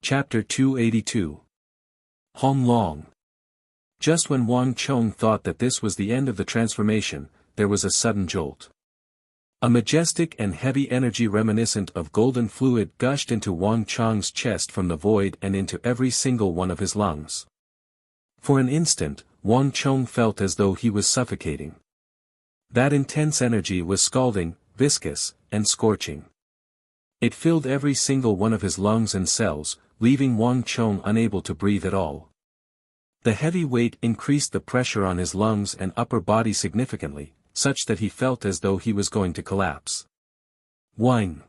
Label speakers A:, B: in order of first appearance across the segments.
A: Chapter 282. Hong Long. Just when Wang Chong thought that this was the end of the transformation, there was a sudden jolt. A majestic and heavy energy reminiscent of golden fluid gushed into Wang Chong's chest from the void and into every single one of his lungs. For an instant, Wang Chong felt as though he was suffocating. That intense energy was scalding, viscous, and scorching. It filled every single one of his lungs and cells, leaving Wang Chong unable to breathe at all. The heavy weight increased the pressure on his lungs and upper body significantly, such that he felt as though he was going to collapse. Whine.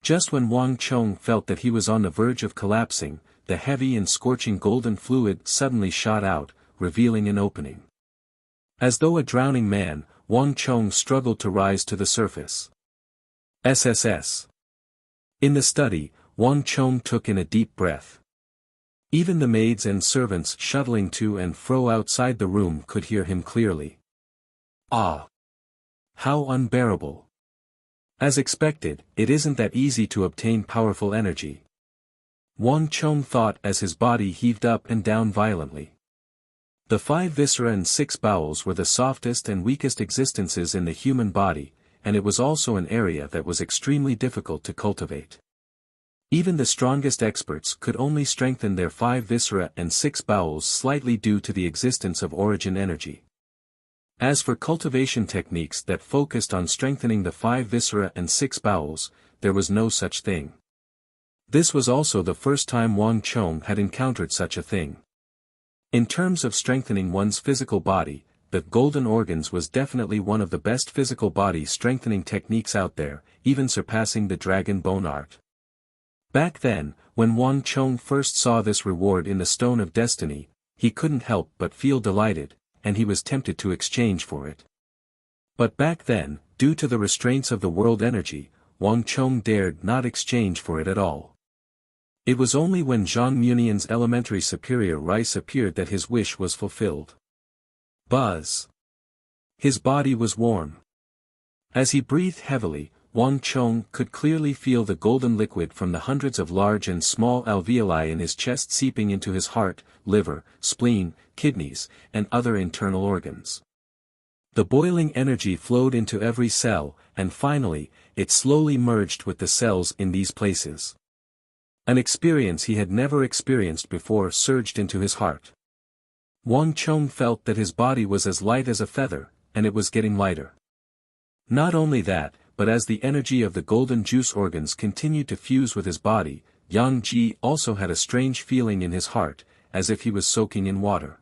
A: Just when Wang Chong felt that he was on the verge of collapsing, the heavy and scorching golden fluid suddenly shot out, revealing an opening. As though a drowning man, Wang Chong struggled to rise to the surface. SSS. In the study, Wang Chong took in a deep breath. Even the maids and servants shuttling to and fro outside the room could hear him clearly. Ah! How unbearable! As expected, it isn't that easy to obtain powerful energy. Wang Chong thought as his body heaved up and down violently. The 5 viscera and 6 bowels were the softest and weakest existences in the human body, and it was also an area that was extremely difficult to cultivate. Even the strongest experts could only strengthen their 5 viscera and 6 bowels slightly due to the existence of origin energy. As for cultivation techniques that focused on strengthening the 5 viscera and 6 bowels, there was no such thing. This was also the first time Wang Chong had encountered such a thing. In terms of strengthening one's physical body, the golden organs was definitely one of the best physical body strengthening techniques out there, even surpassing the dragon bone art. Back then, when Wang Chong first saw this reward in the Stone of Destiny, he couldn't help but feel delighted, and he was tempted to exchange for it. But back then, due to the restraints of the world energy, Wang Chong dared not exchange for it at all. It was only when Zhang Munian's elementary superior rice appeared that his wish was fulfilled. Buzz! His body was warm. As he breathed heavily, Wang Chong could clearly feel the golden liquid from the hundreds of large and small alveoli in his chest seeping into his heart, liver, spleen, kidneys, and other internal organs. The boiling energy flowed into every cell, and finally, it slowly merged with the cells in these places. An experience he had never experienced before surged into his heart. Wang Chong felt that his body was as light as a feather, and it was getting lighter. Not only that, but as the energy of the golden juice organs continued to fuse with his body, Yang Ji also had a strange feeling in his heart, as if he was soaking in water.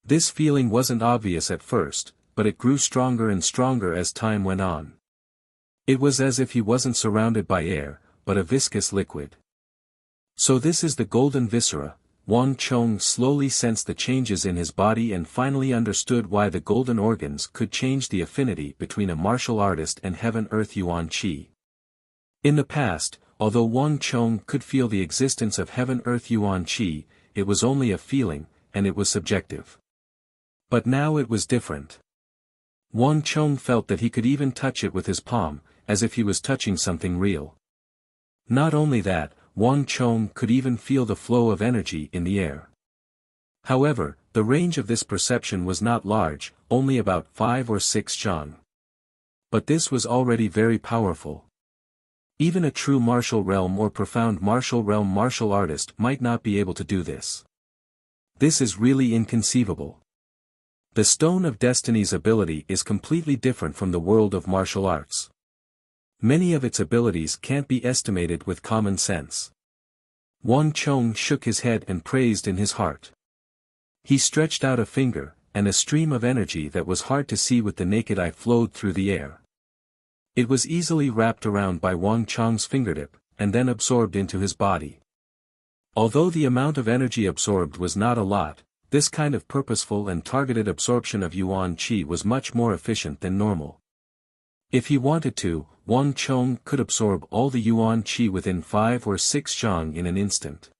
A: This feeling wasn't obvious at first, but it grew stronger and stronger as time went on. It was as if he wasn't surrounded by air, but a viscous liquid. So this is the golden viscera. Wang Chong slowly sensed the changes in his body and finally understood why the golden organs could change the affinity between a martial artist and heaven-earth yuan qi. In the past, although Wang Chong could feel the existence of heaven-earth yuan qi, it was only a feeling, and it was subjective. But now it was different. Wang Chong felt that he could even touch it with his palm, as if he was touching something real. Not only that, Wang Chong could even feel the flow of energy in the air. However, the range of this perception was not large, only about 5 or 6 zhang. But this was already very powerful. Even a true martial realm or profound martial realm martial artist might not be able to do this. This is really inconceivable. The Stone of Destiny's ability is completely different from the world of martial arts. Many of its abilities can't be estimated with common sense. Wang Chong shook his head and praised in his heart. He stretched out a finger, and a stream of energy that was hard to see with the naked eye flowed through the air. It was easily wrapped around by Wang Chong's fingertip, and then absorbed into his body. Although the amount of energy absorbed was not a lot, this kind of purposeful and targeted absorption of yuan qi was much more efficient than normal. If he wanted to, Wang Chong could absorb all the yuan qi within 5 or 6 zhang in an instant.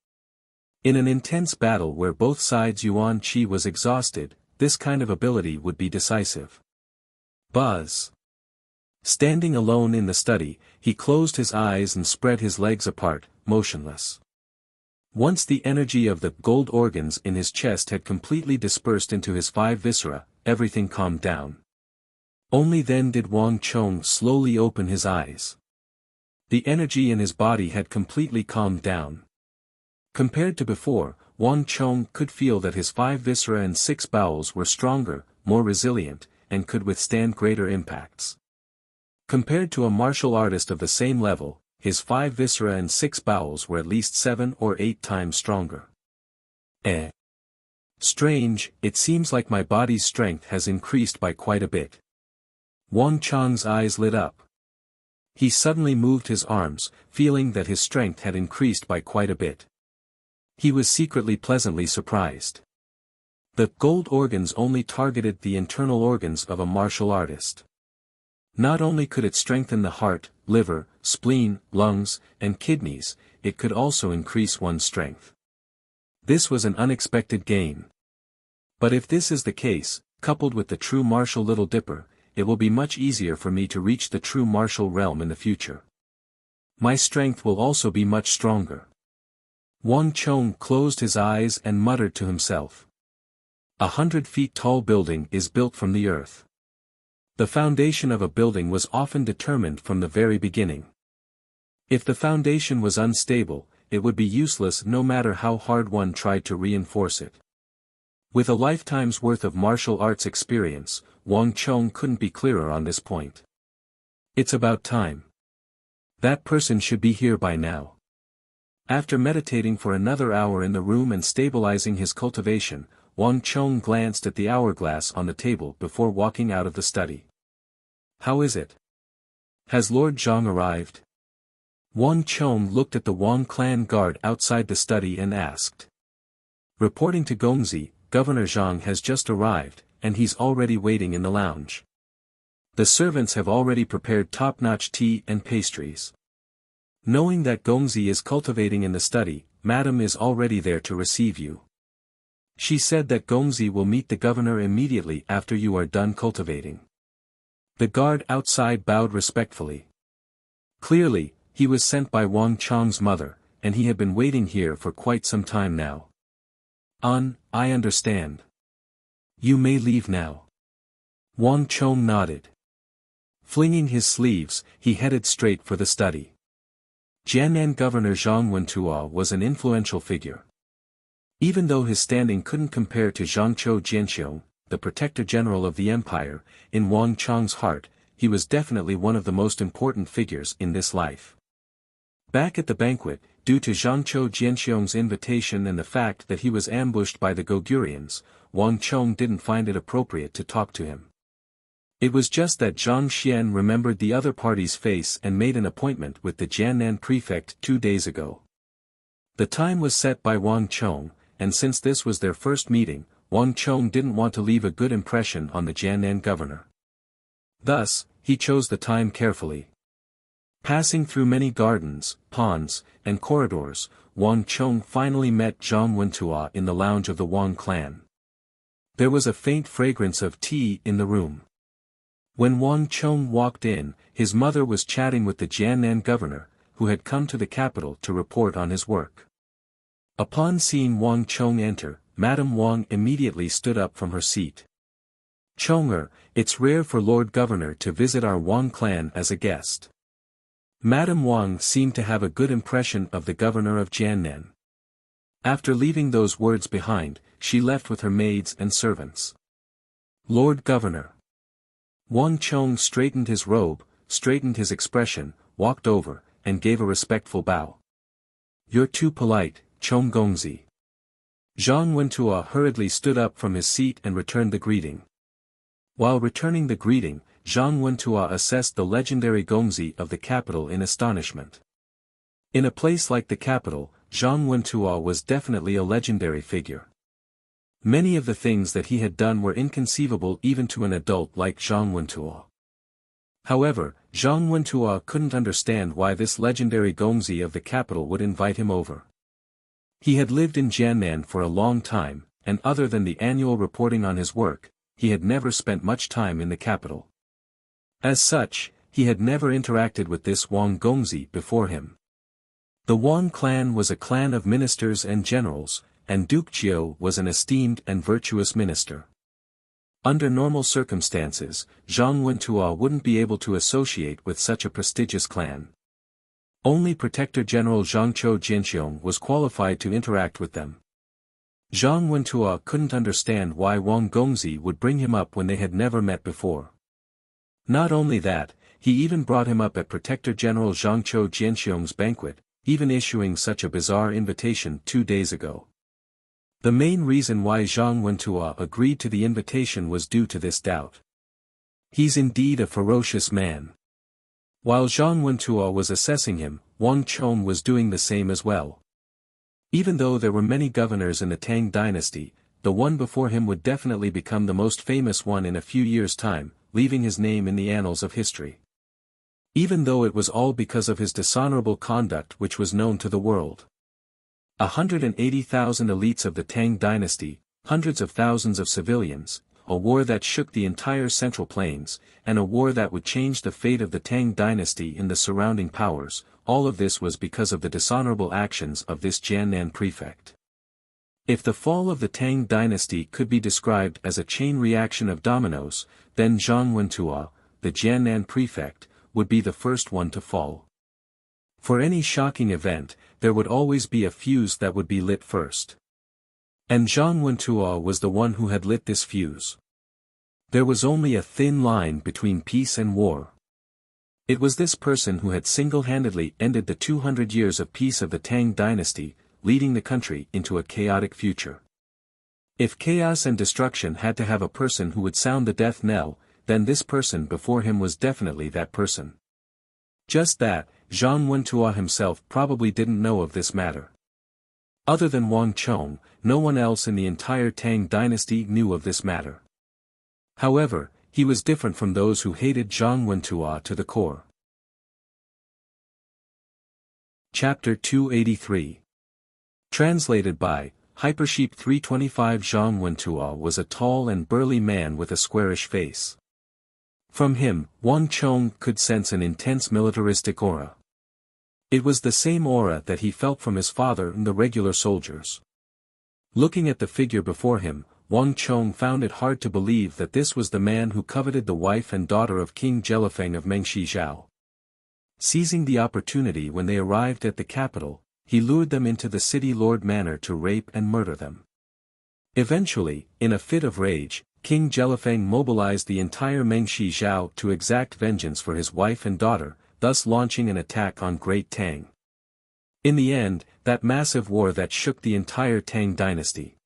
A: In an intense battle where both sides' yuan qi was exhausted, this kind of ability would be decisive. Buzz! Standing alone in the study, he closed his eyes and spread his legs apart, motionless. Once the energy of the gold organs in his chest had completely dispersed into his 5 viscera, everything calmed down. Only then did Wang Chong slowly open his eyes. The energy in his body had completely calmed down. Compared to before, Wang Chong could feel that his 5 viscera and 6 bowels were stronger, more resilient, and could withstand greater impacts. Compared to a martial artist of the same level, his 5 viscera and 6 bowels were at least 7 or 8 times stronger. Strange, it seems like my body's strength has increased by quite a bit. Wang Chong's eyes lit up. He suddenly moved his arms, feeling that his strength had increased by quite a bit. He was secretly pleasantly surprised. The gold organs only targeted the internal organs of a martial artist. Not only could it strengthen the heart, liver, spleen, lungs, and kidneys, it could also increase one's strength. This was an unexpected gain. But if this is the case, coupled with the true martial Little Dipper, it will be much easier for me to reach the true martial realm in the future. My strength will also be much stronger. Wang Chong closed his eyes and muttered to himself. 100 feet tall building is built from the earth. The foundation of a building was often determined from the very beginning. If the foundation was unstable, it would be useless no matter how hard one tried to reinforce it. With a lifetime's worth of martial arts experience, Wang Chong couldn't be clearer on this point. It's about time. That person should be here by now. After meditating for another hour in the room and stabilizing his cultivation, Wang Chong glanced at the hourglass on the table before walking out of the study. How is it? Has Lord Zhang arrived? Wang Chong looked at the Wang clan guard outside the study and asked. Reporting to Gongzi, Governor Zhang has just arrived, and he's already waiting in the lounge. The servants have already prepared top-notch tea and pastries. Knowing that Gongzi is cultivating in the study, Madam is already there to receive you. She said that Gongzi will meet the governor immediately after you are done cultivating. The guard outside bowed respectfully. Clearly, he was sent by Wang Chong's mother, and he had been waiting here for quite some time now. I understand. You may leave now. Wang Chong nodded. Flinging his sleeves, he headed straight for the study. Jiannan Governor Zhang Wentua was an influential figure. Even though his standing couldn't compare to Zhangqiu Jianxiong, the Protector General of the Empire, in Wang Chong's heart, he was definitely one of the most important figures in this life. Back at the banquet, due to Zhangqiu Jianxiong's invitation and the fact that he was ambushed by the Gogurians, Wang Chong didn't find it appropriate to talk to him. It was just that Zhang Xian remembered the other party's face and made an appointment with the Jiannan prefect 2 days ago. The time was set by Wang Chong, and since this was their first meeting, Wang Chong didn't want to leave a good impression on the Jiannan governor. Thus, he chose the time carefully. Passing through many gardens, ponds, and corridors, Wang Chong finally met Zhang Wentua in the lounge of the Wang clan. There was a faint fragrance of tea in the room. When Wang Chong walked in, his mother was chatting with the Jiannan governor, who had come to the capital to report on his work. Upon seeing Wang Chong enter, Madame Wang immediately stood up from her seat. Chonger, it's rare for Lord Governor to visit our Wang clan as a guest. Madame Wang seemed to have a good impression of the governor of Jiannan. After leaving those words behind, she left with her maids and servants. Lord Governor. Wang Chong straightened his robe, straightened his expression, walked over, and gave a respectful bow. You're too polite, Chong Gongzi. Zhang Wentua hurriedly stood up from his seat and returned the greeting. While returning the greeting, Zhang Wentua assessed the legendary Gongzi of the capital in astonishment. In a place like the capital, Zhang Wentua was definitely a legendary figure. Many of the things that he had done were inconceivable even to an adult like Zhang Wentua. However, Zhang Wentua couldn't understand why this legendary Gongzi of the capital would invite him over. He had lived in Jiannan for a long time, and other than the annual reporting on his work, he had never spent much time in the capital. As such, he had never interacted with this Wang Gongzi before him. The Wang clan was a clan of ministers and generals, and Duke Jiao was an esteemed and virtuous minister. Under normal circumstances, Zhang Wentuo wouldn't be able to associate with such a prestigious clan. Only Protector General Zhangqiu Jianxiong was qualified to interact with them. Zhang Wentuo couldn't understand why Wang Gongzi would bring him up when they had never met before. Not only that, he even brought him up at Protector General Zhangqiu Jianxiong's banquet, even issuing such a bizarre invitation 2 days ago. The main reason why Zhang Wentuo agreed to the invitation was due to this doubt. He's indeed a ferocious man. While Zhang Wentuo was assessing him, Wang Chong was doing the same as well. Even though there were many governors in the Tang dynasty, the one before him would definitely become the most famous one in a few years' time, leaving his name in the annals of history. Even though it was all because of his dishonorable conduct which was known to the world. 180,000 elites of the Tang dynasty, hundreds of thousands of civilians, a war that shook the entire Central Plains, and a war that would change the fate of the Tang dynasty in the surrounding powers, all of this was because of the dishonorable actions of this Jiannan prefect. If the fall of the Tang dynasty could be described as a chain reaction of dominoes, then Zhang Wentuo, the Jiannan prefect, would be the first one to fall. For any shocking event, there would always be a fuse that would be lit first. And Zhang Wentuo was the one who had lit this fuse. There was only a thin line between peace and war. It was this person who had single-handedly ended the 200 years of peace of the Tang dynasty, leading the country into a chaotic future. If chaos and destruction had to have a person who would sound the death knell, then this person before him was definitely that person. Just that, Zhang Wentuo himself probably didn't know of this matter. Other than Wang Chong, no one else in the entire Tang dynasty knew of this matter. However, he was different from those who hated Zhang Wentuo to the core. Chapter 283. Translated by Hypersheep 325. Zhang Wentuo was a tall and burly man with a squarish face. From him, Wang Chong could sense an intense militaristic aura. It was the same aura that he felt from his father and the regular soldiers. Looking at the figure before him, Wang Chong found it hard to believe that this was the man who coveted the wife and daughter of King Jelifeng of Mengxizhao. Seizing the opportunity when they arrived at the capital, he lured them into the city lord manor to rape and murder them. Eventually, in a fit of rage, King Jelifeng mobilized the entire Mengxizhao to exact vengeance for his wife and daughter, thus launching an attack on Great Tang. In the end, that massive war that shook the entire Tang dynasty.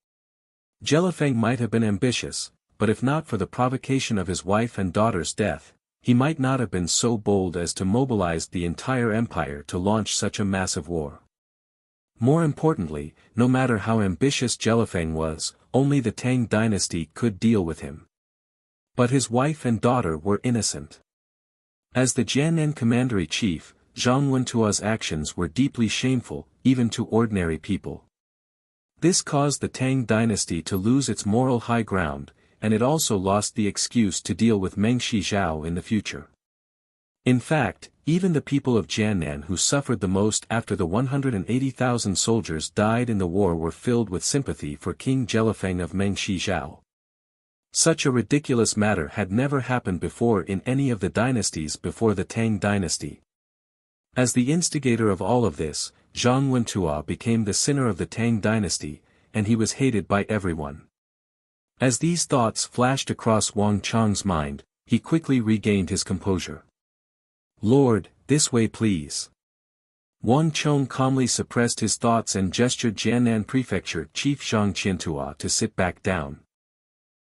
A: Jelifeng might have been ambitious, but if not for the provocation of his wife and daughter's death, he might not have been so bold as to mobilize the entire empire to launch such a massive war. More importantly, no matter how ambitious Jelifeng was, only the Tang dynasty could deal with him. But his wife and daughter were innocent. As the Jiannan commander-in-chief, Zhang Wentuo's actions were deeply shameful, even to ordinary people. This caused the Tang dynasty to lose its moral high ground, and it also lost the excuse to deal with Mengxizhao in the future. In fact, even the people of Jiannan who suffered the most after the 180,000 soldiers died in the war were filled with sympathy for King Jelifeng of Mengxizhao. Such a ridiculous matter had never happened before in any of the dynasties before the Tang dynasty. As the instigator of all of this, Zhang Wentuo became the sinner of the Tang dynasty, and he was hated by everyone. As these thoughts flashed across Wang Chong's mind, he quickly regained his composure. "Lord, this way please." Wang Chong calmly suppressed his thoughts and gestured Jiannan Prefecture Chief Zhang Qiantuo to sit back down.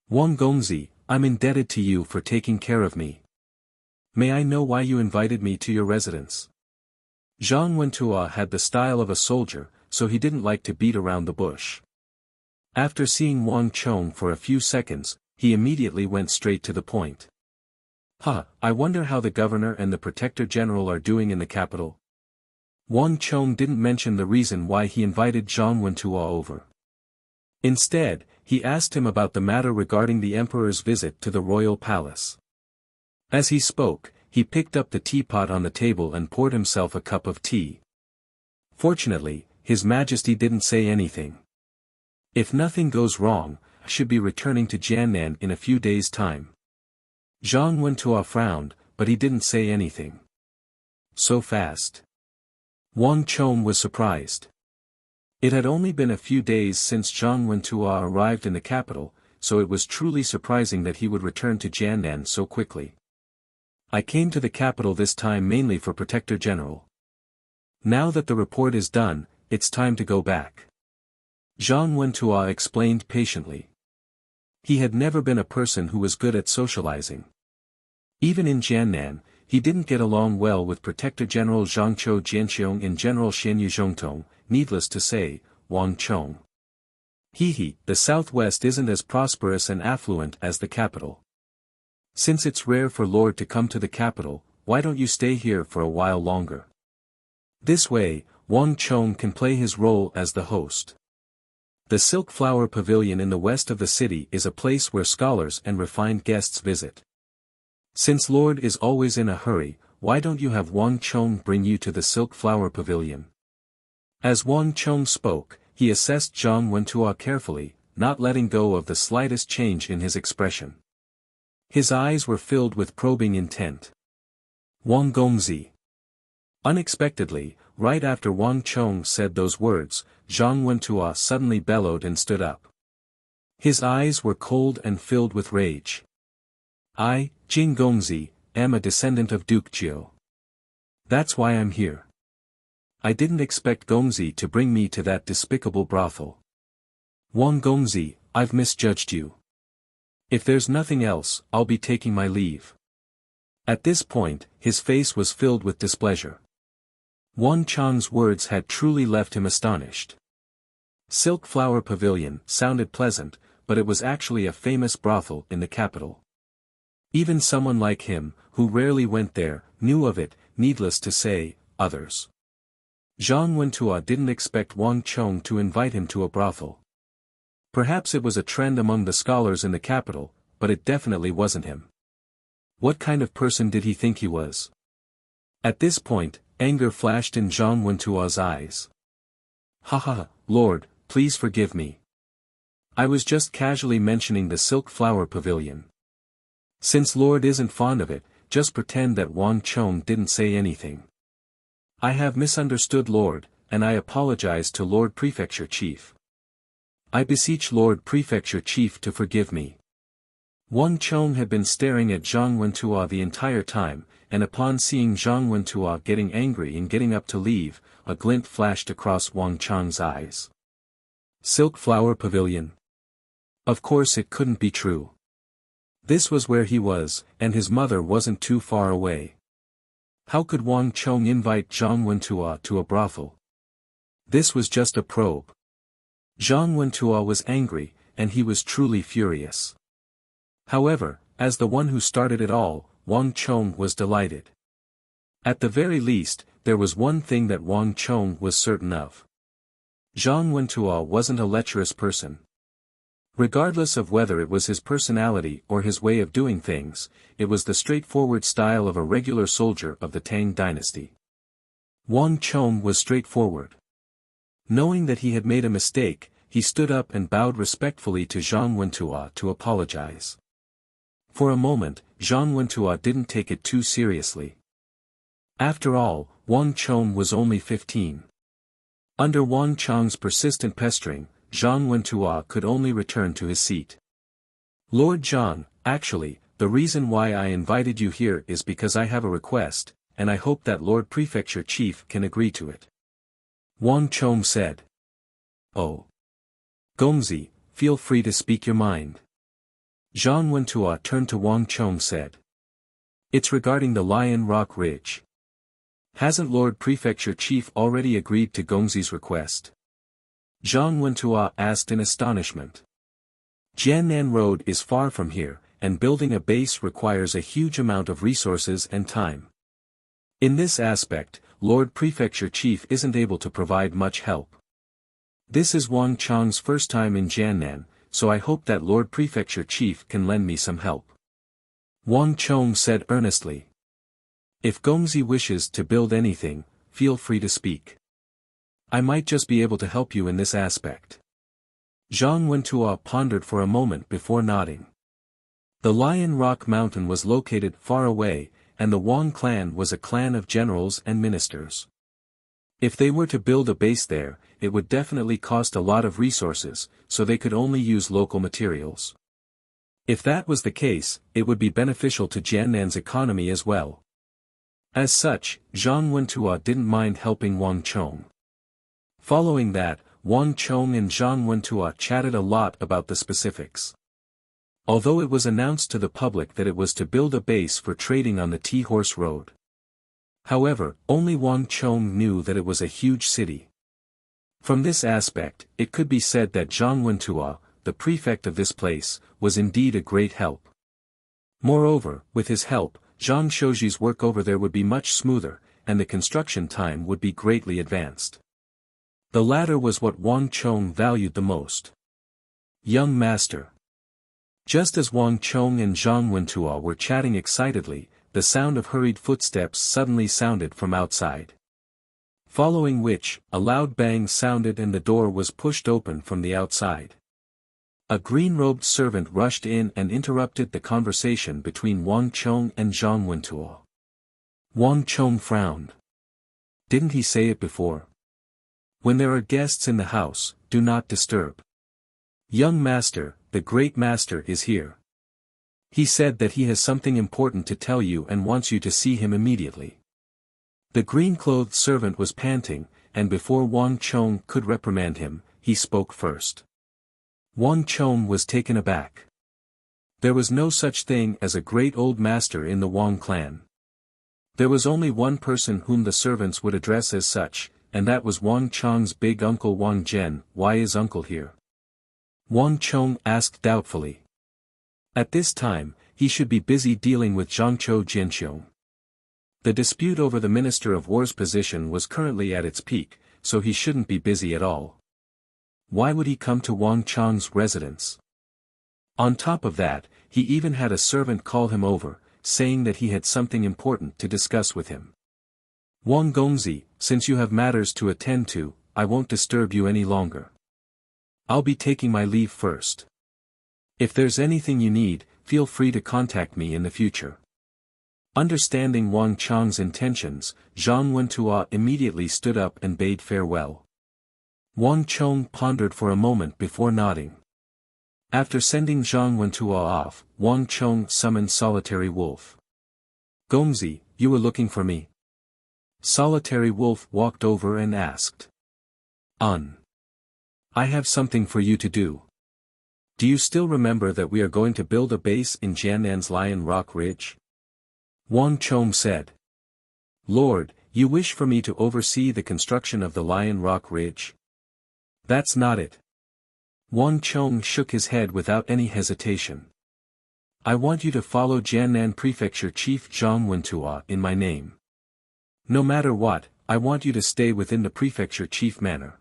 A: "Wang Gongzi, I'm indebted to you for taking care of me. May I know why you invited me to your residence?" Zhang Wentuo had the style of a soldier, so he didn't like to beat around the bush. After seeing Wang Chong for a few seconds, he immediately went straight to the point. I wonder how the governor and the protector general are doing in the capital." Wang Chong didn't mention the reason why he invited Zhang Wentuo over. Instead, he asked him about the matter regarding the emperor's visit to the royal palace. As he spoke, he picked up the teapot on the table and poured himself a cup of tea. Fortunately, His Majesty didn't say anything. If nothing goes wrong, I should be returning to Jiannan in a few days' time. Zhang Wentuo frowned, but he didn't say anything. So fast. Wang Chong was surprised. It had only been a few days since Zhang Wentuo arrived in the capital, so it was truly surprising that he would return to Jiannan so quickly. I came to the capital this time mainly for Protector General. Now that the report is done, it's time to go back. Zhang Wentuo explained patiently. He had never been a person who was good at socializing. Even in Jiannan, he didn't get along well with Protector General Zhangqiu Jianxiong and General Xianyu Zhongtong, needless to say, Wang Chong. The southwest isn't as prosperous and affluent as the capital. Since it's rare for Lord to come to the capital, why don't you stay here for a while longer? This way, Wang Chong can play his role as the host. The Silk Flower Pavilion in the west of the city is a place where scholars and refined guests visit. Since Lord is always in a hurry, why don't you have Wang Chong bring you to the Silk Flower Pavilion? As Wang Chong spoke, he assessed Zhang Wentuo carefully, not letting go of the slightest change in his expression. His eyes were filled with probing intent. Wang Gongzi. Unexpectedly, right after Wang Chong said those words, Zhang Wentuo suddenly bellowed and stood up. His eyes were cold and filled with rage. I, Jing Gongzi, am a descendant of Duke Jiu. That's why I'm here. I didn't expect Gongzi to bring me to that despicable brothel. Wang Gongzi, I've misjudged you. If there's nothing else, I'll be taking my leave. At this point, his face was filled with displeasure. Wang Chong's words had truly left him astonished. Silk Flower Pavilion sounded pleasant, but it was actually a famous brothel in the capital. Even someone like him, who rarely went there, knew of it, needless to say, others. Zhang Wentuo didn't expect Wang Chong to invite him to a brothel. Perhaps it was a trend among the scholars in the capital, but it definitely wasn't him. What kind of person did he think he was? At this point, anger flashed in Zhang Wentuo's eyes. Lord, please forgive me. I was just casually mentioning the Silk Flower Pavilion. Since Lord isn't fond of it, just pretend that Wang Chong didn't say anything. I have misunderstood Lord, and I apologize to Lord Prefecture Chief. I beseech Lord Prefecture Chief to forgive me. Wang Chong had been staring at Zhang Wentuo the entire time, and upon seeing Zhang Wentuo getting angry and getting up to leave, a glint flashed across Wang Chong's eyes. Silk Flower Pavilion. Of course it couldn't be true. This was where he was, and his mother wasn't too far away. How could Wang Chong invite Zhang Wentuo to a brothel? This was just a probe. Zhang Wentuo was angry, and he was truly furious. However, as the one who started it all, Wang Chong was delighted. At the very least, there was one thing that Wang Chong was certain of. Zhang Wentuo wasn't a lecherous person. Regardless of whether it was his personality or his way of doing things, it was the straightforward style of a regular soldier of the Tang dynasty. Wang Chong was straightforward. Knowing that he had made a mistake, he stood up and bowed respectfully to Zhang Wentuo to apologize. For a moment, Zhang Wentuo didn't take it too seriously. After all, Wang Chong was only 15. Under Wang Chong's persistent pestering, Zhang Wentuo could only return to his seat. Lord Zhang, actually, the reason why I invited you here is because I have a request, and I hope that Lord Prefecture Chief can agree to it. Wang Chong said. Oh. Gongzi, feel free to speak your mind. Zhang Wentuo turned to Wang Chong said. It's regarding the Lion Rock Ridge. Hasn't Lord Prefecture Chief already agreed to Gongzi's request? Zhang Wentuo asked in astonishment. Jiannan Road is far from here, and building a base requires a huge amount of resources and time. In this aspect, Lord Prefecture Chief isn't able to provide much help. This is Wang Chong's first time in Jiannan, so I hope that Lord Prefecture Chief can lend me some help. Wang Chong said earnestly. If Gongzi wishes to build anything, feel free to speak. I might just be able to help you in this aspect. Zhang Wentuo pondered for a moment before nodding. The Lion Rock Mountain was located far away, and the Wang clan was a clan of generals and ministers. If they were to build a base there, it would definitely cost a lot of resources, so they could only use local materials. If that was the case, it would be beneficial to Jiannan's economy as well. As such, Zhang Wentuo didn't mind helping Wang Chong. Following that, Wang Chong and Zhang Wentuo chatted a lot about the specifics. Although it was announced to the public that it was to build a base for trading on the Tea-Horse Road. However, only Wang Chong knew that it was a huge city. From this aspect, it could be said that Zhang Wentuo, the prefect of this place, was indeed a great help. Moreover, with his help, Zhang Shouji's work over there would be much smoother, and the construction time would be greatly advanced. The latter was what Wang Chong valued the most. Young master. Just as Wang Chong and Zhang Wentuo were chatting excitedly, the sound of hurried footsteps suddenly sounded from outside. Following which, a loud bang sounded and the door was pushed open from the outside. A green-robed servant rushed in and interrupted the conversation between Wang Chong and Zhang Wentuo. Wang Chong frowned. Didn't he say it before? When there are guests in the house, do not disturb. Young master, the great master is here. He said that he has something important to tell you and wants you to see him immediately. The green-clothed servant was panting, and before Wang Chong could reprimand him, he spoke first. Wang Chong was taken aback. There was no such thing as a great old master in the Wang clan. There was only one person whom the servants would address as such, and that was Wang Chong's big uncle Wang Zhen. Why is uncle here? Wang Chong asked doubtfully. At this time, he should be busy dealing with Zhangqiu Jianqiong. The dispute over the Minister of War's position was currently at its peak, so he shouldn't be busy at all. Why would he come to Wang Chong's residence? On top of that, he even had a servant call him over, saying that he had something important to discuss with him. Wang Gongzi, since you have matters to attend to, I won't disturb you any longer. I'll be taking my leave first. If there's anything you need, feel free to contact me in the future. Understanding Wang Chong's intentions, Zhang Wentuo immediately stood up and bade farewell. Wang Chong pondered for a moment before nodding. After sending Zhang Wentuo off, Wang Chong summoned Solitary Wolf. Gongzi, you were looking for me? Solitary Wolf walked over and asked. I have something for you to do. Do you still remember that we are going to build a base in Jiannan's Lion Rock Ridge? Wang Chong said. Lord, you wish for me to oversee the construction of the Lion Rock Ridge? That's not it. Wang Chong shook his head without any hesitation. I want you to follow Jiannan Prefecture Chief Zhang Wentuo in my name. No matter what, I want you to stay within the Prefecture Chief manor.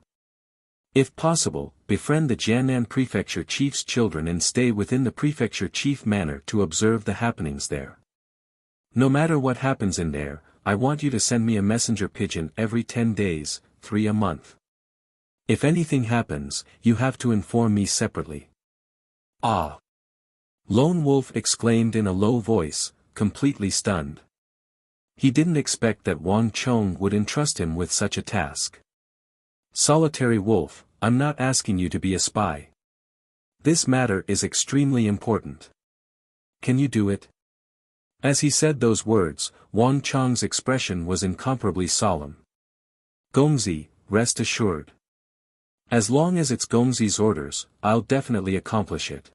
A: If possible, befriend the Jiannan Prefecture Chief's children and stay within the Prefecture Chief manor to observe the happenings there. No matter what happens in there, I want you to send me a messenger pigeon every 10 days, 3 a month. If anything happens, you have to inform me separately. Ah! Lone Wolf exclaimed in a low voice, completely stunned. He didn't expect that Wang Chong would entrust him with such a task. Solitary Wolf, I'm not asking you to be a spy. This matter is extremely important. Can you do it? As he said those words, Wang Chong's expression was incomparably solemn. Gongzi, rest assured. As long as it's Gongzi's orders, I'll definitely accomplish it.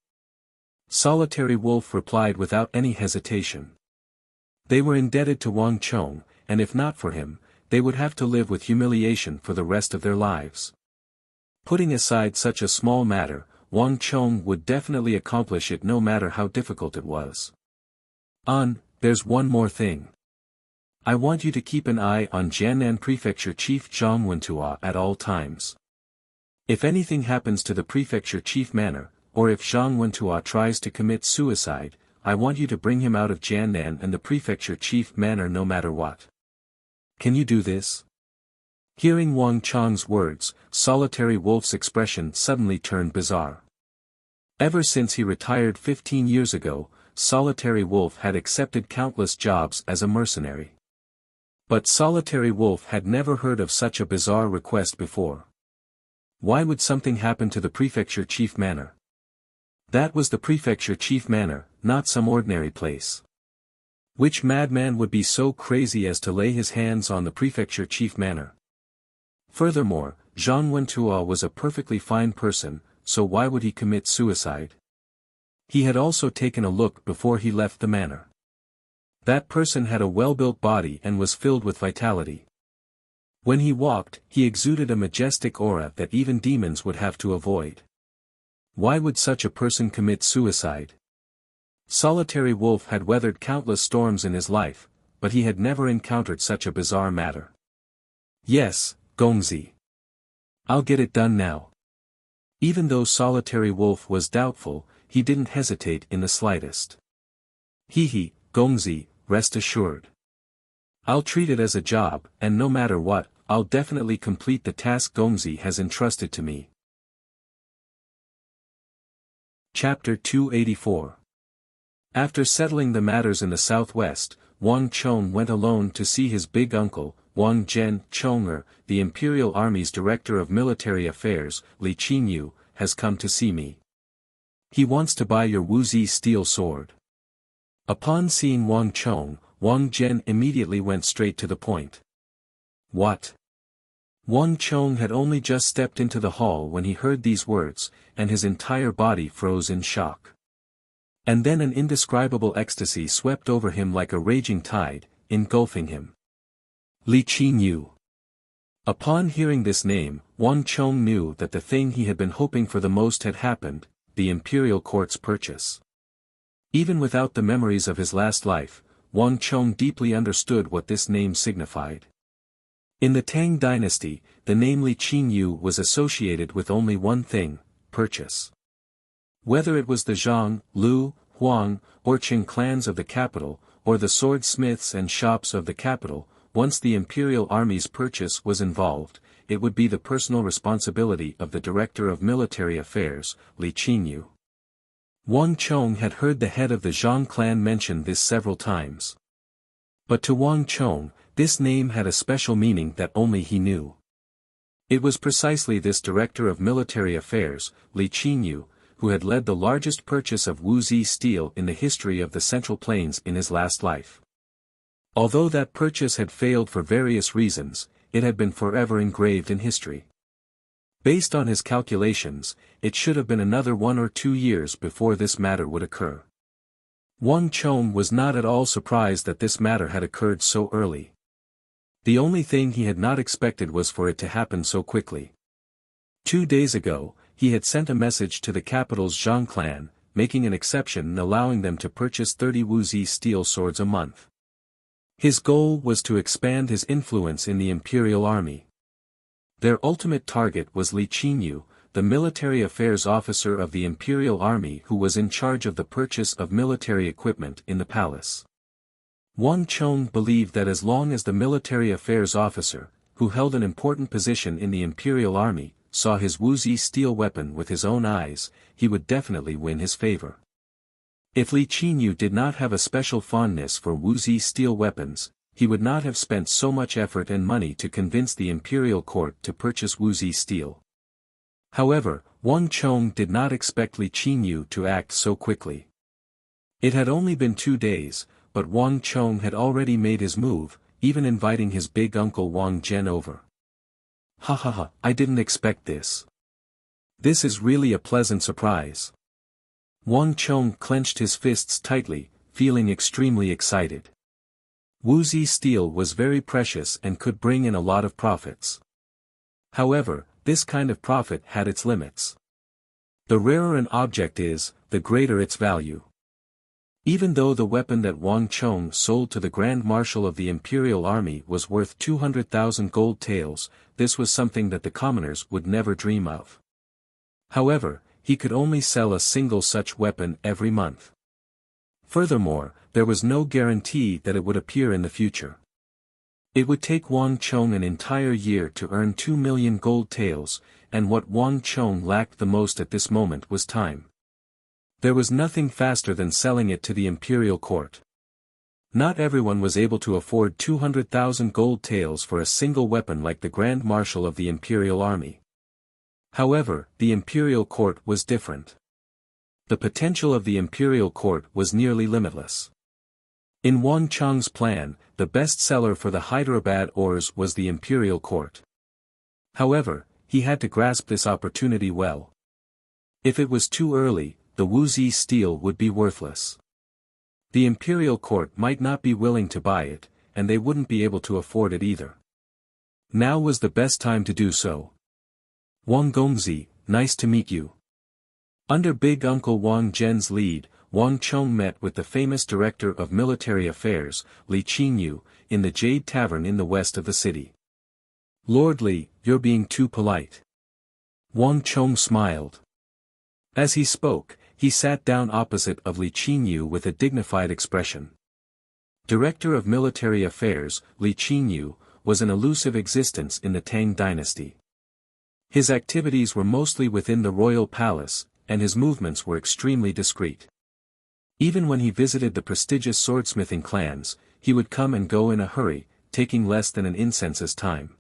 A: Solitary Wolf replied without any hesitation. They were indebted to Wang Chong, and if not for him, they would have to live with humiliation for the rest of their lives. Putting aside such a small matter, Wang Chong would definitely accomplish it no matter how difficult it was. There's one more thing. I want you to keep an eye on Jiannan Prefecture Chief Zhang Wentuo at all times. If anything happens to the Prefecture Chief manor, or if Zhang Wentuo tries to commit suicide, I want you to bring him out of Jiannan and the Prefecture Chief manor no matter what. Can you do this? Hearing Wang Chang's words, Solitary Wolf's expression suddenly turned bizarre. Ever since he retired 15 years ago, Solitary Wolf had accepted countless jobs as a mercenary. But Solitary Wolf had never heard of such a bizarre request before. Why would something happen to the prefecture chief manor? That was the prefecture chief manor, not some ordinary place. Which madman would be so crazy as to lay his hands on the prefecture chief manor? Furthermore, Zhang Wentuo was a perfectly fine person, so why would he commit suicide? He had also taken a look before he left the manor. That person had a well-built body and was filled with vitality. When he walked, he exuded a majestic aura that even demons would have to avoid. Why would such a person commit suicide? Solitary Wolf had weathered countless storms in his life, but he had never encountered such a bizarre matter. Yes, Gongzi. I'll get it done now. Even though Solitary Wolf was doubtful, he didn't hesitate in the slightest. He, Gongzi, rest assured. I'll treat it as a job, and no matter what, I'll definitely complete the task Gongzi has entrusted to me. Chapter 284. After settling the matters in the southwest, Wang Chong went alone to see his big uncle, Wang Zhen Chonger, the Imperial Army's Director of Military Affairs. Li Qingyu has come to see me. He wants to buy your Wuxia steel sword. Upon seeing Wang Chong, Wang Zhen immediately went straight to the point. What? Wang Chong had only just stepped into the hall when he heard these words, and his entire body froze in shock. And then an indescribable ecstasy swept over him like a raging tide, engulfing him. Li Qingyu. Upon hearing this name, Wang Chong knew that the thing he had been hoping for the most had happened, the imperial court's purchase. Even without the memories of his last life, Wang Chong deeply understood what this name signified. In the Tang dynasty, the name Li Qingyu was associated with only one thing, purchase. Whether it was the Zhang, Lu, Huang, or Qing clans of the capital, or the swordsmiths and shops of the capital, once the imperial army's purchase was involved, it would be the personal responsibility of the Director of Military Affairs, Li Qingyu. Wang Chong had heard the head of the Zhang clan mention this several times. But to Wang Chong, this name had a special meaning that only he knew. It was precisely this Director of Military Affairs, Li Qingyu, who had led the largest purchase of Wuxia steel in the history of the Central Plains in his last life. Although that purchase had failed for various reasons, it had been forever engraved in history. Based on his calculations, it should have been another 1 or 2 years before this matter would occur. Wang Chong was not at all surprised that this matter had occurred so early. The only thing he had not expected was for it to happen so quickly. 2 days ago, he had sent a message to the capital's Zhang clan, making an exception and allowing them to purchase 30 Wuxia steel swords a month. His goal was to expand his influence in the imperial army. Their ultimate target was Li Qingyu, the military affairs officer of the imperial army who was in charge of the purchase of military equipment in the palace. Wang Chong believed that as long as the military affairs officer, who held an important position in the imperial army, saw his Wuxia steel weapon with his own eyes, he would definitely win his favor. If Li Qingyu did not have a special fondness for Wuxia steel weapons, he would not have spent so much effort and money to convince the imperial court to purchase Wuxia steel. However, Wang Chong did not expect Li Qingyu to act so quickly. It had only been 2 days, but Wang Chong had already made his move, even inviting his big uncle Wang Zhen over. Ha, I didn't expect this. This is really a pleasant surprise. Wang Chong clenched his fists tightly, feeling extremely excited. Wuxia steel was very precious and could bring in a lot of profits. However, this kind of profit had its limits. The rarer an object is, the greater its value. Even though the weapon that Wang Chong sold to the Grand Marshal of the Imperial Army was worth 200,000 gold taels, this was something that the commoners would never dream of. However, he could only sell a single such weapon every month. Furthermore, there was no guarantee that it would appear in the future. It would take Wang Chong an entire year to earn 2 million gold taels, and what Wang Chong lacked the most at this moment was time. There was nothing faster than selling it to the imperial court. Not everyone was able to afford 200,000 gold taels for a single weapon like the Grand Marshal of the Imperial Army. However, the imperial court was different. The potential of the imperial court was nearly limitless. In Wang Chong's plan, the best seller for the Hyderabad ores was the imperial court. However, he had to grasp this opportunity well. If it was too early, the Wuxia steel would be worthless. The imperial court might not be willing to buy it, and they wouldn't be able to afford it either. Now was the best time to do so. Wang Gongzi, nice to meet you. Under Big Uncle Wang Zhen's lead, Wang Chong met with the famous Director of Military Affairs, Li Qingyu, in the Jade Tavern in the west of the city. Lord Li, you're being too polite. Wang Chong smiled. As he spoke, he sat down opposite of Li Qingyu with a dignified expression. Director of Military Affairs, Li Qingyu, was an elusive existence in the Tang dynasty. His activities were mostly within the royal palace, and his movements were extremely discreet. Even when he visited the prestigious swordsmithing clans, he would come and go in a hurry, taking less than an incense's time.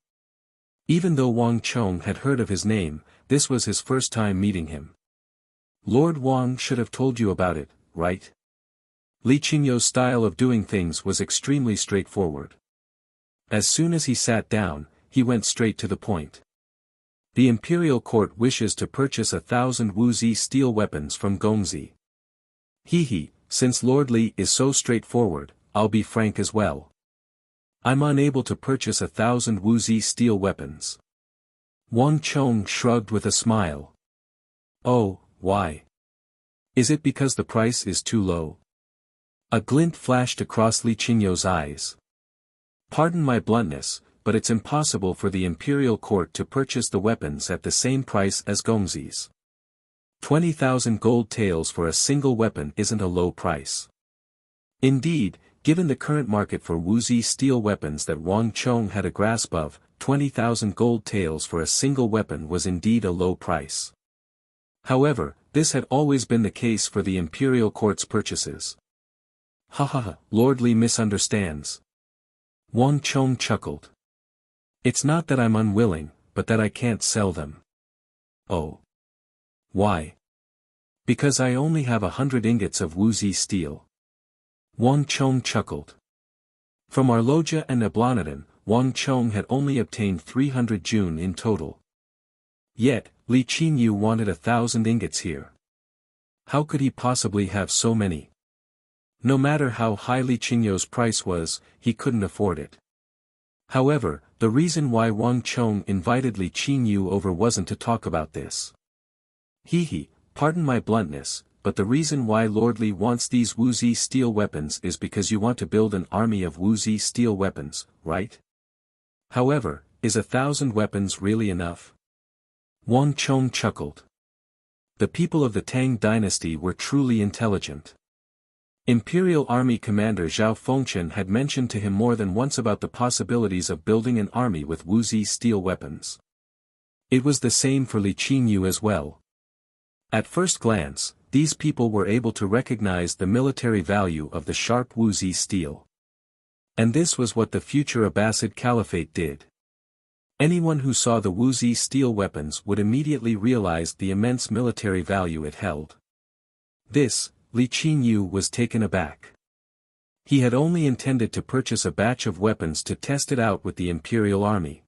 A: Even though Wang Chong had heard of his name, this was his first time meeting him. Lord Wang should have told you about it, right? Li Qingyu's style of doing things was extremely straightforward. As soon as he sat down, he went straight to the point. The imperial court wishes to purchase 1,000 Wuxia steel weapons from Gongzi. Since Lord Li is so straightforward, I'll be frank as well. I'm unable to purchase 1,000 Wuxia steel weapons. Wang Chong shrugged with a smile. Oh, why? Is it because the price is too low? A glint flashed across Li Qingyu's eyes. Pardon my bluntness, but it's impossible for the imperial court to purchase the weapons at the same price as Gongzi's. 20,000 gold taels for a single weapon isn't a low price. Indeed, given the current market for Wuxia steel weapons that Wang Chong had a grasp of, 20,000 gold taels for a single weapon was indeed a low price. However, this had always been the case for the imperial court's purchases. Lord Li misunderstands. Wang Chong chuckled. It's not that I'm unwilling, but that I can't sell them. Oh. Why? Because I only have 100 ingots of Wuxia steel. Wang Chong chuckled. From Arloja and Ablanadin, Wang Chong had only obtained 300 Jun in total. Yet, Li Qingyu wanted 1,000 ingots here. How could he possibly have so many? No matter how high Li Qingyu's price was, he couldn't afford it. However, the reason why Wang Chong invited Li Qingyu over wasn't to talk about this. Pardon my bluntness, but the reason why Lord Li wants these Wuxia steel weapons is because you want to build an army of Wuxia steel weapons, right? However, is 1,000 weapons really enough? Wang Chong chuckled. The people of the Tang dynasty were truly intelligent. Imperial Army Commander Zhao Fengchen had mentioned to him more than once about the possibilities of building an army with Wuxia steel weapons. It was the same for Li Qingyu as well. At first glance, these people were able to recognize the military value of the sharp Wuxia steel. And this was what the future Abbasid Caliphate did. Anyone who saw the Wuxia steel weapons would immediately realize the immense military value it held. This, Li Qingyu was taken aback. He had only intended to purchase a batch of weapons to test it out with the Imperial Army.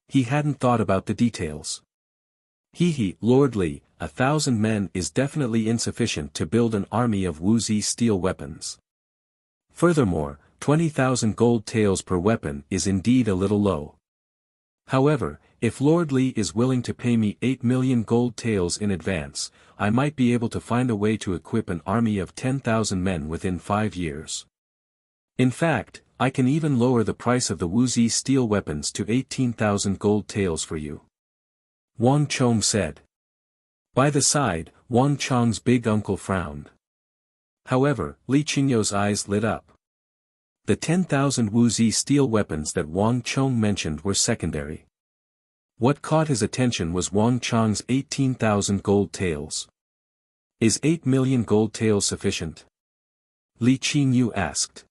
A: He hadn't thought about the details. Lord Li, 1,000 men is definitely insufficient to build an army of Wuxia steel weapons. Furthermore, 20,000 gold taels per weapon is indeed a little low. However, if Lord Li is willing to pay me 8 million gold taels in advance, I might be able to find a way to equip an army of 10,000 men within 5 years. In fact, I can even lower the price of the Wuxia steel weapons to 18,000 gold taels for you. Wang Chong said. By the side, Wang Chong's big uncle frowned. However, Li Qingyu's eyes lit up. The 10,000 Wuxia steel weapons that Wang Chong mentioned were secondary. What caught his attention was Wang Chong's 18,000 gold taels. Is 8 million gold taels sufficient? Li Qingyu asked.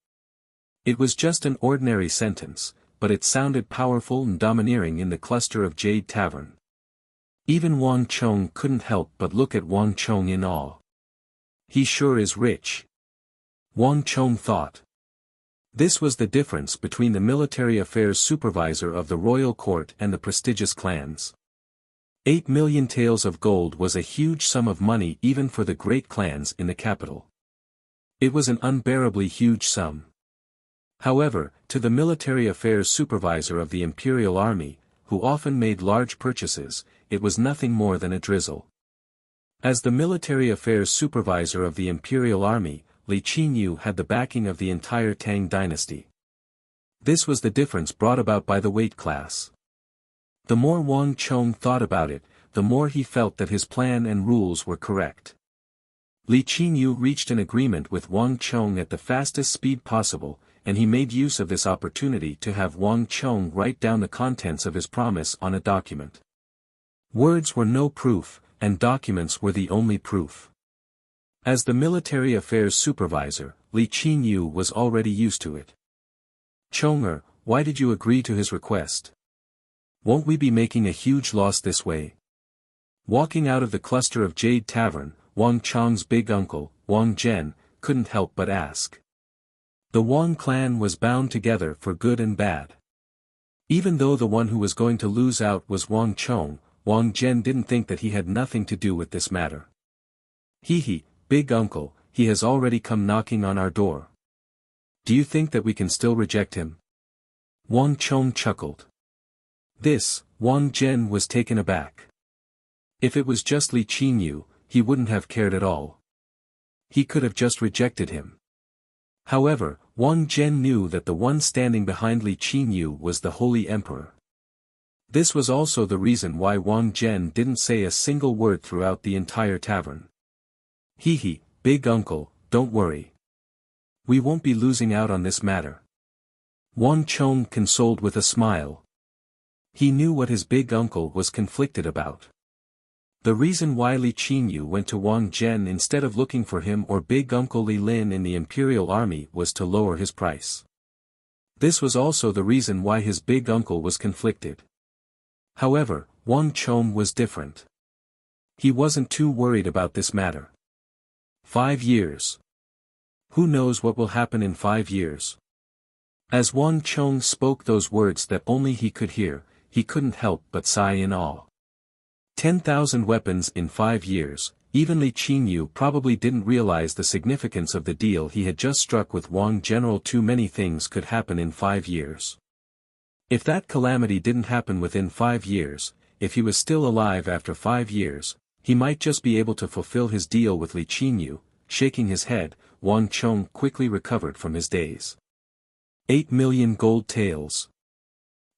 A: It was just an ordinary sentence, but it sounded powerful and domineering in the cluster of Jade Tavern. Even Wang Chong couldn't help but look at Wang Chong in awe. He sure is rich. Wang Chong thought. This was the difference between the military affairs supervisor of the royal court and the prestigious clans. 8 million taels of gold was a huge sum of money even for the great clans in the capital. It was an unbearably huge sum. However, to the military affairs supervisor of the imperial army, who often made large purchases, it was nothing more than a drizzle. As the military affairs supervisor of the imperial army, Li Qingyu had the backing of the entire Tang dynasty. This was the difference brought about by the weight class. The more Wang Chong thought about it, the more he felt that his plan and rules were correct. Li Qingyu reached an agreement with Wang Chong at the fastest speed possible, and he made use of this opportunity to have Wang Chong write down the contents of his promise on a document. Words were no proof, and documents were the only proof. As the military affairs supervisor, Li Qingyu was already used to it. Chonger, why did you agree to his request? Won't we be making a huge loss this way? Walking out of the cluster of Jade Tavern, Wang Chong's big uncle, Wang Zhen, couldn't help but ask. The Wang clan was bound together for good and bad. Even though the one who was going to lose out was Wang Chong, Wang Zhen didn't think that he had nothing to do with this matter. Hee, big uncle, he has already come knocking on our door. Do you think that we can still reject him? Wang Chong chuckled. This, Wang Zhen was taken aback. If it was just Li Qingyu, he wouldn't have cared at all. He could have just rejected him. However, Wang Zhen knew that the one standing behind Li Qingyu was the Holy Emperor. This was also the reason why Wang Zhen didn't say a single word throughout the entire tavern. Hee, big uncle, don't worry. We won't be losing out on this matter. Wang Chong consoled with a smile. He knew what his big uncle was conflicted about. The reason why Li Qingyu went to Wang Zhen instead of looking for him or big uncle Li Lin in the imperial army was to lower his price. This was also the reason why his big uncle was conflicted. However, Wang Chong was different. He wasn't too worried about this matter. 5 years. Who knows what will happen in 5 years? As Wang Chong spoke those words that only he could hear, he couldn't help but sigh in awe. 10,000 weapons in 5 years, even Li Qingyu probably didn't realize the significance of the deal he had just struck with Wang General. Too many things could happen in 5 years. If that calamity didn't happen within 5 years, if he was still alive after 5 years, he might just be able to fulfill his deal with Li Qingyu. Shaking his head, Wang Chong quickly recovered from his daze. 8 million gold taels.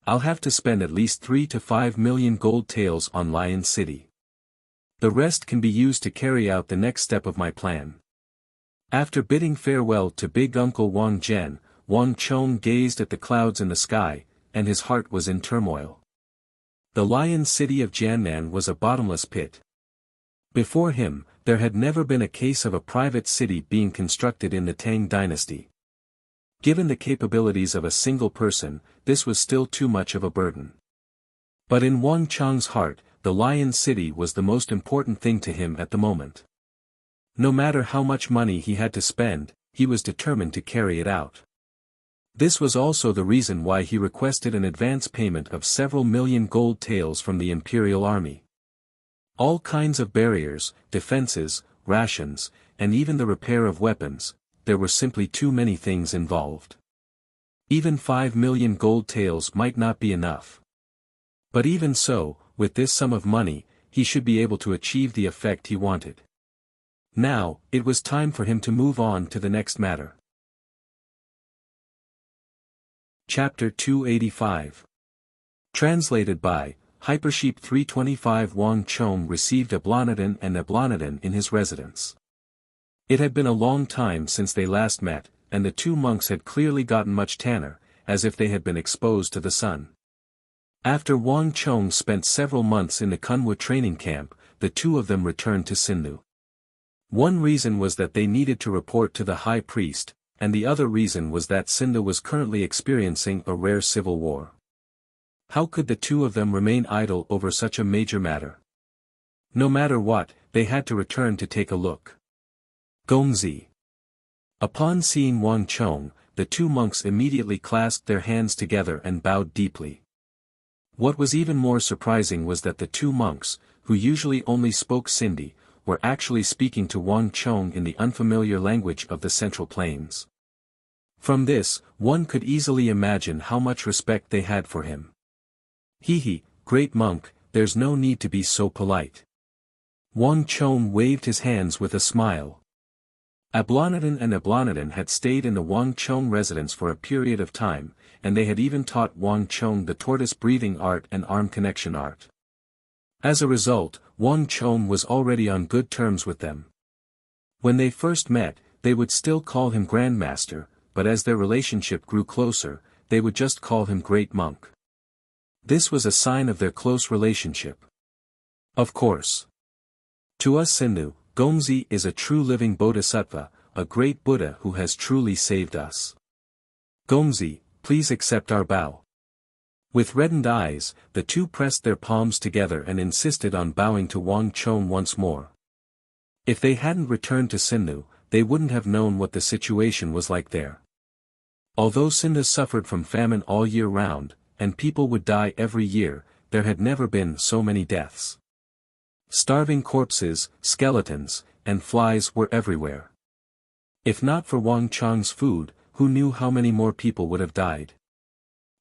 A: I'll have to spend at least 3 to 5 million gold taels on Lion City. The rest can be used to carry out the next step of my plan. After bidding farewell to big uncle Wang Zhen, Wang Chong gazed at the clouds in the sky, and his heart was in turmoil. The Lion City of Jiannan was a bottomless pit. Before him, there had never been a case of a private city being constructed in the Tang dynasty. Given the capabilities of a single person, this was still too much of a burden. But in Wang Chong's heart, the Lion City was the most important thing to him at the moment. No matter how much money he had to spend, he was determined to carry it out. This was also the reason why he requested an advance payment of several million gold taels from the imperial army. All kinds of barriers, defenses, rations, and even the repair of weapons, there were simply too many things involved. Even 5 million gold taels might not be enough. But even so, with this sum of money, he should be able to achieve the effect he wanted. Now, it was time for him to move on to the next matter. Chapter 285. Translated by Hypersheep 325. Wang Chong received Ablonidon and Ablonidon in his residence. It had been a long time since they last met, and the two monks had clearly gotten much tanner, as if they had been exposed to the sun. After Wang Chong spent several months in the Kunwa training camp, the two of them returned to Sinnu. One reason was that they needed to report to the high priest, and the other reason was that Sinda was currently experiencing a rare civil war. How could the two of them remain idle over such a major matter? No matter what, they had to return to take a look. Gongzi. Upon seeing Wang Chong, the two monks immediately clasped their hands together and bowed deeply. What was even more surprising was that the two monks, who usually only spoke Sindhi, were actually speaking to Wang Chong in the unfamiliar language of the Central Plains. From this, one could easily imagine how much respect they had for him. He, great monk, there's no need to be so polite. Wang Chong waved his hands with a smile. Ablanadin and Ablanadin had stayed in the Wang Chong residence for a period of time, and they had even taught Wang Chong the tortoise breathing art and arm connection art. As a result, Wang Chong was already on good terms with them. When they first met, they would still call him Grandmaster, but as their relationship grew closer, they would just call him Great Monk. This was a sign of their close relationship. Of course. To us Sindhu, Gongzi is a true living bodhisattva, a great Buddha who has truly saved us. Gongzi, please accept our bow. With reddened eyes, the two pressed their palms together and insisted on bowing to Wang Chong once more. If they hadn't returned to Sindhu, they wouldn't have known what the situation was like there. Although Sindhu suffered from famine all year round, and people would die every year, there had never been so many deaths. Starving corpses, skeletons, and flies were everywhere. If not for Wang Chong's food, who knew how many more people would have died?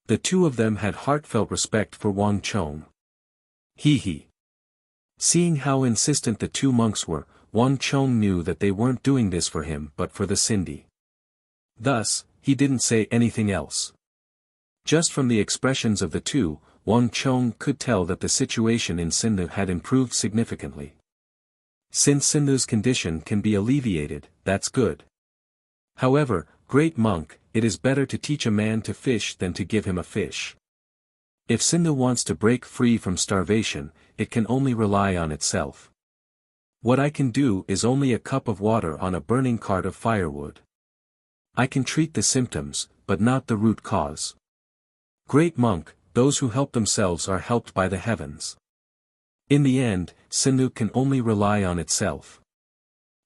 A: The two of them had heartfelt respect for Wang Chong. Seeing how insistent the two monks were, Wang Chong knew that they weren't doing this for him but for the Sindhi. Thus, he didn't say anything else. Just from the expressions of the two, Wang Chong could tell that the situation in Sindhu had improved significantly. Since Sindhu's condition can be alleviated, that's good. However, great monk, it is better to teach a man to fish than to give him a fish. If Sindhu wants to break free from starvation, it can only rely on itself. What I can do is only a cup of water on a burning cart of firewood. I can treat the symptoms, but not the root cause. Great monk, those who help themselves are helped by the heavens. In the end, Sindhu can only rely on itself.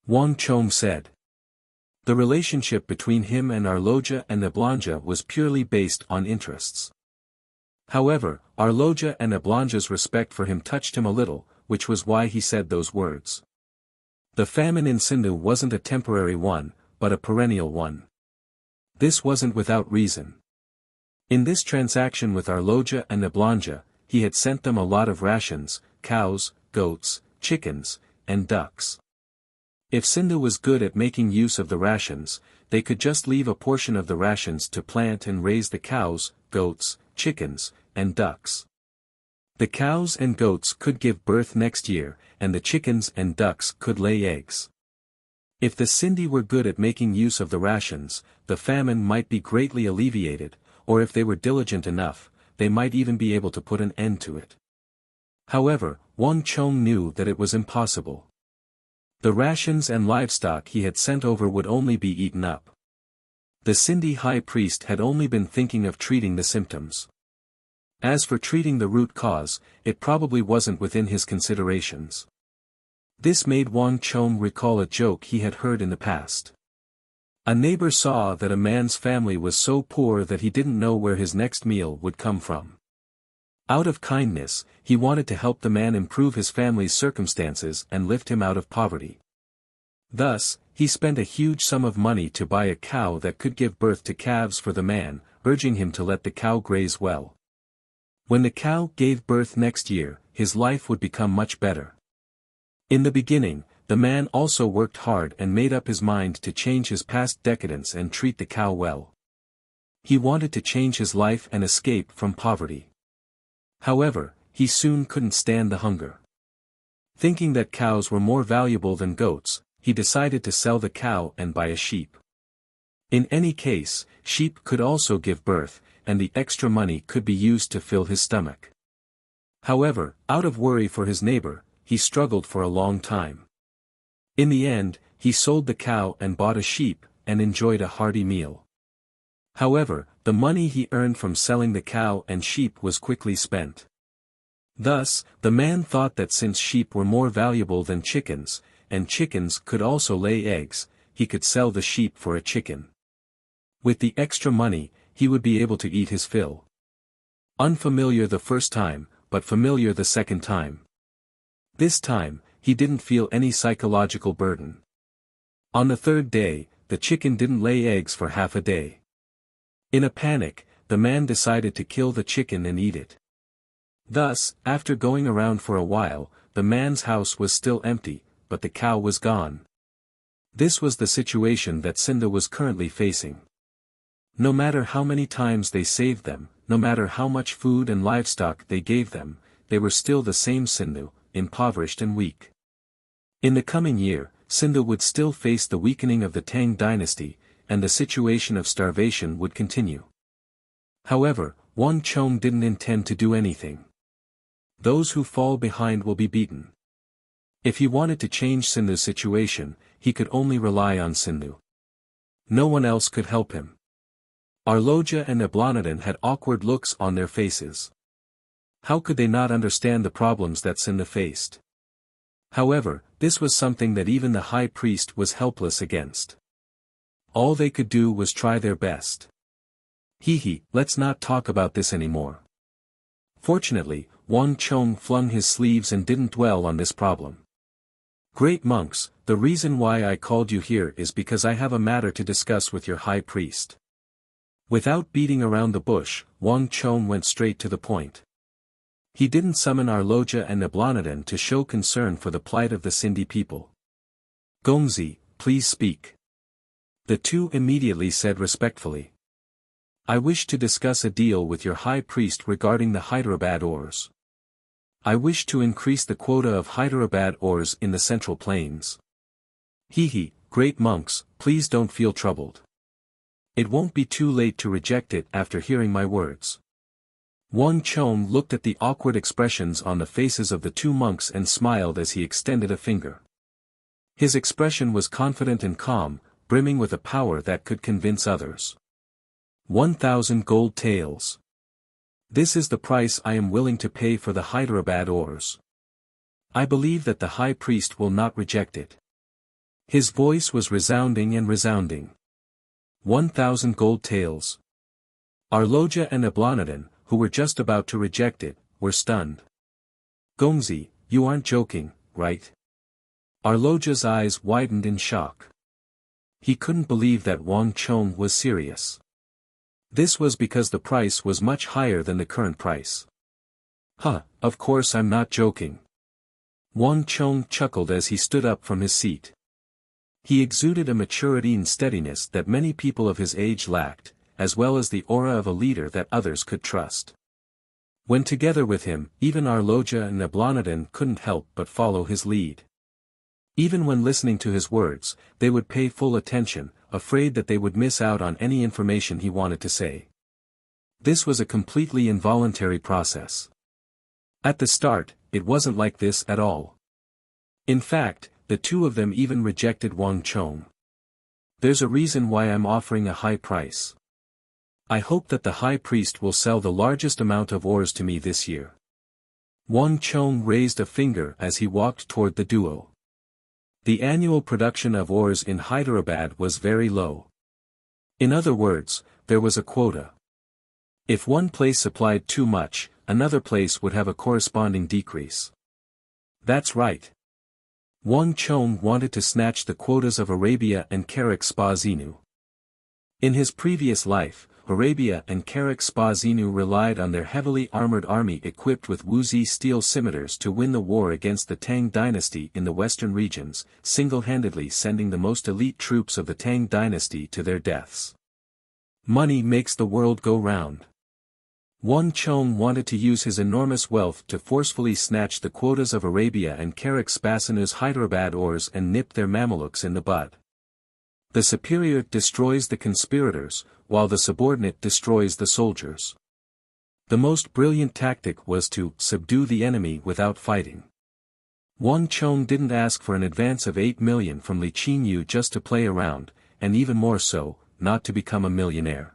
A: Wang Chong said. The relationship between him and Arloja and Ablanja was purely based on interests. However, Arloja and Ablanja's respect for him touched him a little, which was why he said those words. The famine in Sindhu wasn't a temporary one, but a perennial one. This wasn't without reason. In this transaction with Arloja and Ablanja, he had sent them a lot of rations, cows, goats, chickens, and ducks. If Sindhu was good at making use of the rations, they could just leave a portion of the rations to plant and raise the cows, goats, chickens, and ducks. The cows and goats could give birth next year, and the chickens and ducks could lay eggs. If the Sindhi were good at making use of the rations, the famine might be greatly alleviated, or if they were diligent enough, they might even be able to put an end to it. However, Wang Chong knew that it was impossible. The rations and livestock he had sent over would only be eaten up. The Sindhi high priest had only been thinking of treating the symptoms. As for treating the root cause, it probably wasn't within his considerations. This made Wang Chong recall a joke he had heard in the past. A neighbor saw that a man's family was so poor that he didn't know where his next meal would come from. Out of kindness, he wanted to help the man improve his family's circumstances and lift him out of poverty. Thus, he spent a huge sum of money to buy a cow that could give birth to calves for the man, urging him to let the cow graze well. When the cow gave birth next year, his life would become much better. In the beginning, the man also worked hard and made up his mind to change his past decadence and treat the cow well. He wanted to change his life and escape from poverty. However, he soon couldn't stand the hunger. Thinking that cows were more valuable than goats, he decided to sell the cow and buy a sheep. In any case, sheep could also give birth, and the extra money could be used to fill his stomach. However, out of worry for his neighbor, he struggled for a long time. In the end, he sold the cow and bought a sheep, and enjoyed a hearty meal. However, the money he earned from selling the cow and sheep was quickly spent. Thus, the man thought that since sheep were more valuable than chickens, and chickens could also lay eggs, he could sell the sheep for a chicken. With the extra money, he would be able to eat his fill. Unfamiliar the first time, but familiar the second time. This time, he didn't feel any psychological burden. On the third day, the chicken didn't lay eggs for half a day. In a panic, the man decided to kill the chicken and eat it. Thus, after going around for a while, the man's house was still empty, but the cow was gone. This was the situation that Cinda was currently facing. No matter how many times they saved them, no matter how much food and livestock they gave them, they were still the same Sindhu, impoverished and weak. In the coming year, Sindhu would still face the weakening of the Tang dynasty, and the situation of starvation would continue. However, Wang Chong didn't intend to do anything. Those who fall behind will be beaten. If he wanted to change Sindhu's situation, he could only rely on Sindhu. No one else could help him. Arloja and Ablanadin had awkward looks on their faces. How could they not understand the problems that Sindhu faced? However, this was something that even the high priest was helpless against. All they could do was try their best. Let's not talk about this anymore. Fortunately, Wang Chong flung his sleeves and didn't dwell on this problem. Great monks, the reason why I called you here is because I have a matter to discuss with your high priest. Without beating around the bush, Wang Chong went straight to the point. He didn't summon Arloja and Ablanadin to show concern for the plight of the Sindhi people. Gongzi, please speak. The two immediately said respectfully. I wish to discuss a deal with your high priest regarding the Hyderabad ores. I wish to increase the quota of Hyderabad ores in the Central Plains. Great monks, please don't feel troubled. It won't be too late to reject it after hearing my words. Wang Chong looked at the awkward expressions on the faces of the two monks and smiled as he extended a finger. His expression was confident and calm, brimming with a power that could convince others. 1,000 gold taels. This is the price I am willing to pay for the Hyderabad ores. I believe that the high priest will not reject it. His voice was resounding and resounding. 1,000 gold taels. Arloja and Ablanadin, who were just about to reject it, were stunned. Gongzi, you aren't joking, right? Arloja's eyes widened in shock. He couldn't believe that Wang Chong was serious. This was because the price was much higher than the current price. Of course I'm not joking. Wang Chong chuckled as he stood up from his seat. He exuded a maturity and steadiness that many people of his age lacked, as well as the aura of a leader that others could trust. When together with him, even Arloja and Ablanadin couldn't help but follow his lead. Even when listening to his words, they would pay full attention, afraid that they would miss out on any information he wanted to say. This was a completely involuntary process. At the start, it wasn't like this at all. In fact, the two of them even rejected Wang Chong. There's a reason why I'm offering a high price. I hope that the high priest will sell the largest amount of ores to me this year. Wang Chong raised a finger as he walked toward the duo. The annual production of ores in Hyderabad was very low. In other words, there was a quota. If one place supplied too much, another place would have a corresponding decrease. That's right. Wang Chong wanted to snatch the quotas of Arabia and Karak Spa Zinu. In his previous life, Arabia and Karak Spa Zinu relied on their heavily armored army equipped with Wuxia steel scimitars to win the war against the Tang dynasty in the western regions, single-handedly sending the most elite troops of the Tang dynasty to their deaths. Money makes the world go round. Wang Chong wanted to use his enormous wealth to forcefully snatch the quotas of Arabia and Karak Spa Zinu's Hyderabad ores and nip their Mamelukes in the bud. The superior destroys the conspirators, while the subordinate destroys the soldiers. The most brilliant tactic was to subdue the enemy without fighting. Wang Chong didn't ask for an advance of 8 million from Li Qinyu just to play around, and even more so, not to become a millionaire.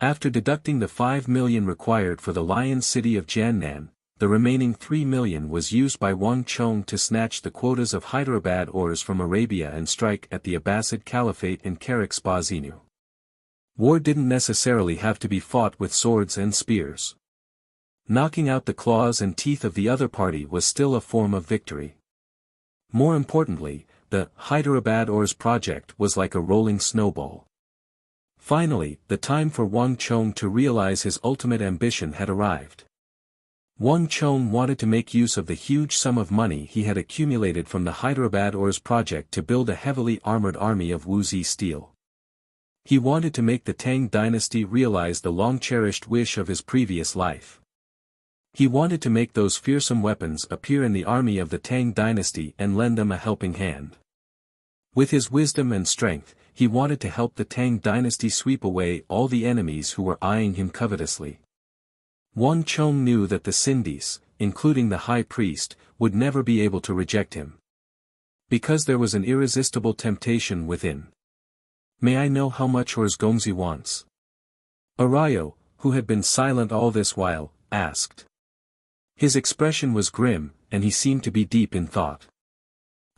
A: After deducting the 5 million required for the Lion City of Jiannan, the remaining 3 million was used by Wang Chong to snatch the quotas of Hyderabad ores from Arabia and strike at the Abbasid Caliphate in Karak-Spazinu. War didn't necessarily have to be fought with swords and spears. Knocking out the claws and teeth of the other party was still a form of victory. More importantly, the Hyderabad ores project was like a rolling snowball. Finally, the time for Wang Chong to realize his ultimate ambition had arrived. Wang Chong wanted to make use of the huge sum of money he had accumulated from the Hyderabad ores project to build a heavily armored army of Wuxia steel. He wanted to make the Tang dynasty realize the long-cherished wish of his previous life. He wanted to make those fearsome weapons appear in the army of the Tang dynasty and lend them a helping hand. With his wisdom and strength, he wanted to help the Tang dynasty sweep away all the enemies who were eyeing him covetously. Wang Chong knew that the Sindis, including the high priest, would never be able to reject him. Because there was an irresistible temptation within. "May I know how much ores Gongzi wants?" Arayo, who had been silent all this while, asked. His expression was grim, and he seemed to be deep in thought.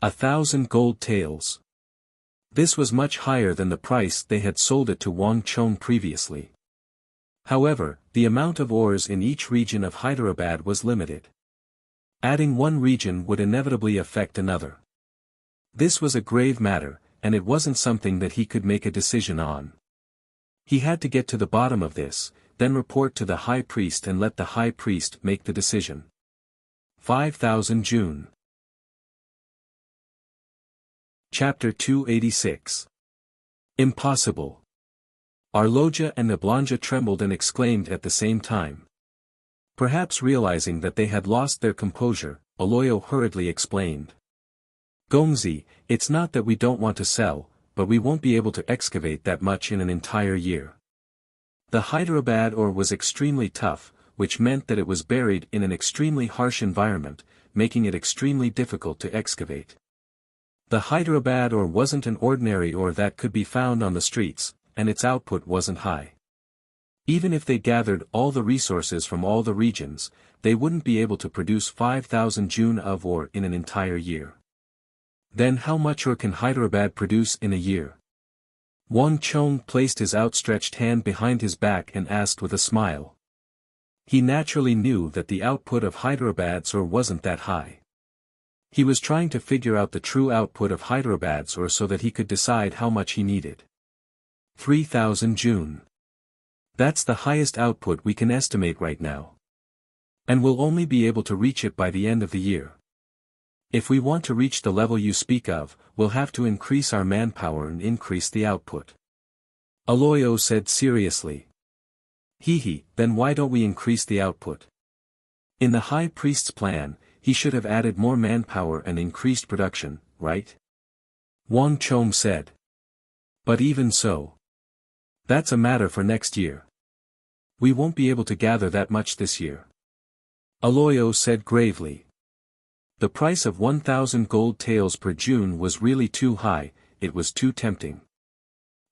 A: 1,000 gold taels. This was much higher than the price they had sold it to Wang Chong previously. However, the amount of ores in each region of Hyderabad was limited. Adding one region would inevitably affect another. This was a grave matter, and it wasn't something that he could make a decision on. He had to get to the bottom of this, then report to the high priest and let the high priest make the decision. 5,000 June. Chapter 286. Impossible. Arloja and Nablanja trembled and exclaimed at the same time. Perhaps realizing that they had lost their composure, Aloyo hurriedly explained. "Gongzi, it's not that we don't want to sell, but we won't be able to excavate that much in an entire year. The Hyderabad ore was extremely tough, which meant that it was buried in an extremely harsh environment, making it extremely difficult to excavate. The Hyderabad ore wasn't an ordinary ore that could be found on the streets, and its output wasn't high. Even if they gathered all the resources from all the regions, they wouldn't be able to produce 5,000 June of ore in an entire year. Then how much ore can Hyderabad produce in a year?" Wang Chong placed his outstretched hand behind his back and asked with a smile. He naturally knew that the output of Hyderabad's ore wasn't that high. He was trying to figure out the true output of Hyderabad's ore so that he could decide how much he needed. 3,000 June. That's the highest output we can estimate right now. And we'll only be able to reach it by the end of the year. If we want to reach the level you speak of, we'll have to increase our manpower and increase the output. Aloyo said seriously. Then why don't we increase the output? In the high priest's plan, he should have added more manpower and increased production, right? Wang Chong said. But even so. That's a matter for next year. We won't be able to gather that much this year. Aloyo said gravely. The price of 1,000 gold taels per June was really too high, it was too tempting.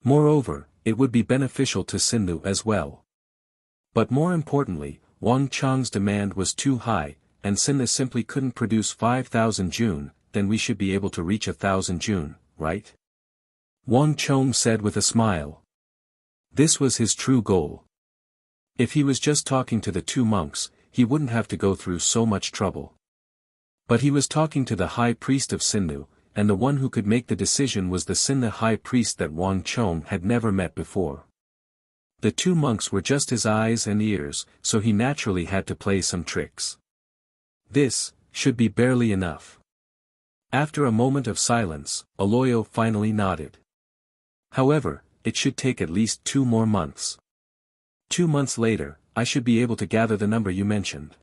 A: Moreover, it would be beneficial to Sindhu as well. But more importantly, Wang Chong's demand was too high, and Sindhu simply couldn't produce 5,000 June, then we should be able to reach 1,000 June, right? Wang Chong said with a smile. This was his true goal. If he was just talking to the two monks, he wouldn't have to go through so much trouble. But he was talking to the high priest of Sindhu, and the one who could make the decision was the Sindhu high priest that Wang Chong had never met before. The two monks were just his eyes and ears, so he naturally had to play some tricks. This should be barely enough. After a moment of silence, Aloyo finally nodded. However, it should take at least 2 more months. 2 months later, I should be able to gather the number you mentioned.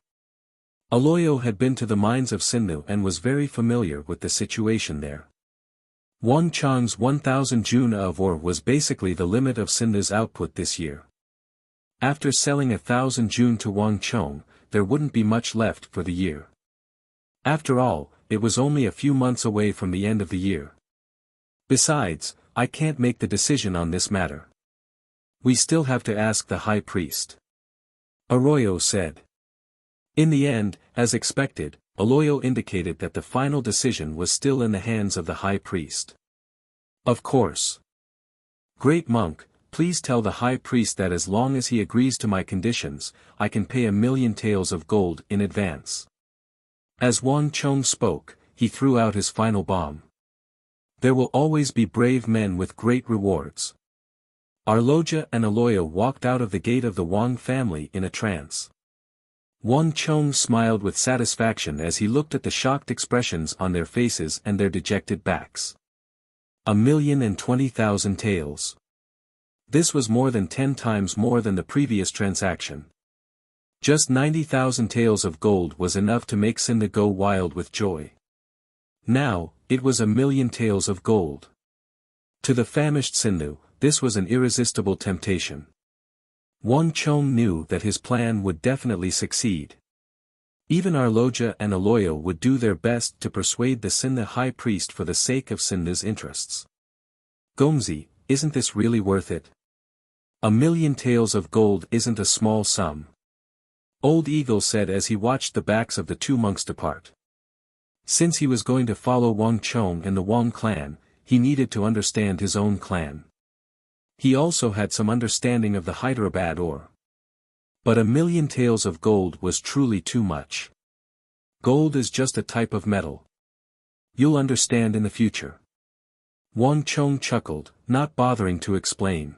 A: Aloyo had been to the mines of Sindhu and was very familiar with the situation there. Wang Chang's 1,000 jun of ore was basically the limit of Sinda's output this year. After selling 1,000 jun to Wang Chong, there wouldn't be much left for the year. After all, it was only a few months away from the end of the year. Besides, I can't make the decision on this matter. We still have to ask the high priest. Arroyo said. In the end, as expected, Arroyo indicated that the final decision was still in the hands of the high priest. Of course. Great monk, please tell the high priest that as long as he agrees to my conditions, I can pay 1,000,000 taels of gold in advance. As Wang Chong spoke, he threw out his final bomb. There will always be brave men with great rewards. Arloja and Arroyo walked out of the gate of the Wang family in a trance. Wang Chong smiled with satisfaction as he looked at the shocked expressions on their faces and their dejected backs. 1,020,000 taels. This was more than 10 times more than the previous transaction. Just 90,000 taels of gold was enough to make Sinda go wild with joy. Now, it was 1,000,000 taels of gold. To the famished Sindu, this was an irresistible temptation. Wang Chong knew that his plan would definitely succeed. Even Arloja and Arroyo would do their best to persuade the Sinda high priest for the sake of Sinda's interests. Gomzi, isn't this really worth it? 1,000,000 taels of gold isn't a small sum. Old Eagle said as he watched the backs of the two monks depart. Since he was going to follow Wang Chong and the Wang clan, he needed to understand his own clan. He also had some understanding of the Hyderabad ore. But 1,000,000 taels of gold was truly too much. Gold is just a type of metal. You'll understand in the future. Wang Chong chuckled, not bothering to explain.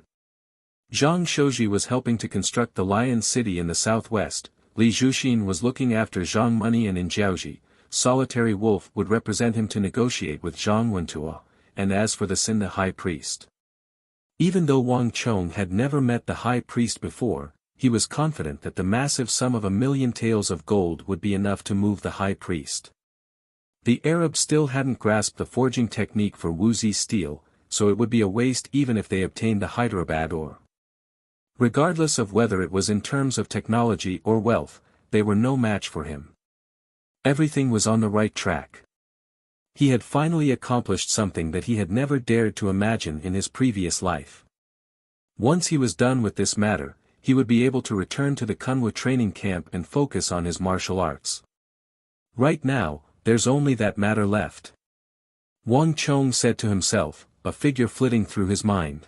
A: Zhang Shouji was helping to construct the Lion City in the southwest, Li Zhuxin was looking after Zhang Money, and in Jiaoji, Solitary Wolf would represent him to negotiate with Zhang Wentua, and as for the Sinda high priest. Even though Wang Chong had never met the high priest before, he was confident that the massive sum of 1,000,000 taels of gold would be enough to move the high priest. The Arabs still hadn't grasped the forging technique for Wuxia steel, so it would be a waste even if they obtained the Hyderabad ore. Regardless of whether it was in terms of technology or wealth, they were no match for him. Everything was on the right track. He had finally accomplished something that he had never dared to imagine in his previous life. Once he was done with this matter, he would be able to return to the Kunwa training camp and focus on his martial arts. Right now, there's only that matter left. Wang Chong said to himself, a figure flitting through his mind.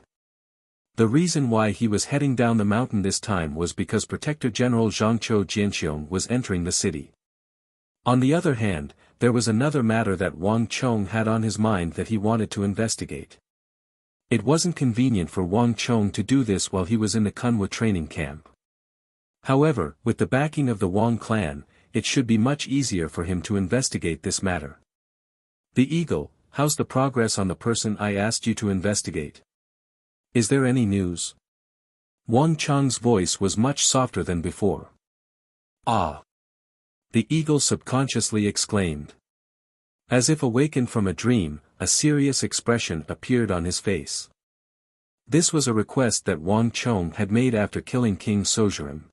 A: The reason why he was heading down the mountain this time was because Protector General Zhangqiu Jianxiong was entering the city. On the other hand, there was another matter that Wang Chong had on his mind that he wanted to investigate. It wasn't convenient for Wang Chong to do this while he was in the Kunwa training camp. However, with the backing of the Wang clan, it should be much easier for him to investigate this matter. The Eagle, how's the progress on the person I asked you to investigate? Is there any news? Wang Chong's voice was much softer than before. Ah! The Eagle subconsciously exclaimed. As if awakened from a dream, a serious expression appeared on his face. This was a request that Wang Chong had made after killing King Sojurim.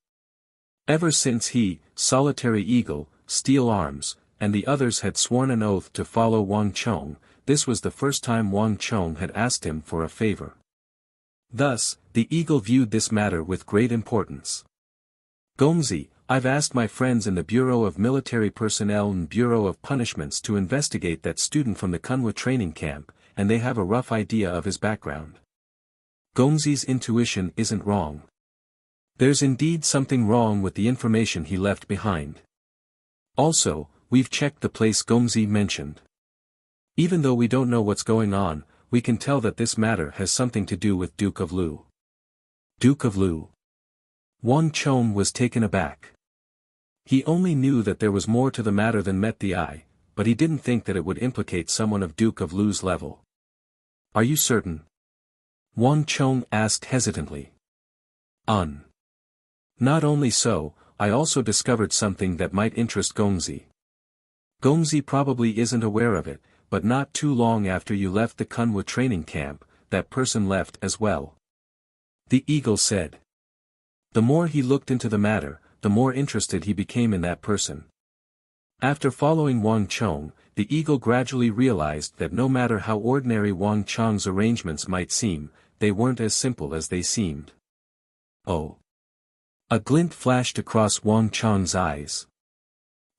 A: Ever since he, Solitary Eagle, Steel Arms, and the others had sworn an oath to follow Wang Chong, this was the first time Wang Chong had asked him for a favor. Thus, the Eagle viewed this matter with great importance. Gomzi, I've asked my friends in the Bureau of Military Personnel and Bureau of Punishments to investigate that student from the Kunwa training camp, and they have a rough idea of his background. Gomzi's intuition isn't wrong. There's indeed something wrong with the information he left behind. Also, we've checked the place Gomzi mentioned. Even though we don't know what's going on, we can tell that this matter has something to do with Duke of Lu. Duke of Lu. Wang Chong was taken aback. He only knew that there was more to the matter than met the eye, but he didn't think that it would implicate someone of Duke of Lu's level. Are you certain? Wang Chong asked hesitantly. Not only so, I also discovered something that might interest Gomzi. Gomzi probably isn't aware of it, but not too long after you left the Kunwa training camp, that person left as well. The eagle said. The more he looked into the matter, the more interested he became in that person. After following Wang Chong, the eagle gradually realized that no matter how ordinary Wang Chong's arrangements might seem, they weren't as simple as they seemed. Oh! A glint flashed across Wang Chong's eyes.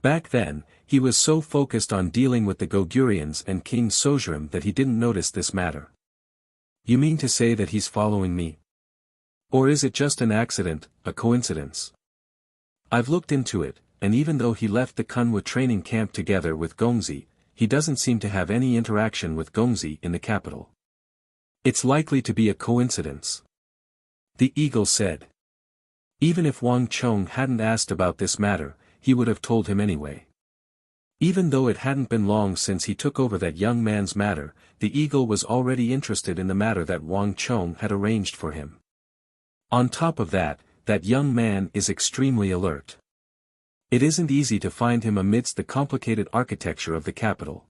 A: Back then, he was so focused on dealing with the Gogurians and King Sojram that he didn't notice this matter. You mean to say that he's following me? Or is it just an accident, a coincidence? I've looked into it, and even though he left the Kunwa training camp together with Gongzi, he doesn't seem to have any interaction with Gongzi in the capital. It's likely to be a coincidence. The eagle said. Even if Wang Chong hadn't asked about this matter, he would have told him anyway. Even though it hadn't been long since he took over that young man's matter, the eagle was already interested in the matter that Wang Chong had arranged for him. On top of that, that young man is extremely alert. It isn't easy to find him amidst the complicated architecture of the capital.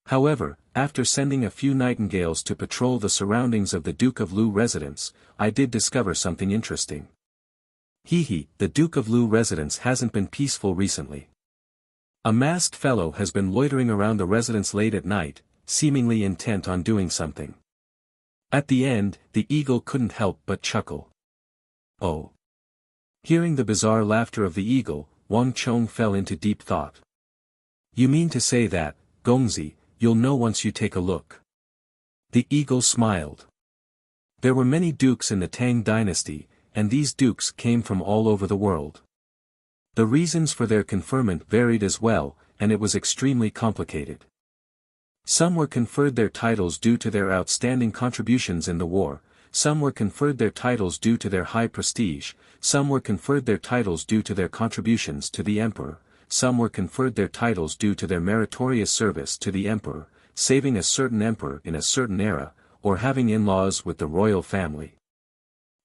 A: However, after sending a few nightingales to patrol the surroundings of the Duke of Lu residence, I did discover something interesting. The Duke of Lu residence hasn't been peaceful recently. A masked fellow has been loitering around the residence late at night, seemingly intent on doing something. At the end, the eagle couldn't help but chuckle. Oh! Hearing the bizarre laughter of the eagle, Wang Chong fell into deep thought. You mean to say that, Gongzi, you'll know once you take a look. The eagle smiled. There were many dukes in the Tang dynasty, and these dukes came from all over the world. The reasons for their conferment varied as well, and it was extremely complicated. Some were conferred their titles due to their outstanding contributions in the war, some were conferred their titles due to their high prestige, some were conferred their titles due to their contributions to the emperor, some were conferred their titles due to their meritorious service to the emperor, saving a certain emperor in a certain era, or having in-laws with the royal family.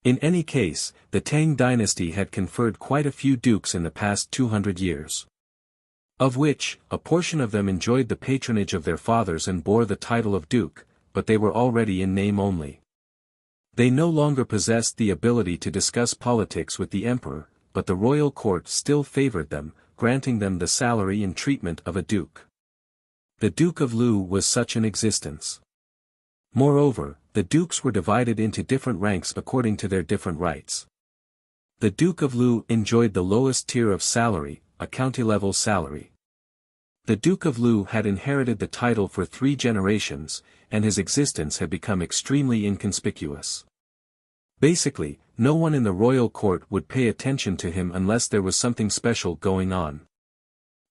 A: In any case, the Tang dynasty had conferred quite a few dukes in the past 200 years. Of which, a portion of them enjoyed the patronage of their fathers and bore the title of duke, but they were already in name only. They no longer possessed the ability to discuss politics with the emperor, but the royal court still favored them, granting them the salary and treatment of a duke. The Duke of Lu was such an existence. Moreover, the dukes were divided into different ranks according to their different rights. The Duke of Lu enjoyed the lowest tier of salary, a county-level salary. The Duke of Lu had inherited the title for 3 generations, and his existence had become extremely inconspicuous. Basically, no one in the royal court would pay attention to him unless there was something special going on.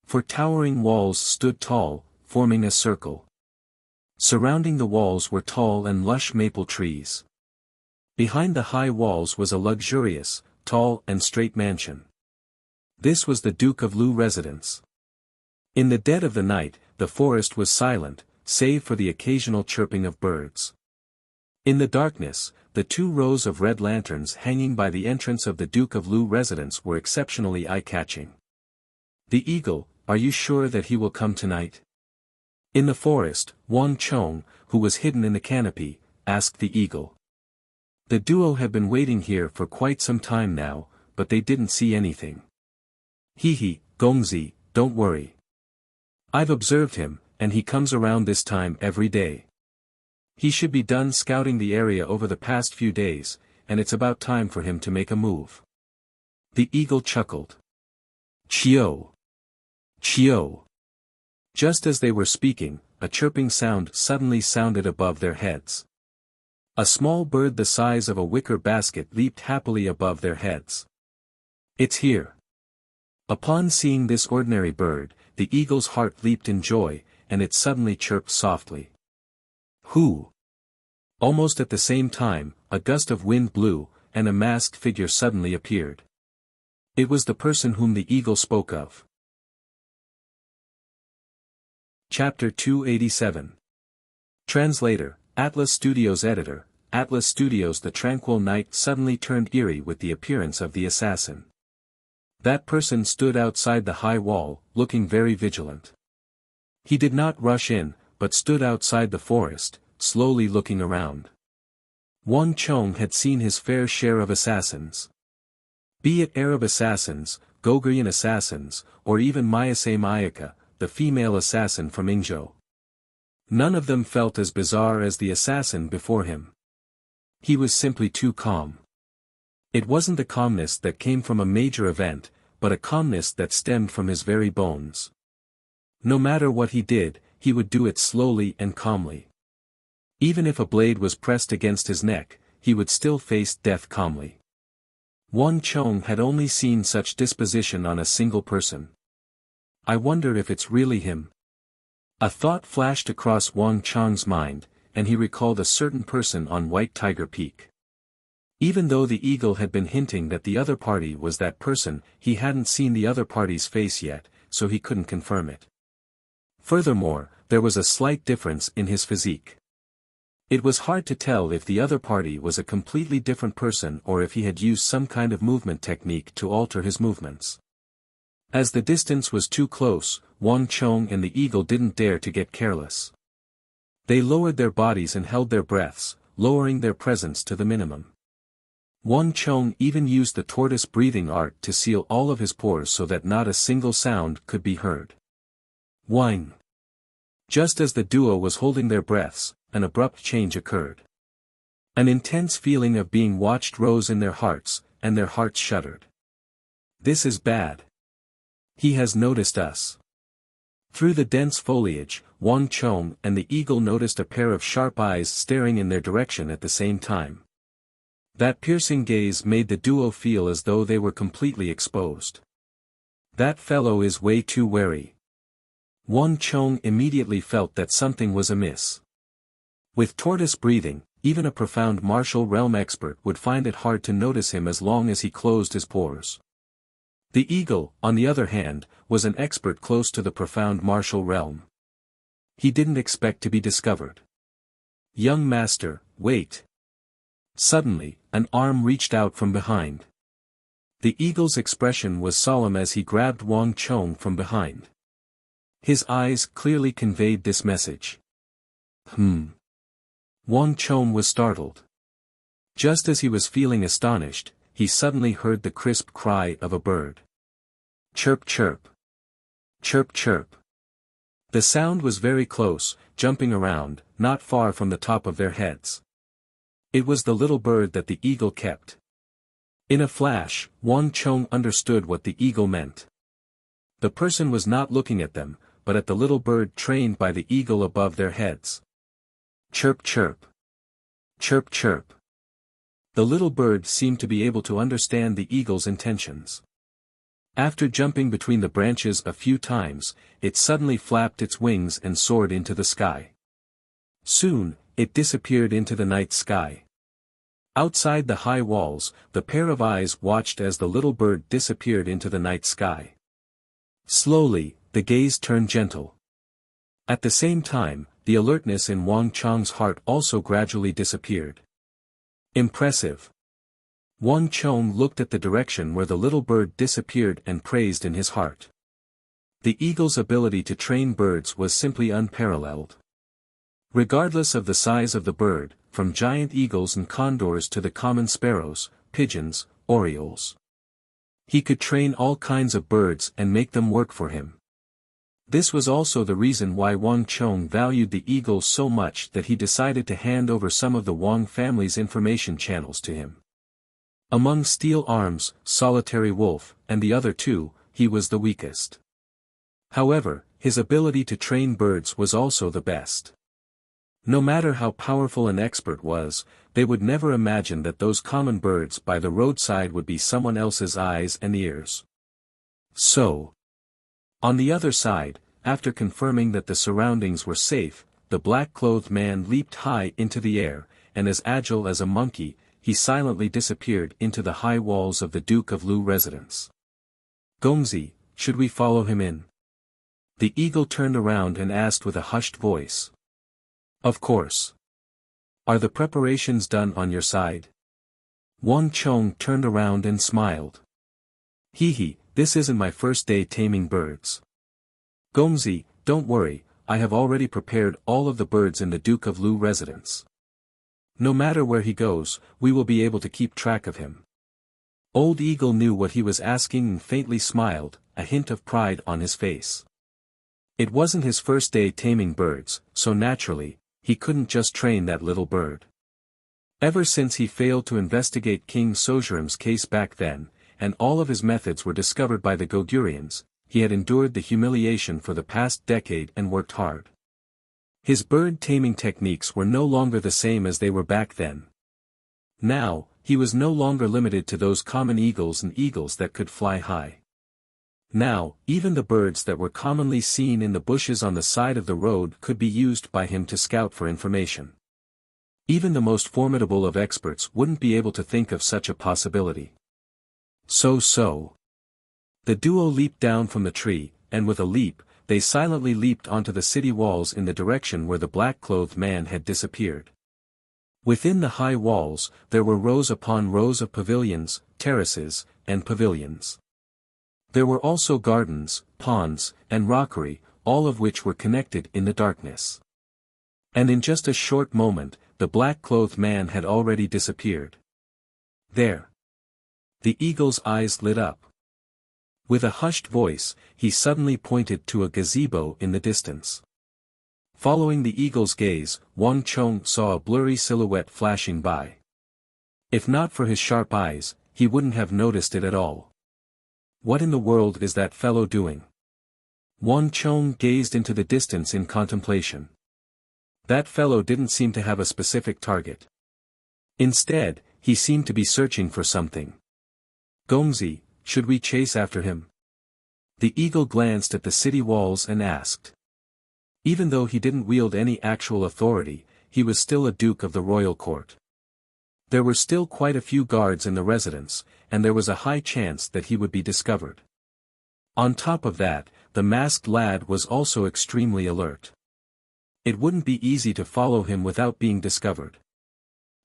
A: For towering walls stood tall, forming a circle. Surrounding the walls were tall and lush maple trees. Behind the high walls was a luxurious, tall and straight mansion. This was the Duke of Lu residence. In the dead of the night, the forest was silent, save for the occasional chirping of birds. In the darkness, the 2 rows of red lanterns hanging by the entrance of the Duke of Lu residence were exceptionally eye-catching. The eagle, are you sure that he will come tonight? In the forest, Wang Chong, who was hidden in the canopy, asked the eagle. The duo had been waiting here for quite some time now, but they didn't see anything. Gongzi, don't worry. I've observed him, and he comes around this time every day. He should be done scouting the area over the past few days, and it's about time for him to make a move. The eagle chuckled. Chio! Chio! Just as they were speaking, a chirping sound suddenly sounded above their heads. A small bird the size of a wicker basket leaped happily above their heads. It's here. Upon seeing this ordinary bird, the eagle's heart leaped in joy, and it suddenly chirped softly. Who? Almost at the same time, a gust of wind blew, and a masked figure suddenly appeared. It was the person whom the eagle spoke of. Chapter 287. Translator, Atlas Studios Editor, Atlas Studios. The tranquil night suddenly turned eerie with the appearance of the assassin. That person stood outside the high wall, looking very vigilant. He did not rush in, but stood outside the forest, slowly looking around. Wang Chong had seen his fair share of assassins. Be it Arab assassins, Goguryeo assassins, or even Mayase Mayaka, the female assassin from Ingzhou. None of them felt as bizarre as the assassin before him. He was simply too calm. It wasn't the calmness that came from a major event, but a calmness that stemmed from his very bones. No matter what he did, he would do it slowly and calmly. Even if a blade was pressed against his neck, he would still face death calmly. Wang Chong had only seen such disposition on a single person. I wonder if it's really him. A thought flashed across Wang Chong's mind, and he recalled a certain person on White Tiger Peak. Even though the eagle had been hinting that the other party was that person, he hadn't seen the other party's face yet, so he couldn't confirm it. Furthermore, there was a slight difference in his physique. It was hard to tell if the other party was a completely different person or if he had used some kind of movement technique to alter his movements. As the distance was too close, Wang Chong and the eagle didn't dare to get careless. They lowered their bodies and held their breaths, lowering their presence to the minimum. Wang Chong even used the tortoise breathing art to seal all of his pores so that not a single sound could be heard. Whine. Just as the duo was holding their breaths, an abrupt change occurred. An intense feeling of being watched rose in their hearts, and their hearts shuddered. This is bad. He has noticed us. Through the dense foliage, Wang Chong and the eagle noticed a pair of sharp eyes staring in their direction at the same time. That piercing gaze made the duo feel as though they were completely exposed. That fellow is way too wary. Wang Chong immediately felt that something was amiss. With tortoise breathing, even a profound martial realm expert would find it hard to notice him as long as he closed his pores. The eagle, on the other hand, was an expert close to the profound martial realm. He didn't expect to be discovered. Young master, wait. Suddenly, an arm reached out from behind. The eagle's expression was solemn as he grabbed Wang Chong from behind. His eyes clearly conveyed this message. Wang Chong was startled. Just as he was feeling astonished, he suddenly heard the crisp cry of a bird. Chirp chirp. Chirp chirp. The sound was very close, jumping around, not far from the top of their heads. It was the little bird that the eagle kept. In a flash, Wang Chong understood what the eagle meant. The person was not looking at them, but at the little bird trained by the eagle above their heads. Chirp chirp. Chirp chirp. The little bird seemed to be able to understand the eagle's intentions. After jumping between the branches a few times, it suddenly flapped its wings and soared into the sky. Soon, it disappeared into the night sky. Outside the high walls, the pair of eyes watched as the little bird disappeared into the night sky. Slowly, the gaze turned gentle. At the same time, the alertness in Wang Chong's heart also gradually disappeared. Impressive. Wang Chong looked at the direction where the little bird disappeared and praised in his heart. The eagle's ability to train birds was simply unparalleled. Regardless of the size of the bird, from giant eagles and condors to the common sparrows, pigeons, orioles. He could train all kinds of birds and make them work for him. This was also the reason why Wang Chong valued the eagle so much that he decided to hand over some of the Wang family's information channels to him. Among Steel Arms, Solitary Wolf, and the other two, he was the weakest. However, his ability to train birds was also the best. No matter how powerful an expert was, they would never imagine that those common birds by the roadside would be someone else's eyes and ears. So, on the other side, after confirming that the surroundings were safe, the black-clothed man leaped high into the air, and as agile as a monkey, he silently disappeared into the high walls of the Duke of Lu residence. Gongzi, should we follow him in? The eagle turned around and asked with a hushed voice. Of course. Are the preparations done on your side? Wang Chong turned around and smiled. This isn't my first day taming birds. Gongzi, don't worry, I have already prepared all of the birds in the Duke of Lu residence. No matter where he goes, we will be able to keep track of him." Old Eagle knew what he was asking and faintly smiled, a hint of pride on his face. It wasn't his first day taming birds, so naturally, he couldn't just train that little bird. Ever since he failed to investigate King Sojurim's case back then, and all of his methods were discovered by the Gogurians, he had endured the humiliation for the past decade and worked hard. His bird taming techniques were no longer the same as they were back then. Now, he was no longer limited to those common eagles and eagles that could fly high. Now, even the birds that were commonly seen in the bushes on the side of the road could be used by him to scout for information. Even the most formidable of experts wouldn't be able to think of such a possibility. So. The duo leaped down from the tree, and with a leap, they silently leaped onto the city walls in the direction where the black-clothed man had disappeared. Within the high walls, there were rows upon rows of pavilions, terraces, and pavilions. There were also gardens, ponds, and rockery, all of which were connected in the darkness. And in just a short moment, the black-clothed man had already disappeared. There. The eagle's eyes lit up. With a hushed voice, he suddenly pointed to a gazebo in the distance. Following the eagle's gaze, Wang Chong saw a blurry silhouette flashing by. If not for his sharp eyes, he wouldn't have noticed it at all. What in the world is that fellow doing? Wang Chong gazed into the distance in contemplation. That fellow didn't seem to have a specific target. Instead, he seemed to be searching for something. "Gongzi, should we chase after him?" The eagle glanced at the city walls and asked. Even though he didn't wield any actual authority, he was still a duke of the royal court. There were still quite a few guards in the residence, and there was a high chance that he would be discovered. On top of that, the masked lad was also extremely alert. It wouldn't be easy to follow him without being discovered.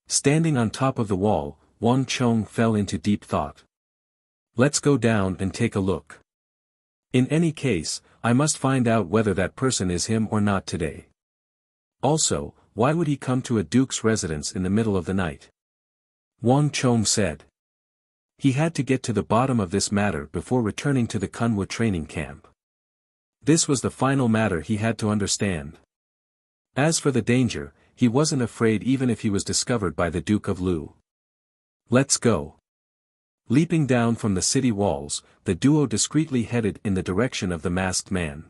A: Standing on top of the wall, Wang Chong fell into deep thought. Let's go down and take a look. In any case, I must find out whether that person is him or not today. Also, why would he come to a duke's residence in the middle of the night? Wang Chong said. He had to get to the bottom of this matter before returning to the Kunwa training camp. This was the final matter he had to understand. As for the danger, he wasn't afraid even if he was discovered by the Duke of Lu. Let's go. Leaping down from the city walls, the duo discreetly headed in the direction of the masked man.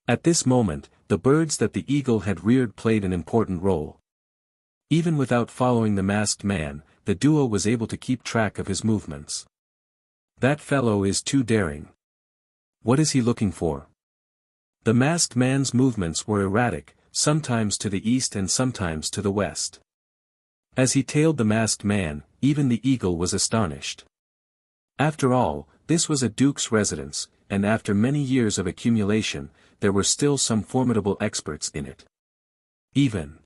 A: At this moment, the birds that the eagle had reared played an important role. Even without following the masked man, the duo was able to keep track of his movements. That fellow is too daring. What is he looking for? The masked man's movements were erratic, sometimes to the east and sometimes to the west. As he tailed the masked man, even the eagle was astonished. After all, this was a duke's residence, and after many years of accumulation, there were still some formidable experts in it. Even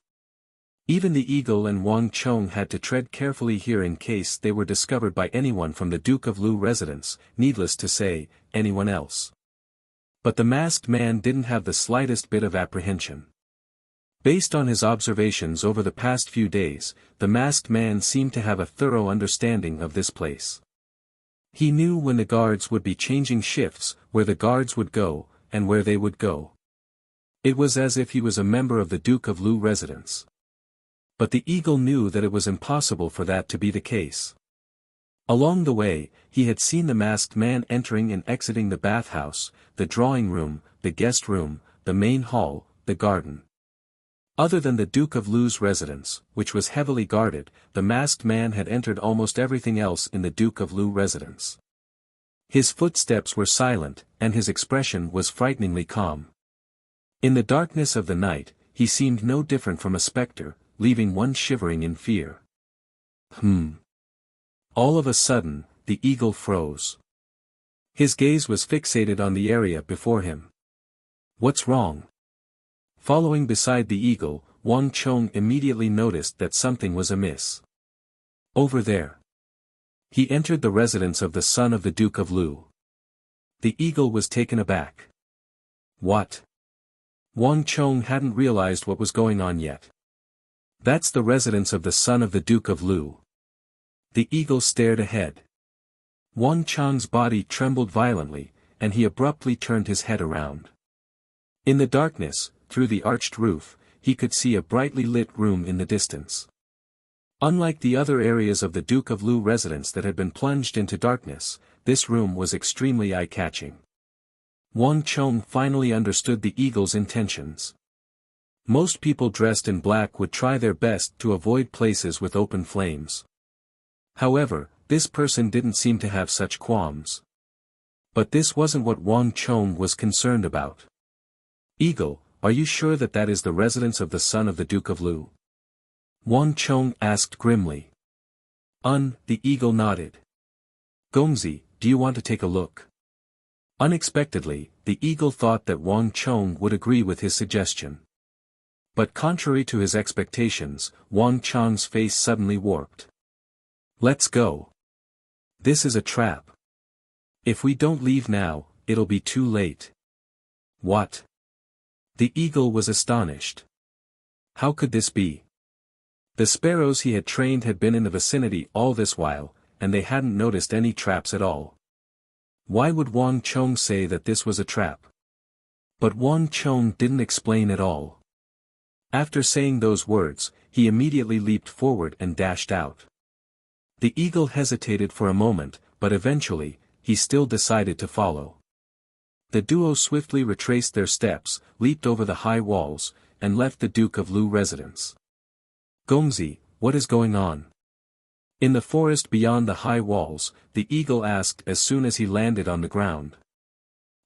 A: the eagle and Wang Chong had to tread carefully here in case they were discovered by anyone from the Duke of Lu residence, needless to say, anyone else. But the masked man didn't have the slightest bit of apprehension. Based on his observations over the past few days, the masked man seemed to have a thorough understanding of this place. He knew when the guards would be changing shifts, where the guards would go, and where they would go. It was as if he was a member of the Duke of Lu residence. But the eagle knew that it was impossible for that to be the case. Along the way, he had seen the masked man entering and exiting the bathhouse, the drawing room, the guest room, the main hall, the garden. Other than the Duke of Lu's residence, which was heavily guarded, the masked man had entered almost everything else in the Duke of Lu residence. His footsteps were silent, and his expression was frighteningly calm. In the darkness of the night, he seemed no different from a specter, leaving one shivering in fear. All of a sudden, the eagle froze. His gaze was fixated on the area before him. What's wrong? Following beside the eagle, Wang Chong immediately noticed that something was amiss. Over there. He entered the residence of the son of the Duke of Lu. The eagle was taken aback. What? Wang Chong hadn't realized what was going on yet. That's the residence of the son of the Duke of Lu. The eagle stared ahead. Wang Chong's body trembled violently, and he abruptly turned his head around. In the darkness, through the arched roof, he could see a brightly lit room in the distance. Unlike the other areas of the Duke of Lu residence that had been plunged into darkness, this room was extremely eye-catching. Wang Chong finally understood the eagle's intentions. Most people dressed in black would try their best to avoid places with open flames. However, this person didn't seem to have such qualms. But this wasn't what Wang Chong was concerned about. "Eagle, are you sure that that is the residence of the son of the Duke of Lu?" Wang Chong asked grimly. The eagle nodded. "Gongzi, do you want to take a look?" Unexpectedly, the eagle thought that Wang Chong would agree with his suggestion. But contrary to his expectations, Wang Chong's face suddenly warped. "Let's go. This is a trap. If we don't leave now, it'll be too late." "What?" The eagle was astonished. How could this be? The sparrows he had trained had been in the vicinity all this while, and they hadn't noticed any traps at all. Why would Wang Chong say that this was a trap? But Wang Chong didn't explain at all. After saying those words, he immediately leaped forward and dashed out. The eagle hesitated for a moment, but eventually, he still decided to follow. The duo swiftly retraced their steps, leaped over the high walls, and left the Duke of Lu residence. "Gongzi, what is going on?" In the forest beyond the high walls, the eagle asked as soon as he landed on the ground.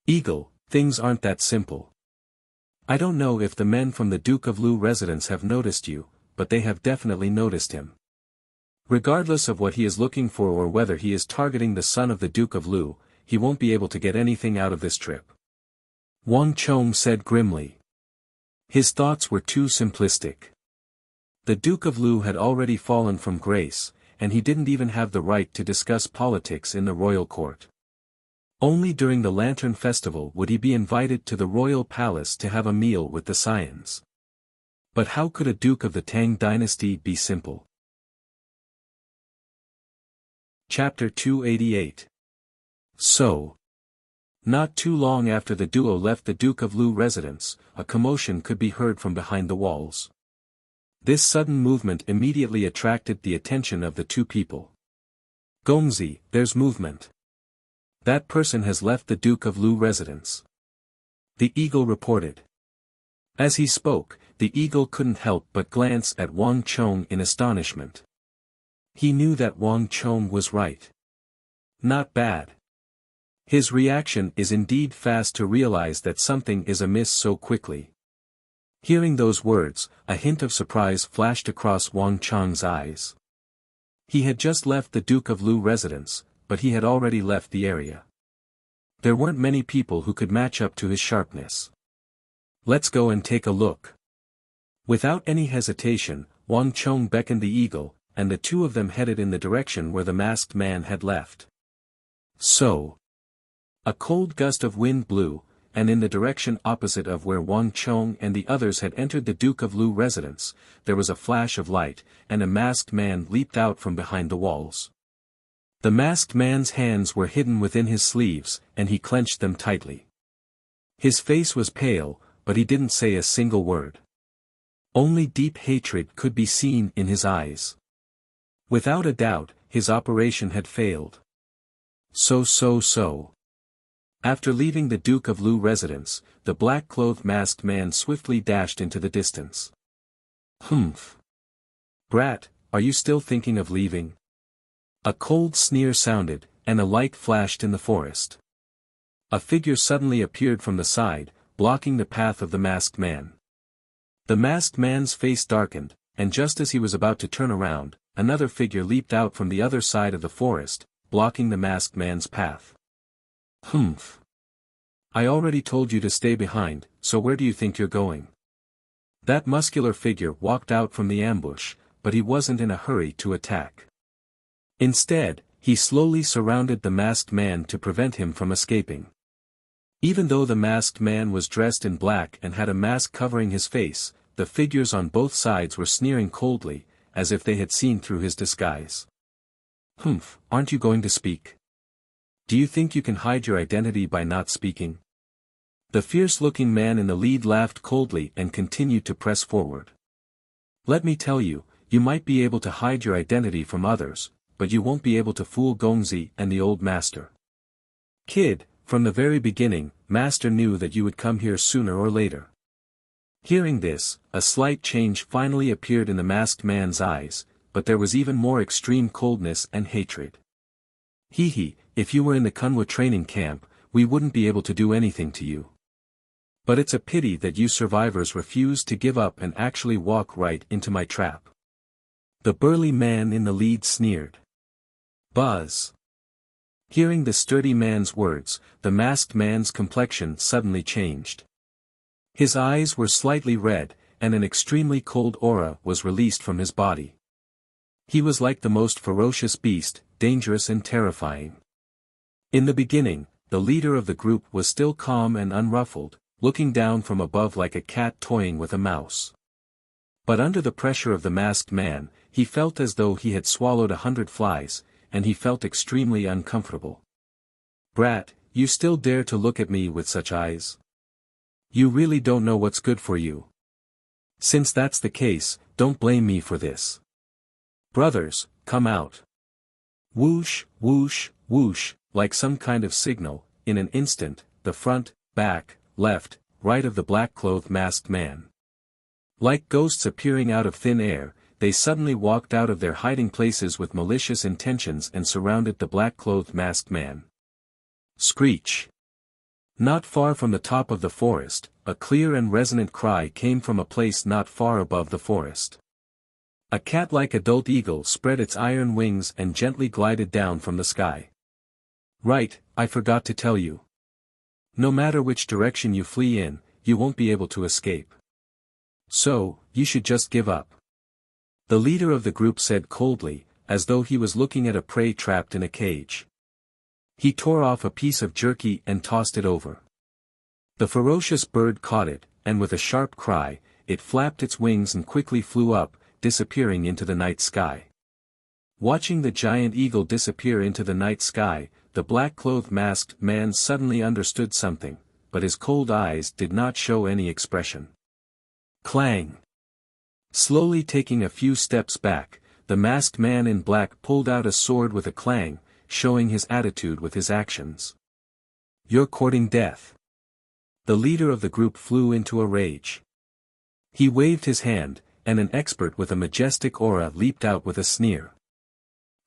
A: "Eagle, things aren't that simple. I don't know if the men from the Duke of Lu residence have noticed you, but they have definitely noticed him. Regardless of what he is looking for or whether he is targeting the son of the Duke of Lu, he won't be able to get anything out of this trip." Wang Chong said grimly. His thoughts were too simplistic. The Duke of Lu had already fallen from grace, and he didn't even have the right to discuss politics in the royal court. Only during the Lantern Festival would he be invited to the royal palace to have a meal with the Scions. But how could a duke of the Tang dynasty be simple? Chapter 288. So. Not too long after the duo left the Duke of Lu residence, a commotion could be heard from behind the walls. This sudden movement immediately attracted the attention of the two people. "Gongzi, there's movement. That person has left the Duke of Lu residence," the eagle reported. As he spoke, the eagle couldn't help but glance at Wang Chong in astonishment. He knew that Wang Chong was right. Not bad. His reaction is indeed fast to realize that something is amiss so quickly. Hearing those words, a hint of surprise flashed across Wang Chong's eyes. He had just left the Duke of Lu residence, but he had already left the area. There weren't many people who could match up to his sharpness. "Let's go and take a look." Without any hesitation, Wang Chong beckoned the eagle, and the two of them headed in the direction where the masked man had left. So. A cold gust of wind blew, and in the direction opposite of where Wang Chong and the others had entered the Duke of Lu residence, there was a flash of light, and a masked man leaped out from behind the walls. The masked man's hands were hidden within his sleeves, and he clenched them tightly. His face was pale, but he didn't say a single word. Only deep hatred could be seen in his eyes. Without a doubt, his operation had failed. So. After leaving the Duke of Lu residence, the black-clothed masked man swiftly dashed into the distance. "Humph. Brat, are you still thinking of leaving?" A cold sneer sounded, and a light flashed in the forest. A figure suddenly appeared from the side, blocking the path of the masked man. The masked man's face darkened, and just as he was about to turn around, another figure leaped out from the other side of the forest, blocking the masked man's path. "Humph. I already told you to stay behind, so where do you think you're going?" That muscular figure walked out from the ambush, but he wasn't in a hurry to attack. Instead, he slowly surrounded the masked man to prevent him from escaping. Even though the masked man was dressed in black and had a mask covering his face, the figures on both sides were sneering coldly, as if they had seen through his disguise. "Humph, aren't you going to speak? Do you think you can hide your identity by not speaking?" The fierce-looking man in the lead laughed coldly and continued to press forward. "Let me tell you, you might be able to hide your identity from others, but you won't be able to fool Gongzi and the old master. Kid, from the very beginning, master knew that you would come here sooner or later." Hearing this, a slight change finally appeared in the masked man's eyes, but there was even more extreme coldness and hatred. "Hee, if you were in the Kunwa training camp, we wouldn't be able to do anything to you. But it's a pity that you survivors refuse to give up and actually walk right into my trap." The burly man in the lead sneered. Buzz. Hearing the sturdy man's words, the masked man's complexion suddenly changed. His eyes were slightly red, and an extremely cold aura was released from his body. He was like the most ferocious beast, dangerous and terrifying. In the beginning, the leader of the group was still calm and unruffled, looking down from above like a cat toying with a mouse. But under the pressure of the masked man, he felt as though he had swallowed 100 flies, and he felt extremely uncomfortable. "Brat, you still dare to look at me with such eyes? You really don't know what's good for you. Since that's the case, don't blame me for this. Brothers, come out." Whoosh, whoosh, whoosh, like some kind of signal, in an instant, the front, back, left, right of the black-clothed masked man. Like ghosts appearing out of thin air, they suddenly walked out of their hiding places with malicious intentions and surrounded the black-clothed masked man. Screech. Not far from the top of the forest, a clear and resonant cry came from a place not far above the forest. A cat-like adult eagle spread its iron wings and gently glided down from the sky. "Right, I forgot to tell you. No matter which direction you flee in, you won't be able to escape. So, you should just give up." The leader of the group said coldly, as though he was looking at a prey trapped in a cage. He tore off a piece of jerky and tossed it over. The ferocious bird caught it, and with a sharp cry, it flapped its wings and quickly flew up, disappearing into the night sky. Watching the giant eagle disappear into the night sky, the black-clothed masked man suddenly understood something, but his cold eyes did not show any expression. Clang! Slowly taking a few steps back, the masked man in black pulled out a sword with a clang, showing his attitude with his actions. "You're courting death." The leader of the group flew into a rage. He waved his hand, and an expert with a majestic aura leaped out with a sneer.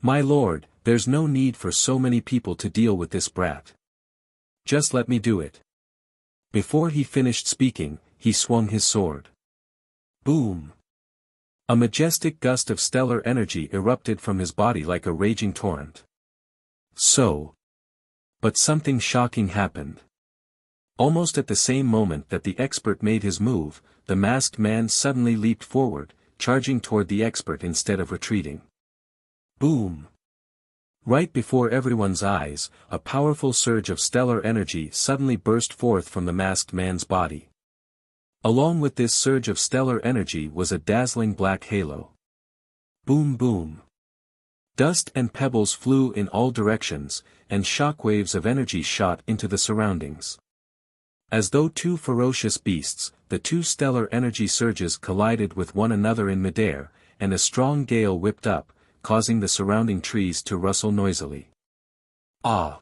A: "My lord, there's no need for so many people to deal with this brat. Just let me do it." Before he finished speaking, he swung his sword. Boom! A majestic gust of stellar energy erupted from his body like a raging torrent. But something shocking happened. Almost at the same moment that the expert made his move, the masked man suddenly leaped forward, charging toward the expert instead of retreating. Boom! Right before everyone's eyes, a powerful surge of stellar energy suddenly burst forth from the masked man's body. Along with this surge of stellar energy was a dazzling black halo. Boom boom! Dust and pebbles flew in all directions, and shockwaves of energy shot into the surroundings. As though two ferocious beasts, the two stellar energy surges collided with one another in midair, and a strong gale whipped up, causing the surrounding trees to rustle noisily. Ah!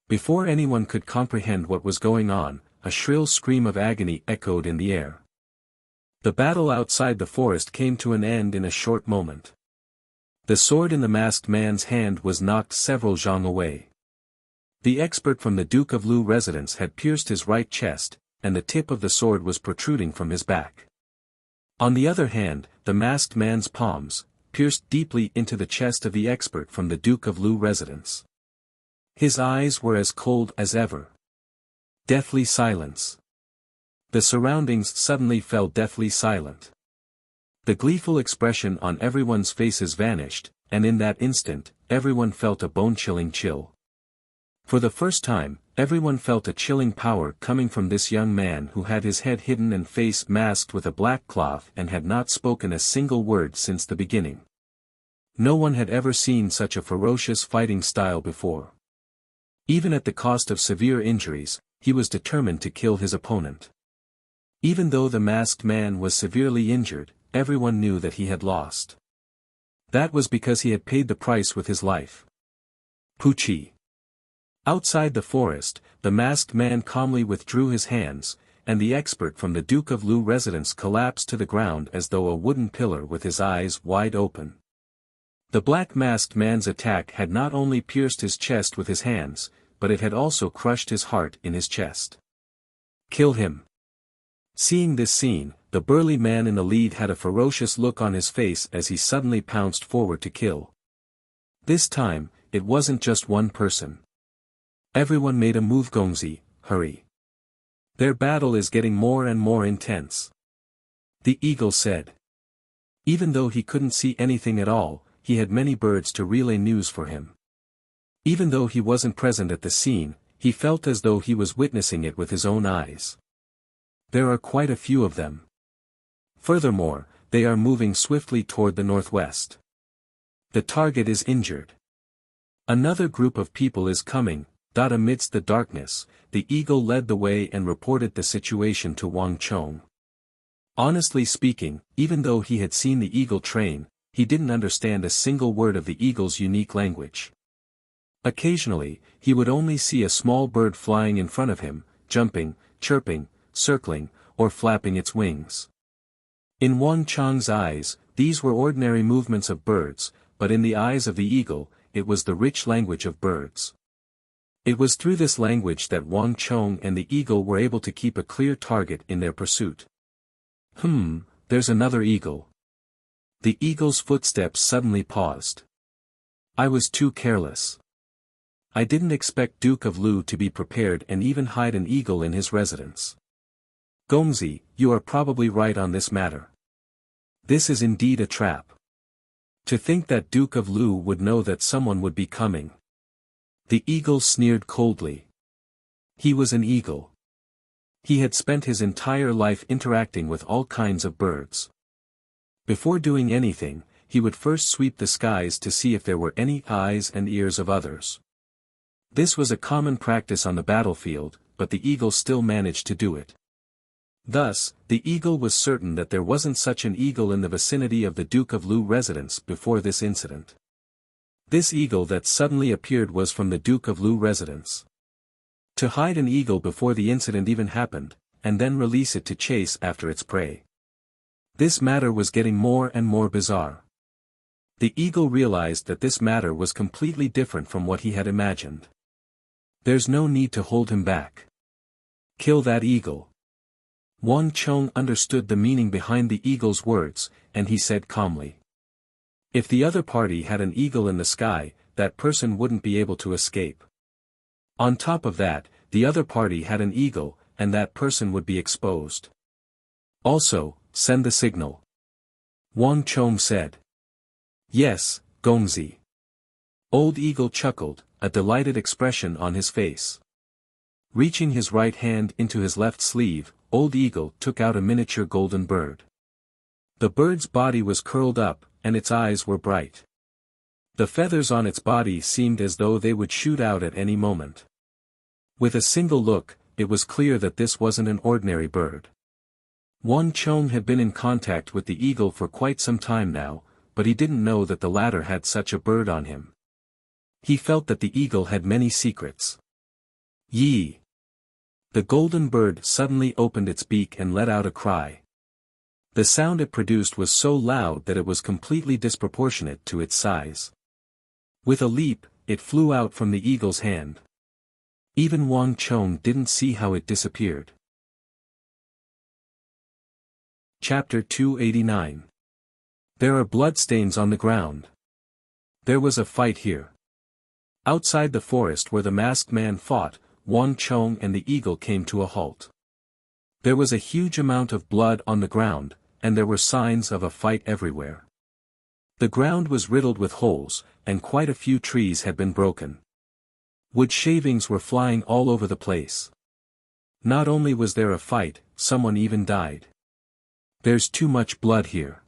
A: Before anyone could comprehend what was going on, a shrill scream of agony echoed in the air. The battle outside the forest came to an end in a short moment. The sword in the masked man's hand was knocked several zhang away. The expert from the Duke of Lu residence had pierced his right chest, and the tip of the sword was protruding from his back. On the other hand, the masked man's palms pierced deeply into the chest of the expert from the Duke of Lu residence. His eyes were as cold as ever. Deathly silence. The surroundings suddenly fell deathly silent. The gleeful expression on everyone's faces vanished, and in that instant, everyone felt a bone-chilling chill. For the first time, Everyone felt a chilling power coming from this young man who had his head hidden and face masked with a black cloth and had not spoken a single word since the beginning. No one had ever seen such a ferocious fighting style before. Even at the cost of severe injuries, he was determined to kill his opponent. Even though the masked man was severely injured, everyone knew that he had lost. That was because he had paid the price with his life. Pucci. Outside the forest, the masked man calmly withdrew his hands, and the expert from the Duke of Lu residence collapsed to the ground as though a wooden pillar with his eyes wide open. The black masked man's attack had not only pierced his chest with his hands, but it had also crushed his heart in his chest. Kill him. Seeing this scene, the burly man in the lead had a ferocious look on his face as he suddenly pounced forward to kill. This time, it wasn't just one person. Everyone made a move. Gongzi, hurry. Their battle is getting more and more intense. The eagle said. Even though he couldn't see anything at all, he had many birds to relay news for him. Even though he wasn't present at the scene, he felt as though he was witnessing it with his own eyes. There are quite a few of them. Furthermore, they are moving swiftly toward the northwest. The target is injured. Another group of people is coming. Amidst the darkness, the eagle led the way and reported the situation to Wang Chong. Honestly speaking, even though he had seen the eagle train, he didn't understand a single word of the eagle's unique language. Occasionally, he would only see a small bird flying in front of him, jumping, chirping, circling, or flapping its wings. In Wang Chong's eyes, these were ordinary movements of birds, but in the eyes of the eagle, it was the rich language of birds. It was through this language that Wang Chong and the eagle were able to keep a clear target in their pursuit. There's another eagle. The eagle's footsteps suddenly paused. I was too careless. I didn't expect Duke of Lu to be prepared and even hide an eagle in his residence. Gongzi, you are probably right on this matter. This is indeed a trap. To think that Duke of Lu would know that someone would be coming. The eagle sneered coldly. He was an eagle. He had spent his entire life interacting with all kinds of birds. Before doing anything, he would first sweep the skies to see if there were any eyes and ears of others. This was a common practice on the battlefield, but the eagle still managed to do it. Thus, the eagle was certain that there wasn't such an eagle in the vicinity of the Duke of Lu residence before this incident. This eagle that suddenly appeared was from the Duke of Lu residence. To hide an eagle before the incident even happened, and then release it to chase after its prey. This matter was getting more and more bizarre. The eagle realized that this matter was completely different from what he had imagined. There's no need to hold him back. Kill that eagle. Wang Chong understood the meaning behind the eagle's words, and he said calmly. If the other party had an eagle in the sky, that person wouldn't be able to escape. On top of that, the other party had an eagle, and that person would be exposed. Also, send the signal. Wang Chong said. Yes, Gongzi. Old Eagle chuckled, a delighted expression on his face. Reaching his right hand into his left sleeve, Old Eagle took out a miniature golden bird. The bird's body was curled up, and its eyes were bright. The feathers on its body seemed as though they would shoot out at any moment. With a single look, it was clear that this wasn't an ordinary bird. Wang Chong had been in contact with the eagle for quite some time now, but he didn't know that the latter had such a bird on him. He felt that the eagle had many secrets. Yee! The golden bird suddenly opened its beak and let out a cry. The sound it produced was so loud that it was completely disproportionate to its size. With a leap, it flew out from the eagle's hand. Even Wang Chong didn't see how it disappeared. Chapter 289. There are bloodstains on the ground. There was a fight here. Outside the forest where the masked man fought, Wang Chong and the eagle came to a halt. There was a huge amount of blood on the ground, and there were signs of a fight everywhere. The ground was riddled with holes, and quite a few trees had been broken. Wood shavings were flying all over the place. Not only was there a fight, someone even died. There's too much blood here.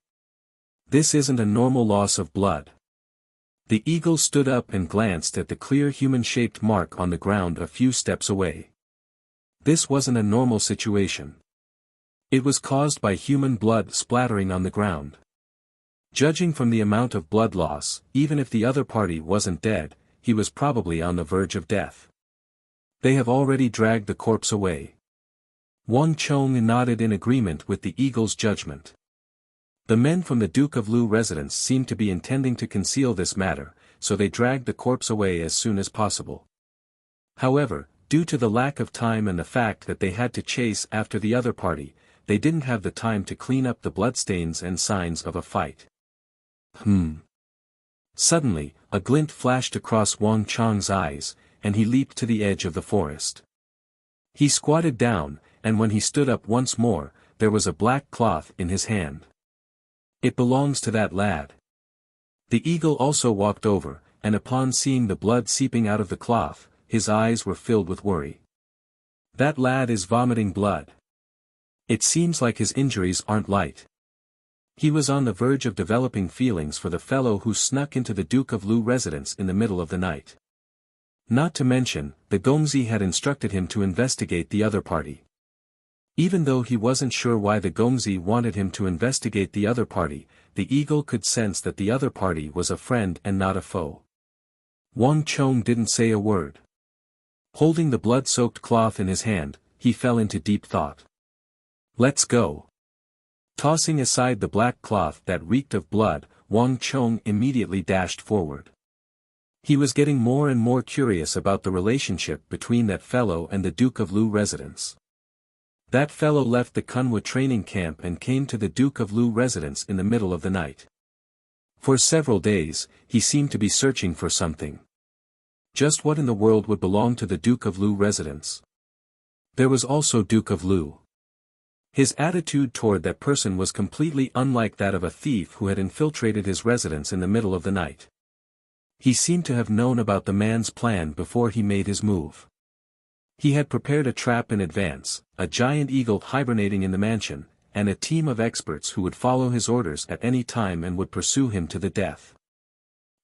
A: This isn't a normal loss of blood. The eagle stood up and glanced at the clear human-shaped mark on the ground a few steps away. This wasn't a normal situation. It was caused by human blood splattering on the ground. Judging from the amount of blood loss, even if the other party wasn't dead, he was probably on the verge of death. They have already dragged the corpse away. Wang Chong nodded in agreement with the eagle's judgment. The men from the Duke of Lu residence seemed to be intending to conceal this matter, so they dragged the corpse away as soon as possible. However, due to the lack of time and the fact that they had to chase after the other party, they didn't have the time to clean up the bloodstains and signs of a fight. Suddenly, a glint flashed across Wang Chong's eyes, and he leaped to the edge of the forest. He squatted down, and when he stood up once more, there was a black cloth in his hand. It belongs to that lad. The eagle also walked over, and upon seeing the blood seeping out of the cloth, his eyes were filled with worry. That lad is vomiting blood. It seems like his injuries aren't light. He was on the verge of developing feelings for the fellow who snuck into the Duke of Lu residence in the middle of the night. Not to mention, the Gongzi had instructed him to investigate the other party. Even though he wasn't sure why the Gongzi wanted him to investigate the other party, the eagle could sense that the other party was a friend and not a foe. Wang Chong didn't say a word. Holding the blood-soaked cloth in his hand, he fell into deep thought. Let's go. Tossing aside the black cloth that reeked of blood, Wang Chong immediately dashed forward. He was getting more and more curious about the relationship between that fellow and the Duke of Lu residence. That fellow left the Kunwa training camp and came to the Duke of Lu residence in the middle of the night. For several days, he seemed to be searching for something. Just what in the world would belong to the Duke of Lu residence? There was also Duke of Lu. His attitude toward that person was completely unlike that of a thief who had infiltrated his residence in the middle of the night. He seemed to have known about the man's plan before he made his move. He had prepared a trap in advance, a giant eagle hibernating in the mansion, and a team of experts who would follow his orders at any time and would pursue him to the death.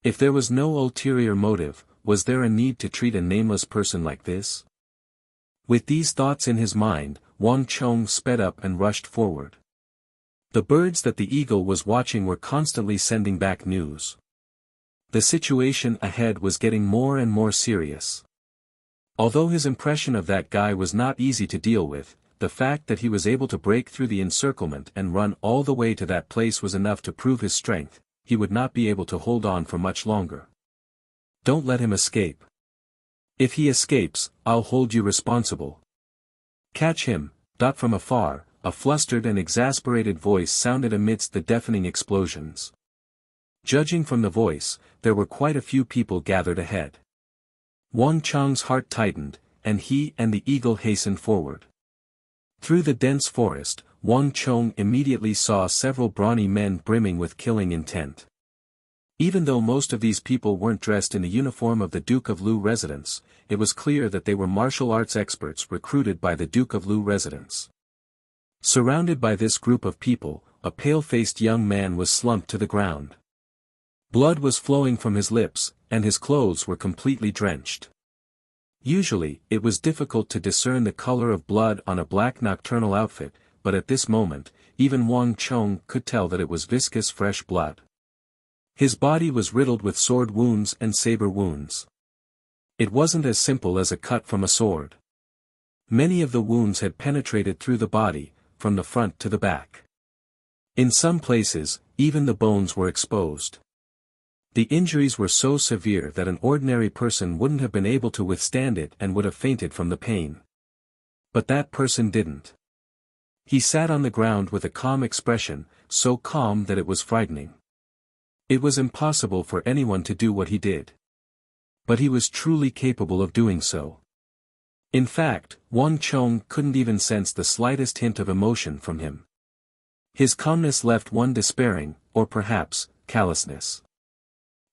A: If there was no ulterior motive, was there a need to treat a nameless person like this? With these thoughts in his mind, Wang Chong sped up and rushed forward. The birds that the eagle was watching were constantly sending back news. The situation ahead was getting more and more serious. Although his impression of that guy was not easy to deal with, the fact that he was able to break through the encirclement and run all the way to that place was enough to prove his strength. He would not be able to hold on for much longer. Don't let him escape. If he escapes, I'll hold you responsible. Catch him. From afar, a flustered and exasperated voice sounded amidst the deafening explosions. Judging from the voice, there were quite a few people gathered ahead. Wang Chong's heart tightened, and he and the eagle hastened forward. Through the dense forest, Wang Chong immediately saw several brawny men brimming with killing intent. Even though most of these people weren't dressed in the uniform of the Duke of Lu residence, it was clear that they were martial arts experts recruited by the Duke of Lu residence. Surrounded by this group of people, a pale-faced young man was slumped to the ground. Blood was flowing from his lips, and his clothes were completely drenched. Usually, it was difficult to discern the color of blood on a black nocturnal outfit, but at this moment, even Wang Chong could tell that it was viscous fresh blood. His body was riddled with sword wounds and saber wounds. It wasn't as simple as a cut from a sword. Many of the wounds had penetrated through the body, from the front to the back. In some places, even the bones were exposed. The injuries were so severe that an ordinary person wouldn't have been able to withstand it and would have fainted from the pain. But that person didn't. He sat on the ground with a calm expression, so calm that it was frightening. It was impossible for anyone to do what he did. But he was truly capable of doing so. In fact, Wang Chong couldn't even sense the slightest hint of emotion from him. His calmness left one despairing, or perhaps, callousness.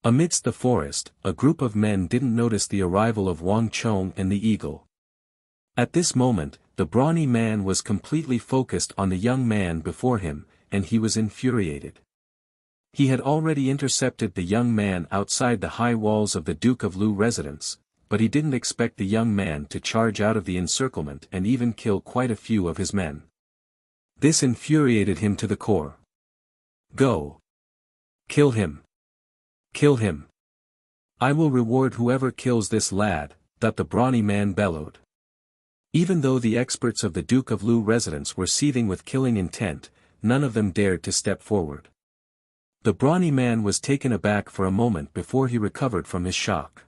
A: Amidst the forest, a group of men didn't notice the arrival of Wang Chong and the eagle. At this moment, the brawny man was completely focused on the young man before him, and he was infuriated. He had already intercepted the young man outside the high walls of the Duke of Lu residence, but he didn't expect the young man to charge out of the encirclement and even kill quite a few of his men. This infuriated him to the core. Go! Kill him! Kill him! I will reward whoever kills this lad, that the brawny man bellowed. Even though the experts of the Duke of Lu residence were seething with killing intent, none of them dared to step forward. The brawny man was taken aback for a moment before he recovered from his shock.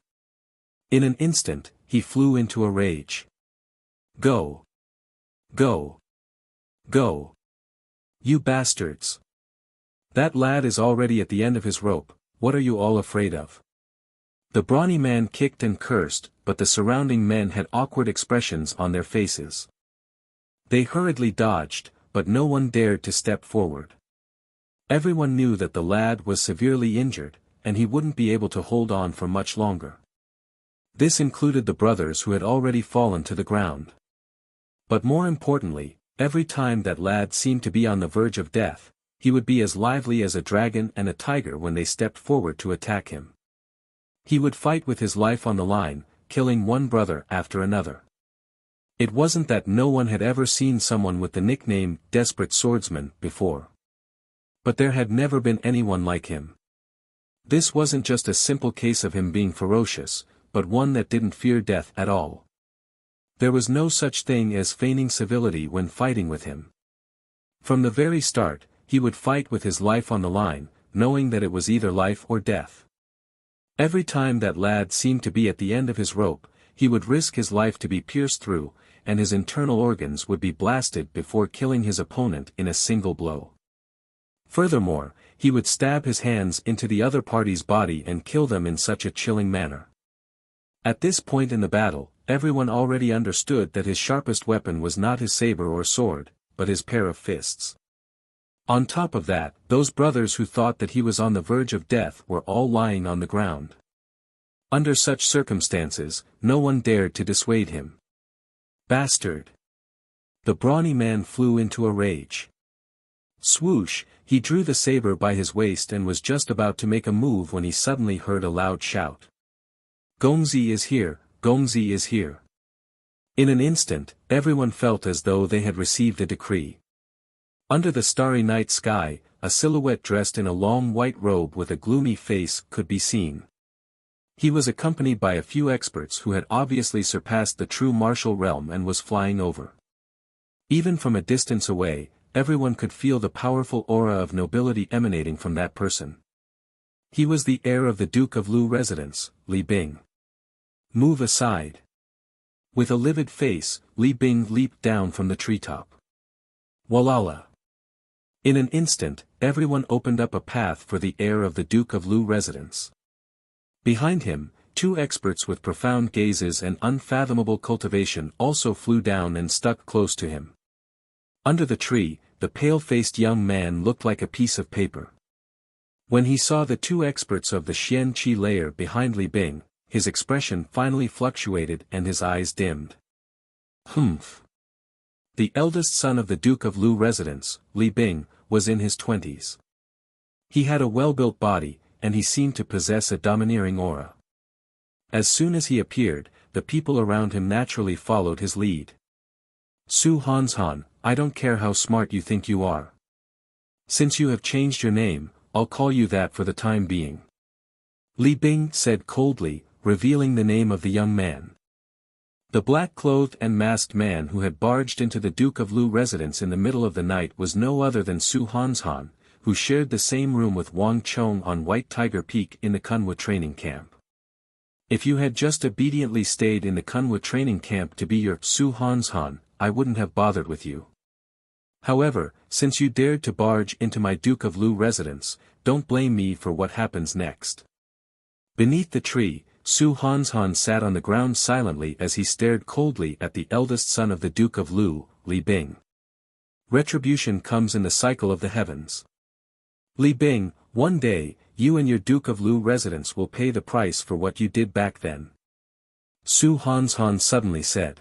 A: In an instant, he flew into a rage. Go! Go! Go! You bastards! That lad is already at the end of his rope, what are you all afraid of? The brawny man kicked and cursed, but the surrounding men had awkward expressions on their faces. They hurriedly dodged, but no one dared to step forward. Everyone knew that the lad was severely injured, and he wouldn't be able to hold on for much longer. This included the brothers who had already fallen to the ground. But more importantly, every time that lad seemed to be on the verge of death, he would be as lively as a dragon and a tiger when they stepped forward to attack him. He would fight with his life on the line, killing one brother after another. It wasn't that no one had ever seen someone with the nickname Desperate Swordsman before. But there had never been anyone like him. This wasn't just a simple case of him being ferocious, but one that didn't fear death at all. There was no such thing as feigning civility when fighting with him. From the very start, he would fight with his life on the line, knowing that it was either life or death. Every time that lad seemed to be at the end of his rope, he would risk his life to be pierced through, and his internal organs would be blasted before killing his opponent in a single blow. Furthermore, he would stab his hands into the other party's body and kill them in such a chilling manner. At this point in the battle, everyone already understood that his sharpest weapon was not his saber or sword, but his pair of fists. On top of that, those brothers who thought that he was on the verge of death were all lying on the ground. Under such circumstances, no one dared to dissuade him. Bastard! The brawny man flew into a rage. Swoosh, he drew the saber by his waist and was just about to make a move when he suddenly heard a loud shout. Gongzi is here, Gongzi is here. In an instant, everyone felt as though they had received a decree. Under the starry night sky, a silhouette dressed in a long white robe with a gloomy face could be seen. He was accompanied by a few experts who had obviously surpassed the true martial realm and was flying over. Even from a distance away, everyone could feel the powerful aura of nobility emanating from that person. He was the heir of the Duke of Lu residence, Li Bing. Move aside. With a livid face, Li Bing leaped down from the treetop. Walala. In an instant, everyone opened up a path for the heir of the Duke of Lu residence. Behind him, two experts with profound gazes and unfathomable cultivation also flew down and stuck close to him. Under the tree, the pale-faced young man looked like a piece of paper. When he saw the two experts of the Xian Qi layer behind Li Bing, his expression finally fluctuated and his eyes dimmed. Humph. The eldest son of the Duke of Lu residence, Li Bing, was in his 20s. He had a well-built body, and he seemed to possess a domineering aura. As soon as he appeared, the people around him naturally followed his lead. Su Hanshan, I don't care how smart you think you are. Since you have changed your name, I'll call you that for the time being. Li Bing said coldly, revealing the name of the young man. The black-clothed and masked man who had barged into the Duke of Lu residence in the middle of the night was no other than Su Hanshan, who shared the same room with Wang Chong on White Tiger Peak in the Kunwa training camp. If you had just obediently stayed in the Kunwa training camp to be your Su Hanshan, I wouldn't have bothered with you. However, since you dared to barge into my Duke of Lu residence, don't blame me for what happens next. Beneath the tree, Su Hanshan sat on the ground silently as he stared coldly at the eldest son of the Duke of Lu, Li Bing. Retribution comes in the cycle of the heavens. Li Bing, one day, you and your Duke of Lu residence will pay the price for what you did back then. Su Hanshan suddenly said.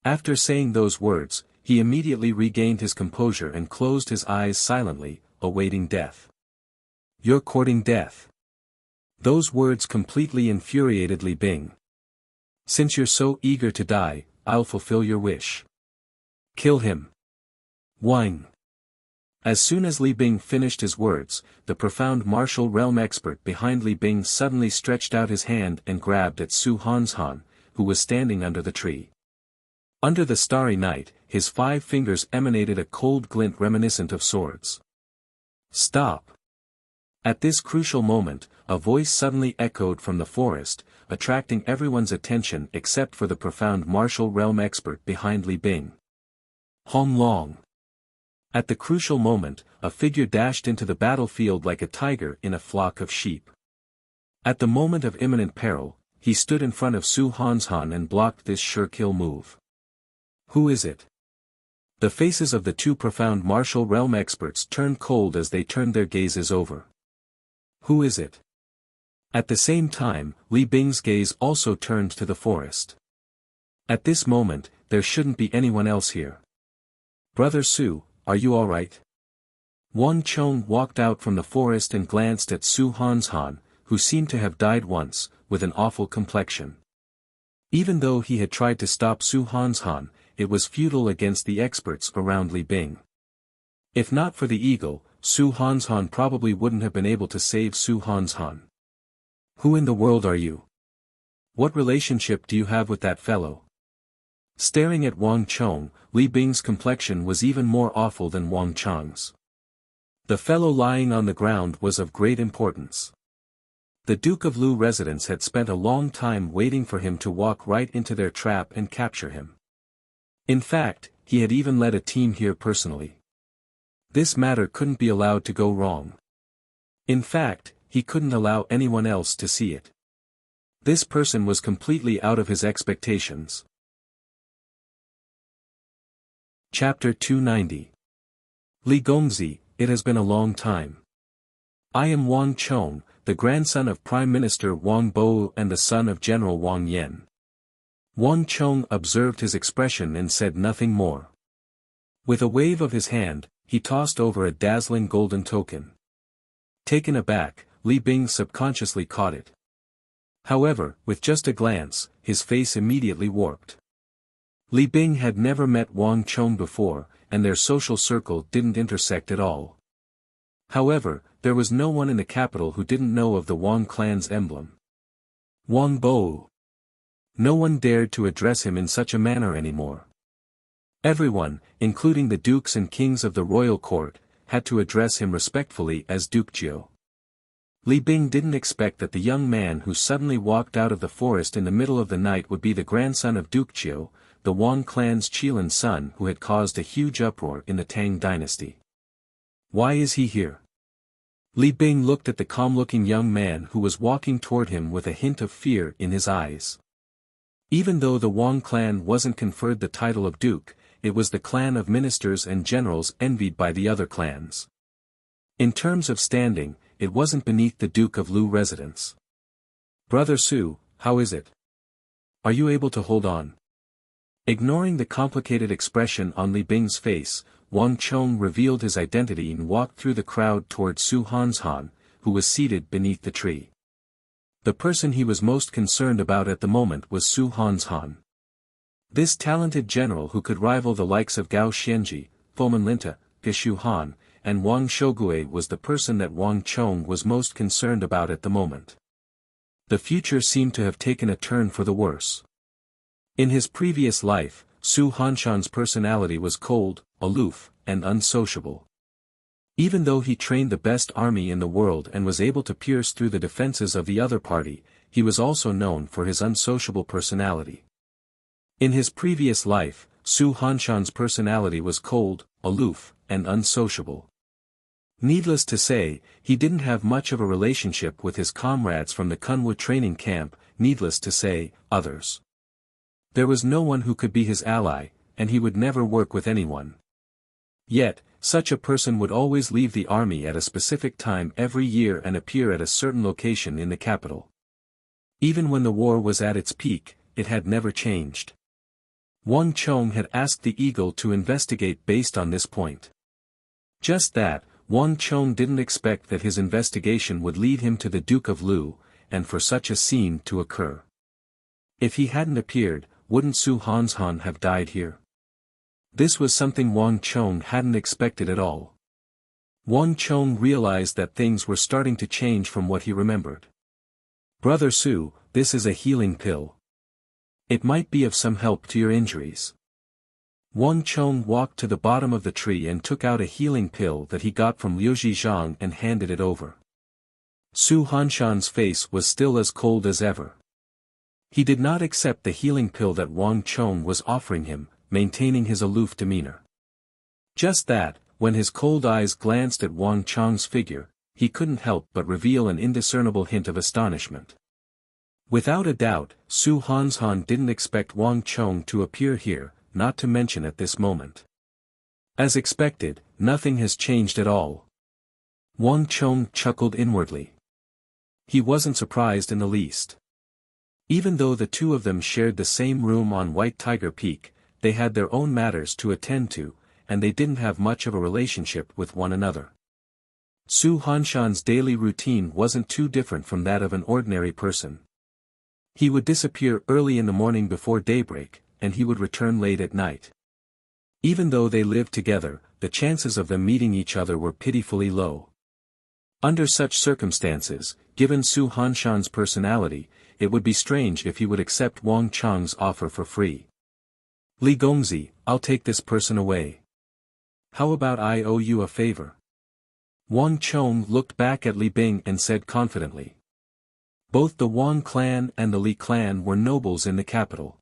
A: After saying those words, he immediately regained his composure and closed his eyes silently, awaiting death. You're courting death. Those words completely infuriated Li Bing. Since you're so eager to die, I'll fulfill your wish. Kill him. Whine. As soon as Li Bing finished his words, the profound martial realm expert behind Li Bing suddenly stretched out his hand and grabbed at Su Hanshan, who was standing under the tree. Under the starry night, his 5 fingers emanated a cold glint reminiscent of swords. Stop! At this crucial moment, a voice suddenly echoed from the forest, attracting everyone's attention except for the profound martial realm expert behind Li Bing. Hong Long. At the crucial moment, a figure dashed into the battlefield like a tiger in a flock of sheep. At the moment of imminent peril, he stood in front of Su Hanshan and blocked this sure-kill move. Who is it? The faces of the 2 profound martial realm experts turned cold as they turned their gazes over. Who is it? At the same time, Li Bing's gaze also turned to the forest. At this moment, there shouldn't be anyone else here. Brother Su, are you all right? Wang Chong walked out from the forest and glanced at Su Hanshan, who seemed to have died once, with an awful complexion. Even though he had tried to stop Su Hanshan, it was futile against the experts around Li Bing. If not for the eagle, Su Hanshan probably wouldn't have been able to save Su Hanshan. Who in the world are you? What relationship do you have with that fellow? Staring at Wang Chong, Li Bing's complexion was even more awful than Wang Chong's. The fellow lying on the ground was of great importance. The Duke of Lu residence had spent a long time waiting for him to walk right into their trap and capture him. In fact, he had even led a team here personally. This matter couldn't be allowed to go wrong. In fact, he couldn't allow anyone else to see it. This person was completely out of his expectations. Chapter 290. Li Gongzi, it has been a long time. I am Wang Chong, the grandson of Prime Minister Wang Bo and the son of General Wang Yan. Wang Chong observed his expression and said nothing more. With a wave of his hand, he tossed over a dazzling golden token. Taken aback, Li Bing subconsciously caught it. However, with just a glance, his face immediately warped. Li Bing had never met Wang Chong before, and their social circle didn't intersect at all. However, there was no one in the capital who didn't know of the Wang clan's emblem. Wang Bo. No one dared to address him in such a manner anymore. Everyone, including the dukes and kings of the royal court, had to address him respectfully as Duke Jiu. Li Bing didn't expect that the young man who suddenly walked out of the forest in the middle of the night would be the grandson of Duke Jiu, the Wang clan's Qilin son who had caused a huge uproar in the Tang dynasty. Why is he here? Li Bing looked at the calm-looking young man who was walking toward him with a hint of fear in his eyes. Even though the Wang clan wasn't conferred the title of duke, it was the clan of ministers and generals envied by the other clans. In terms of standing, it wasn't beneath the Duke of Lu residence. Brother Su, how is it? Are you able to hold on? Ignoring the complicated expression on Li Bing's face, Wang Chong revealed his identity and walked through the crowd toward Su Hanshan, who was seated beneath the tree. The person he was most concerned about at the moment was Su Hanshan. This talented general who could rival the likes of Gao Xianji, Foman Linta, Geshu Han, and Wang Shogui was the person that Wang Chong was most concerned about at the moment. The future seemed to have taken a turn for the worse. In his previous life, Su Hanshan's personality was cold, aloof, and unsociable. Even though he trained the best army in the world and was able to pierce through the defenses of the other party, he was also known for his unsociable personality. In his previous life, Su Hanshan's personality was cold, aloof, and unsociable. Needless to say, he didn't have much of a relationship with his comrades from the Kunwu training camp, needless to say, others. There was no one who could be his ally, and he would never work with anyone. Yet, such a person would always leave the army at a specific time every year and appear at a certain location in the capital. Even when the war was at its peak, it had never changed. Wang Chong had asked the eagle to investigate based on this point. Just that, Wang Chong didn't expect that his investigation would lead him to the Duke of Lu, and for such a scene to occur. If he hadn't appeared, wouldn't Su Hanshan have died here? This was something Wang Chong hadn't expected at all. Wang Chong realized that things were starting to change from what he remembered. Brother Su, this is a healing pill. It might be of some help to your injuries. Wang Chong walked to the bottom of the tree and took out a healing pill that he got from Liu Zhizhang and handed it over. Su Hanshan's face was still as cold as ever. He did not accept the healing pill that Wang Chong was offering him, maintaining his aloof demeanor. Just that, when his cold eyes glanced at Wang Chong's figure, he couldn't help but reveal an indiscernible hint of astonishment. Without a doubt, Su Hanshan didn't expect Wang Chong to appear here, not to mention at this moment. As expected, nothing has changed at all. Wang Chong chuckled inwardly. He wasn't surprised in the least. Even though the two of them shared the same room on White Tiger Peak, they had their own matters to attend to, and they didn't have much of a relationship with one another. Su Hanshan's daily routine wasn't too different from that of an ordinary person. He would disappear early in the morning before daybreak, and he would return late at night. Even though they lived together, the chances of them meeting each other were pitifully low. Under such circumstances, given Su Hanshan's personality, it would be strange if he would accept Wang Chong's offer for free. Li Gongzi, I'll take this person away. How about I owe you a favor? Wang Chong looked back at Li Bing and said confidently. Both the Wang clan and the Li clan were nobles in the capital.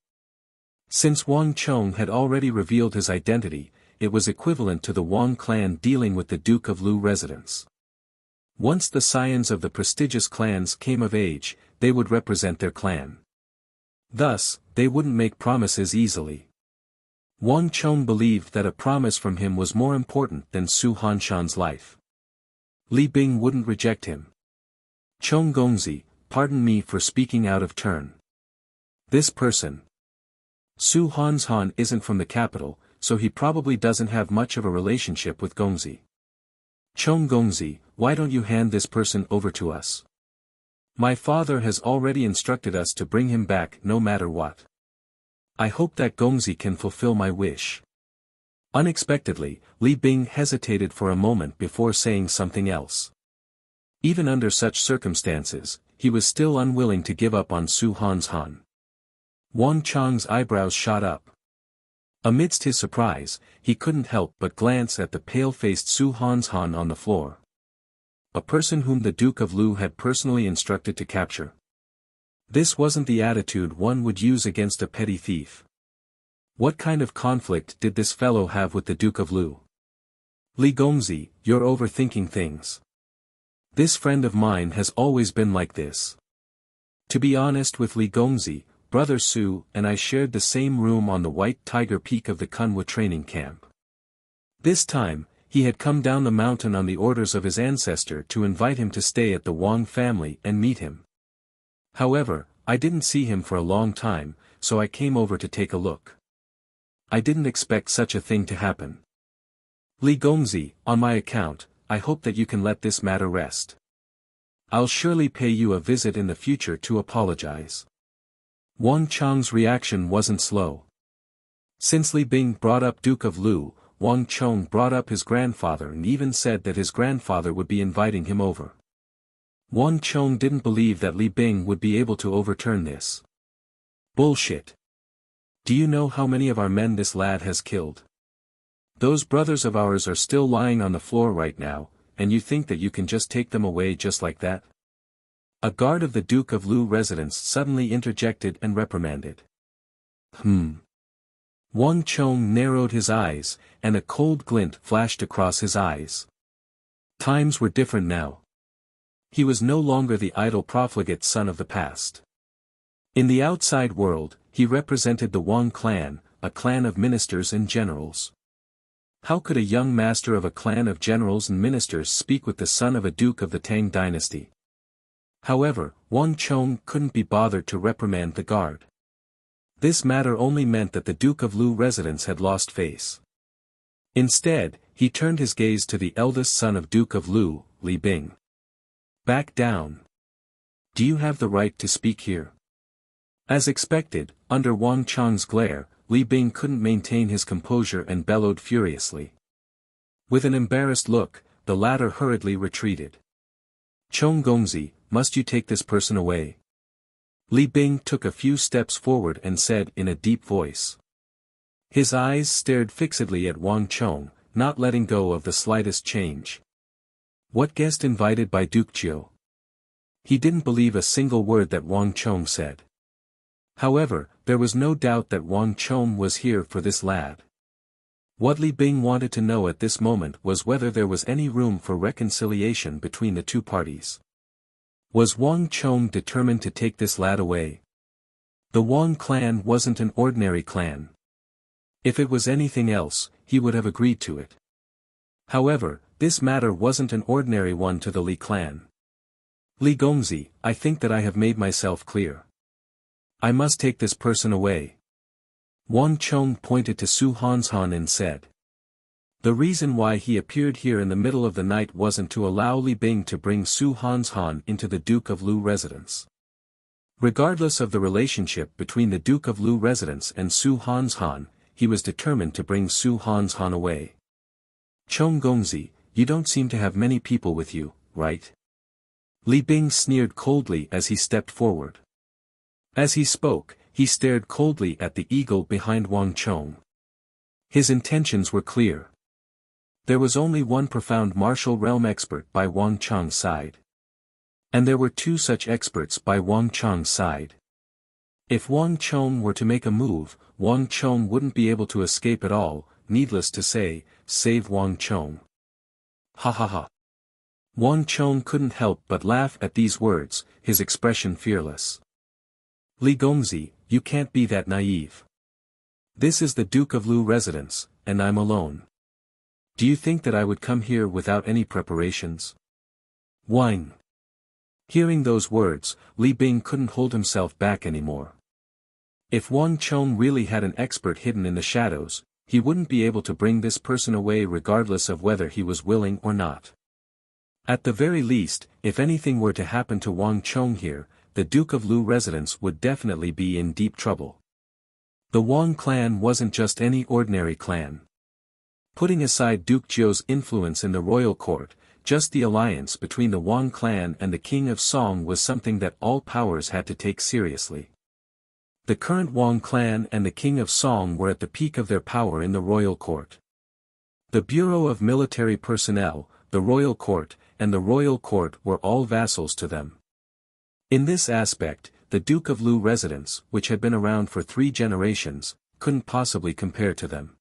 A: Since Wang Chong had already revealed his identity, it was equivalent to the Wang clan dealing with the Duke of Lu residence. Once the scions of the prestigious clans came of age, they would represent their clan. Thus, they wouldn't make promises easily. Wang Chong believed that a promise from him was more important than Su Hanshan's life. Li Bing wouldn't reject him. Chong Gongzi, pardon me for speaking out of turn. This person. Su Hanshan isn't from the capital, so he probably doesn't have much of a relationship with Gongzi. Chong Gongzi, why don't you hand this person over to us? My father has already instructed us to bring him back no matter what. I hope that Gongzi can fulfill my wish. Unexpectedly, Li Bing hesitated for a moment before saying something else. Even under such circumstances, he was still unwilling to give up on Su Hanshan. Wang Chong's eyebrows shot up. Amidst his surprise, he couldn't help but glance at the pale-faced Su Hanshan on the floor. A person whom the Duke of Lu had personally instructed to capture. This wasn't the attitude one would use against a petty thief. What kind of conflict did this fellow have with the Duke of Lu? Li Gongzi, you're overthinking things. This friend of mine has always been like this. To be honest with Li Gongzi, Brother Su and I shared the same room on the White Tiger Peak of the Kunwa training camp. This time, he had come down the mountain on the orders of his ancestor to invite him to stay at the Wang family and meet him. However, I didn't see him for a long time, so I came over to take a look. I didn't expect such a thing to happen. Li Gongzi, on my account, I hope that you can let this matter rest. I'll surely pay you a visit in the future to apologize. Wang Chong's reaction wasn't slow. Since Li Bing brought up Duke of Lu, Wang Chong brought up his grandfather and even said that his grandfather would be inviting him over. Wang Chong didn't believe that Li Bing would be able to overturn this. Bullshit. Do you know how many of our men this lad has killed? Those brothers of ours are still lying on the floor right now, and you think that you can just take them away just like that? A guard of the Duke of Lu residence suddenly interjected and reprimanded. Wang Chong narrowed his eyes, and a cold glint flashed across his eyes. Times were different now. He was no longer the idle profligate son of the past. In the outside world, he represented the Wang clan, a clan of ministers and generals. How could a young master of a clan of generals and ministers speak with the son of a duke of the Tang dynasty? However, Wang Chong couldn't be bothered to reprimand the guard. This matter only meant that the Duke of Lu residence had lost face. Instead, he turned his gaze to the eldest son of Duke of Lu, Li Bing. Back down. Do you have the right to speak here? As expected, under Wang Chong's glare, Li Bing couldn't maintain his composure and bellowed furiously. With an embarrassed look, the latter hurriedly retreated. Chong Gongzi, must you take this person away? Li Bing took a few steps forward and said in a deep voice. His eyes stared fixedly at Wang Chong, not letting go of the slightest change. What guest invited by Duke Jiu? He didn't believe a single word that Wang Chong said. However, there was no doubt that Wang Chong was here for this lad. What Li Bing wanted to know at this moment was whether there was any room for reconciliation between the two parties. Was Wang Chong determined to take this lad away? The Wang clan wasn't an ordinary clan. If it was anything else, he would have agreed to it. However, this matter wasn't an ordinary one to the Li clan. Li Gongzi, I think that I have made myself clear. I must take this person away. Wang Chong pointed to Su Hanshan and said. The reason why he appeared here in the middle of the night wasn't to allow Li Bing to bring Su Hanshan into the Duke of Lu residence. Regardless of the relationship between the Duke of Lu residence and Su Hanshan, he was determined to bring Su Hanshan away. Chong Gongzi, you don't seem to have many people with you, right? Li Bing sneered coldly as he stepped forward. As he spoke, he stared coldly at the eagle behind Wang Chong. His intentions were clear. There was only one profound martial realm expert by Wang Chong's side. And there were two such experts by Wang Chong's side. If Wang Chong were to make a move, Wang Chong wouldn't be able to escape at all, needless to say, save Wang Chong. Ha ha ha. Wang Chong couldn't help but laugh at these words, his expression fearless. Li Gongzi, you can't be that naive. This is the Duke of Lu residence, and I'm alone. Do you think that I would come here without any preparations? Whine. Hearing those words, Li Bing couldn't hold himself back anymore. If Wang Chong really had an expert hidden in the shadows, he wouldn't be able to bring this person away regardless of whether he was willing or not. At the very least, if anything were to happen to Wang Chong here, the Duke of Lu residence would definitely be in deep trouble. The Wang clan wasn't just any ordinary clan. Putting aside Duke Jiu's influence in the royal court, just the alliance between the Wang clan and the King of Song was something that all powers had to take seriously. The current Wang clan and the King of Song were at the peak of their power in the royal court. The Bureau of Military Personnel, the royal court, and the royal court were all vassals to them. In this aspect, the Duke of Lu residence, which had been around for 3 generations, couldn't possibly compare to them.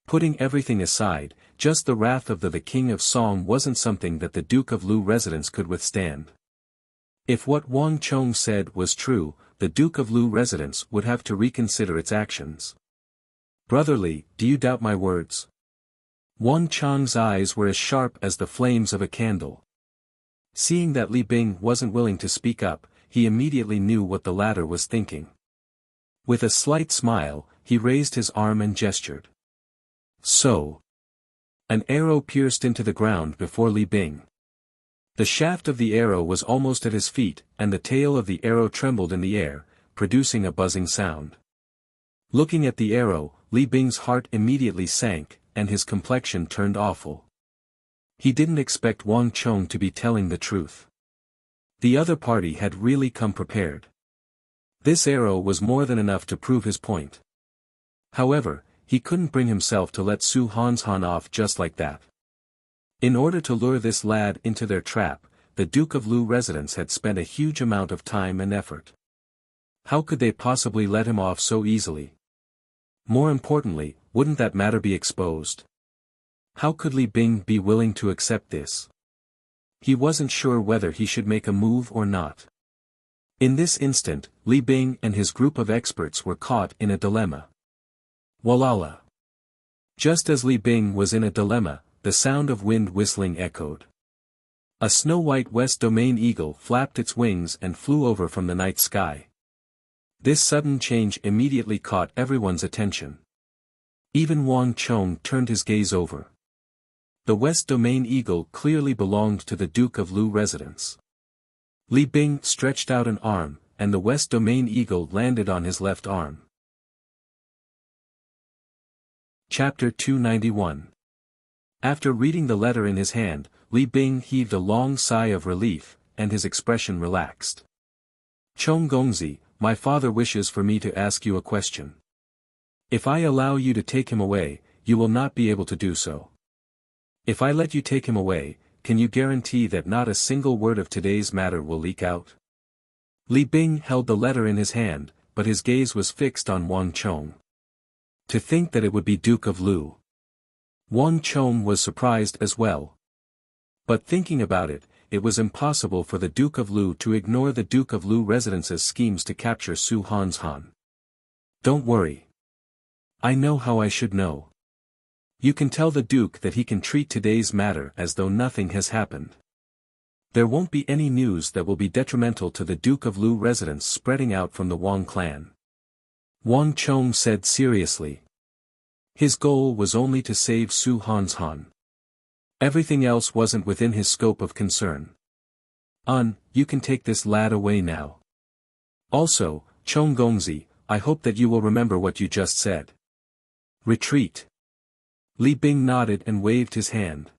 A: Putting everything aside, just the wrath of the King of Song wasn't something that the Duke of Lu residence could withstand. If what Wang Chong said was true, the Duke of Lu residence would have to reconsider its actions. Brotherly, do you doubt my words? Wang Chong's eyes were as sharp as the flames of a candle. Seeing that Li Bing wasn't willing to speak up, he immediately knew what the latter was thinking. With a slight smile, he raised his arm and gestured. So. An arrow pierced into the ground before Li Bing. The shaft of the arrow was almost at his feet, and the tail of the arrow trembled in the air, producing a buzzing sound. Looking at the arrow, Li Bing's heart immediately sank, and his complexion turned awful. He didn't expect Wang Chong to be telling the truth. The other party had really come prepared. This arrow was more than enough to prove his point. However, he couldn't bring himself to let Su Hanshan off just like that. In order to lure this lad into their trap, the Duke of Lu residence had spent a huge amount of time and effort. How could they possibly let him off so easily? More importantly, wouldn't that matter be exposed? How could Li Bing be willing to accept this? He wasn't sure whether he should make a move or not. In this instant, Li Bing and his group of experts were caught in a dilemma. Walala. Just as Li Bing was in a dilemma, the sound of wind whistling echoed. A snow-white West Domain eagle flapped its wings and flew over from the night sky. This sudden change immediately caught everyone's attention. Even Wang Chong turned his gaze over. The West Domain eagle clearly belonged to the Duke of Lu residence. Li Bing stretched out an arm, and the West Domain eagle landed on his left arm. Chapter 291. After reading the letter in his hand, Li Bing heaved a long sigh of relief, and his expression relaxed. Chong Gongzi, my father wishes for me to ask you a question. If I allow you to take him away, you will not be able to do so. If I let you take him away, can you guarantee that not a single word of today's matter will leak out? Li Bing held the letter in his hand, but his gaze was fixed on Wang Chong. To think that it would be Duke of Lu. Wang Chong was surprised as well. But thinking about it, it was impossible for the Duke of Lu to ignore the Duke of Lu residence's schemes to capture Su Hanshan. Don't worry. I know how I should know. You can tell the Duke that he can treat today's matter as though nothing has happened. There won't be any news that will be detrimental to the Duke of Lu residence spreading out from the Wang clan. Wang Chong said seriously. His goal was only to save Su Hanshan. Everything else wasn't within his scope of concern. You can take this lad away now. Also, Chong Gongzi, I hope that you will remember what you just said. Retreat. Li Bing nodded and waved his hand.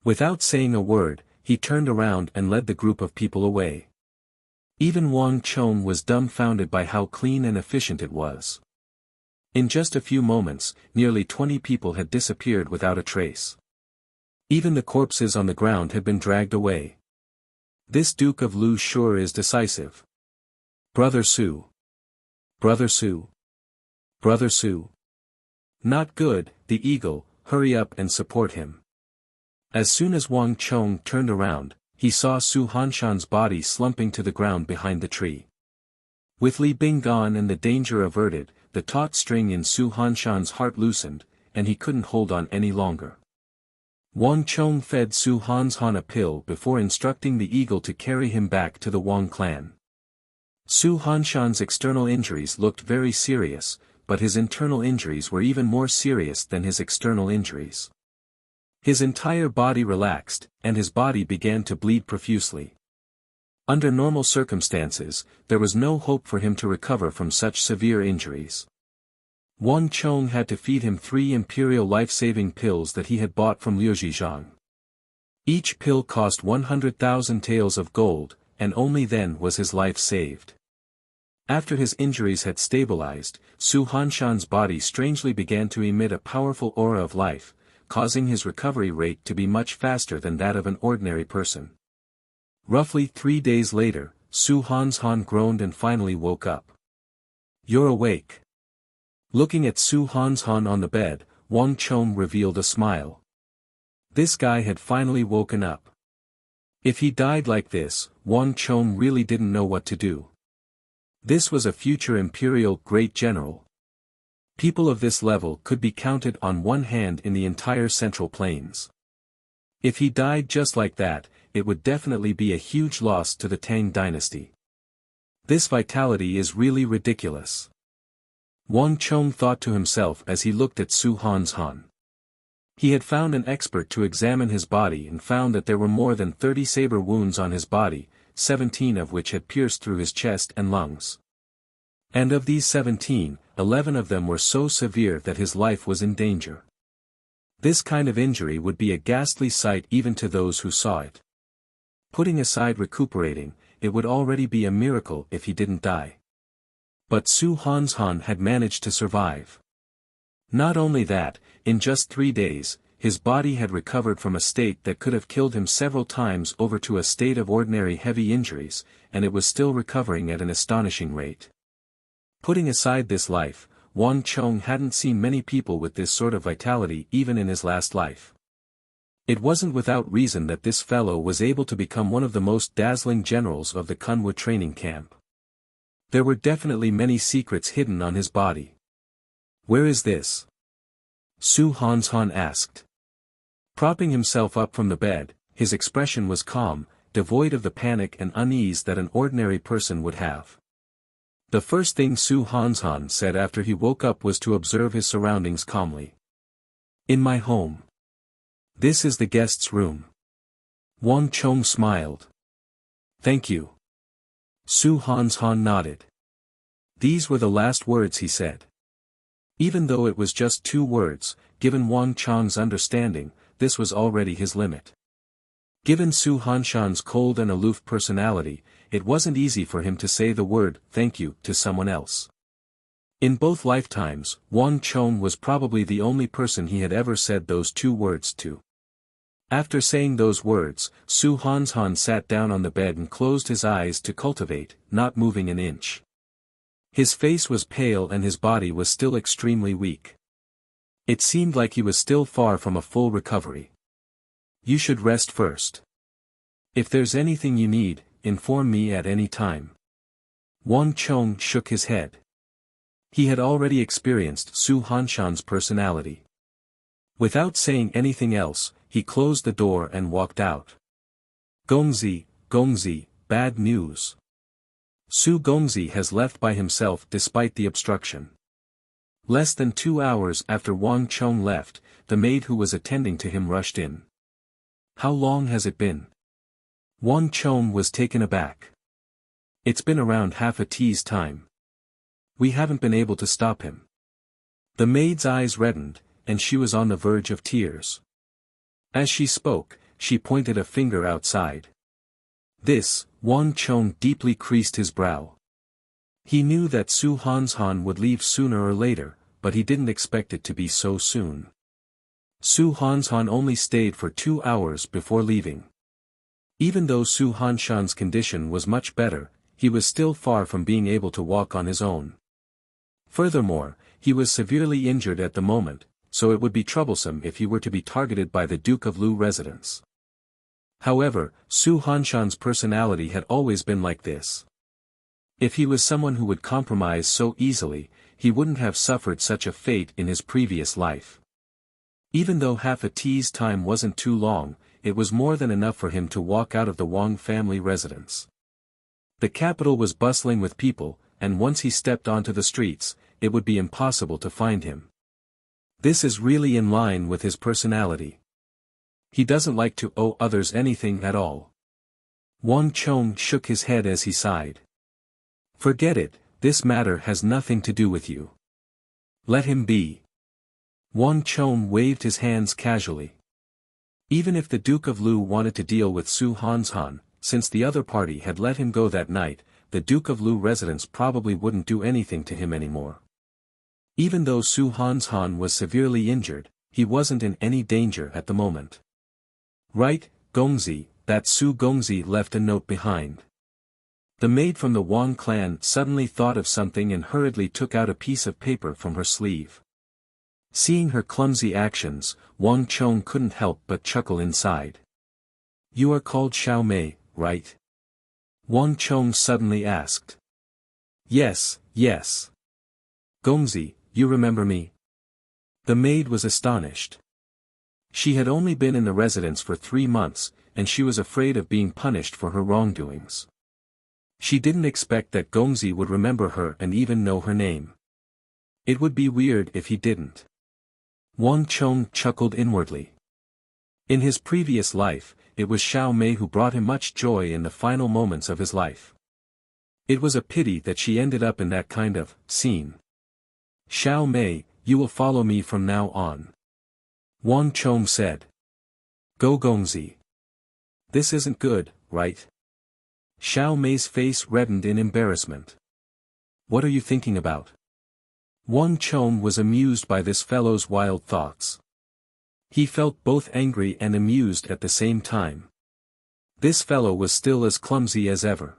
A: Without saying a word, he turned around and led the group of people away. Even Wang Chong was dumbfounded by how clean and efficient it was. In just a few moments, nearly 20 people had disappeared without a trace. Even the corpses on the ground had been dragged away. This Duke of Lu sure is decisive. Brother Su. Brother Su. Brother Su. Not good, the eagle, hurry up and support him. As soon as Wang Chong turned around, he saw Su Hanshan's body slumping to the ground behind the tree. With Li Bing gone and the danger averted, the taut string in Su Hanshan's heart loosened, and he couldn't hold on any longer. Wang Chong fed Su Hanshan a pill before instructing the eagle to carry him back to the Wang clan. Su Hanshan's external injuries looked very serious, but his internal injuries were even more serious than his external injuries. His entire body relaxed, and his body began to bleed profusely. Under normal circumstances, there was no hope for him to recover from such severe injuries. Wang Chong had to feed him 3 imperial life-saving pills that he had bought from Liu Zhizhang. Each pill cost 100,000 taels of gold, and only then was his life saved. After his injuries had stabilized, Su Hanshan's body strangely began to emit a powerful aura of life, causing his recovery rate to be much faster than that of an ordinary person. Roughly 3 days later, Su Hanshan groaned and finally woke up. You're awake. Looking at Su Hanshan on the bed, Wang Chong revealed a smile. This guy had finally woken up. If he died like this, Wang Chong really didn't know what to do. This was a future imperial great general. People of this level could be counted on one hand in the entire Central Plains. If he died just like that, it would definitely be a huge loss to the Tang dynasty. This vitality is really ridiculous. Wang Chong thought to himself as he looked at Su Hanshan. He had found an expert to examine his body and found that there were more than 30 saber wounds on his body, 17 of which had pierced through his chest and lungs. And of these 17, 11 of them were so severe that his life was in danger. This kind of injury would be a ghastly sight even to those who saw it. Putting aside recuperating, it would already be a miracle if he didn't die. But Su Hanshan had managed to survive. Not only that, in just 3 days, his body had recovered from a state that could have killed him several times over to a state of ordinary heavy injuries, and it was still recovering at an astonishing rate. Putting aside this life, Wang Chong hadn't seen many people with this sort of vitality even in his last life. It wasn't without reason that this fellow was able to become one of the most dazzling generals of the Kunwu training camp. There were definitely many secrets hidden on his body. Where is this? Su Hanshan asked. Propping himself up from the bed, his expression was calm, devoid of the panic and unease that an ordinary person would have. The first thing Su Hanshan said after he woke up was to observe his surroundings calmly. In my home. This is the guest's room. Wang Chong smiled. Thank you. Su Hanshan nodded. These were the last words he said. Even though it was just 2 words, given Wang Chong's understanding, this was already his limit. Given Su Hanshan's cold and aloof personality, it wasn't easy for him to say the word thank you to someone else. In both lifetimes, Wang Chong was probably the only person he had ever said those 2 words to. After saying those words, Su Hanshan sat down on the bed and closed his eyes to cultivate, not moving an inch. His face was pale and his body was still extremely weak. It seemed like he was still far from a full recovery. You should rest first. If there's anything you need, inform me at any time. Wang Chong shook his head. He had already experienced Su Hanshan's personality. Without saying anything else, he closed the door and walked out. Gongzi, bad news. Su Gongzi has left by himself despite the obstruction. Less than 2 hours after Wang Chong left, the maid who was attending to him rushed in. How long has it been? Wang Chong was taken aback. It's been around half a tea's time. We haven't been able to stop him. The maid's eyes reddened, and she was on the verge of tears. As she spoke, she pointed a finger outside. This, Wang Chong deeply creased his brow. He knew that Su Hanshan would leave sooner or later, but he didn't expect it to be so soon. Su Hanshan only stayed for 2 hours before leaving. Even though Su Hanshan's condition was much better, he was still far from being able to walk on his own. Furthermore, he was severely injured at the moment, so it would be troublesome if he were to be targeted by the Duke of Lu residents. However, Su Hanshan's personality had always been like this. If he was someone who would compromise so easily, he wouldn't have suffered such a fate in his previous life. Even though half a tea's time wasn't too long, it was more than enough for him to walk out of the Wang family residence. The capital was bustling with people, and once he stepped onto the streets, it would be impossible to find him. This is really in line with his personality. He doesn't like to owe others anything at all. Wang Chong shook his head as he sighed. Forget it, this matter has nothing to do with you. Let him be. Wang Chong waved his hands casually. Even if the Duke of Lu wanted to deal with Su Hanshan, since the other party had let him go that night, the Duke of Lu residents probably wouldn't do anything to him anymore. Even though Su Hanshan was severely injured, he wasn't in any danger at the moment. Right, Gongzi, that Su Gongzi left a note behind. The maid from the Wang clan suddenly thought of something and hurriedly took out a piece of paper from her sleeve. Seeing her clumsy actions, Wang Chong couldn't help but chuckle inside. You are called Xiao Mei, right? Wang Chong suddenly asked. Yes. Gongzi, you remember me? The maid was astonished. She had only been in the residence for 3 months, and she was afraid of being punished for her wrongdoings. She didn't expect that Gongzi would remember her and even know her name. It would be weird if he didn't. Wang Chong chuckled inwardly. In his previous life, it was Xiao Mei who brought him much joy in the final moments of his life. It was a pity that she ended up in that kind of scene. Xiao Mei, you will follow me from now on. Wang Chong said. Go Gongzi. This isn't good, right? Xiao Mei's face reddened in embarrassment. What are you thinking about? Wang Chong was amused by this fellow's wild thoughts. He felt both angry and amused at the same time. This fellow was still as clumsy as ever.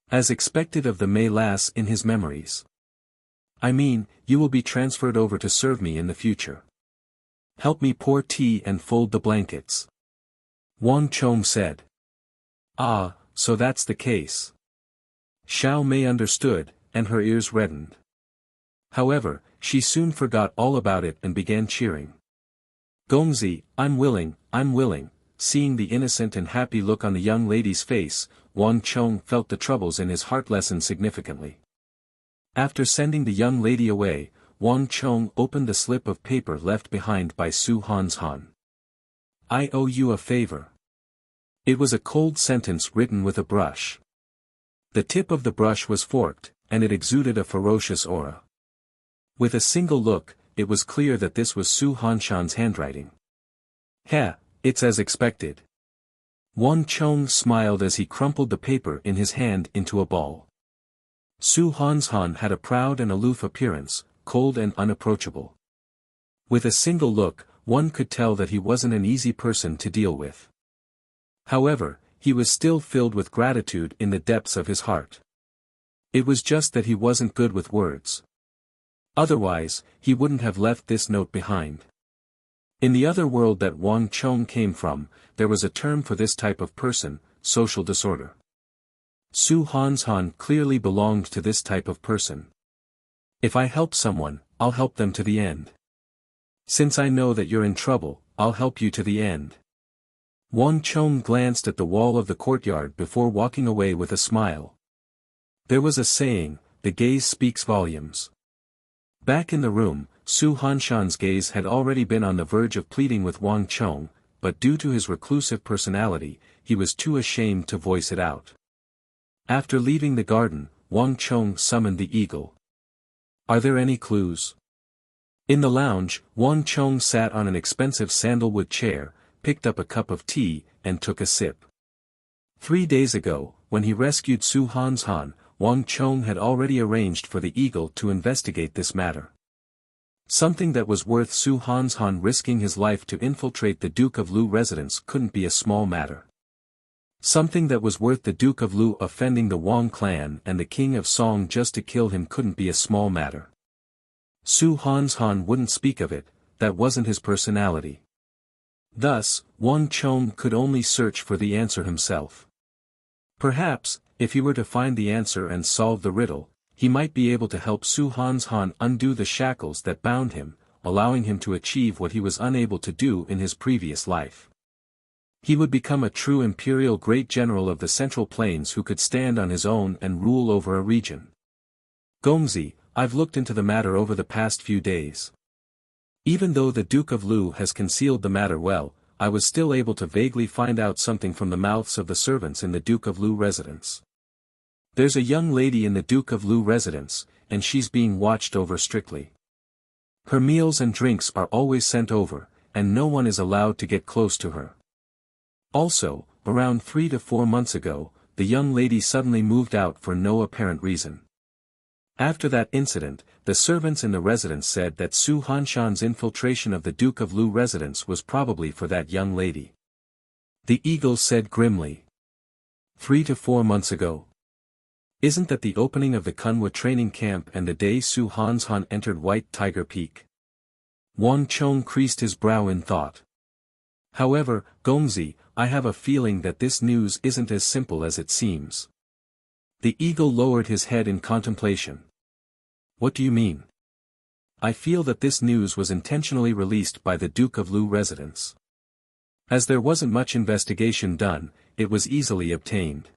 A: As expected of the Mei lass in his memories. I mean, you will be transferred over to serve me in the future. Help me pour tea and fold the blankets. Wang Chong said. Ah, so that's the case. Xiao Mei understood, and her ears reddened. However, She soon forgot all about it and began cheering. "Gongzi, I'm willing, I'm willing." Seeing the innocent and happy look on the young lady's face, Wang Chong felt the troubles in his heart lessen significantly. After sending the young lady away, Wang Chong opened the slip of paper left behind by Su Hanshan. "I owe you a favor." It was a cold sentence written with a brush. The tip of the brush was forked, and it exuded a ferocious aura. With a single look, it was clear that this was Su Hanshan's handwriting. "Heh, it's as expected." Wang Chong smiled as he crumpled the paper in his hand into a ball. Su Hanshan had a proud and aloof appearance, cold and unapproachable. With a single look, one could tell that he wasn't an easy person to deal with. However, he was still filled with gratitude in the depths of his heart. It was just that he wasn't good with words. Otherwise, he wouldn't have left this note behind. In the other world that Wang Chong came from, there was a term for this type of person, social disorder. Su Hanshan clearly belonged to this type of person. "If I help someone, I'll help them to the end. Since I know that you're in trouble, I'll help you to the end." Wang Chong glanced at the wall of the courtyard before walking away with a smile. There was a saying, the gaze speaks volumes. Back in the room, Su Hanshan's gaze had already been on the verge of pleading with Wang Chong, but due to his reclusive personality, he was too ashamed to voice it out. After leaving the garden, Wang Chong summoned the eagle. "Are there any clues?" In the lounge, Wang Chong sat on an expensive sandalwood chair, picked up a cup of tea, and took a sip. 3 days ago, when he rescued Su Hanshan, Wang Chong had already arranged for the eagle to investigate this matter. Something that was worth Su Hanshan risking his life to infiltrate the Duke of Lu residence couldn't be a small matter. Something that was worth the Duke of Lu offending the Wang clan and the King of Song just to kill him couldn't be a small matter. Su Hanshan wouldn't speak of it, that wasn't his personality. Thus, Wang Chong could only search for the answer himself. Perhaps, if he were to find the answer and solve the riddle, he might be able to help Su Hanshan undo the shackles that bound him, allowing him to achieve what he was unable to do in his previous life. He would become a true imperial great general of the Central Plains who could stand on his own and rule over a region. "Gongzi, I've looked into the matter over the past few days. Even though the Duke of Lu has concealed the matter well, I was still able to vaguely find out something from the mouths of the servants in the Duke of Lu residence. There's a young lady in the Duke of Lu residence, and she's being watched over strictly. Her meals and drinks are always sent over, and no one is allowed to get close to her. Also, around 3 to 4 months ago, the young lady suddenly moved out for no apparent reason. After that incident, the servants in the residence said that Su Hanshan's infiltration of the Duke of Lu residence was probably for that young lady." The eagle said grimly. 3 to 4 months ago. Isn't that the opening of the Kunwa training camp and the day Su Hanshan entered White Tiger Peak? Wang Chong creased his brow in thought. "However, Gongzi, I have a feeling that this news isn't as simple as it seems." The eagle lowered his head in contemplation. "What do you mean?" "I feel that this news was intentionally released by the Duke of Lu residence. As there wasn't much investigation done, it was easily obtained.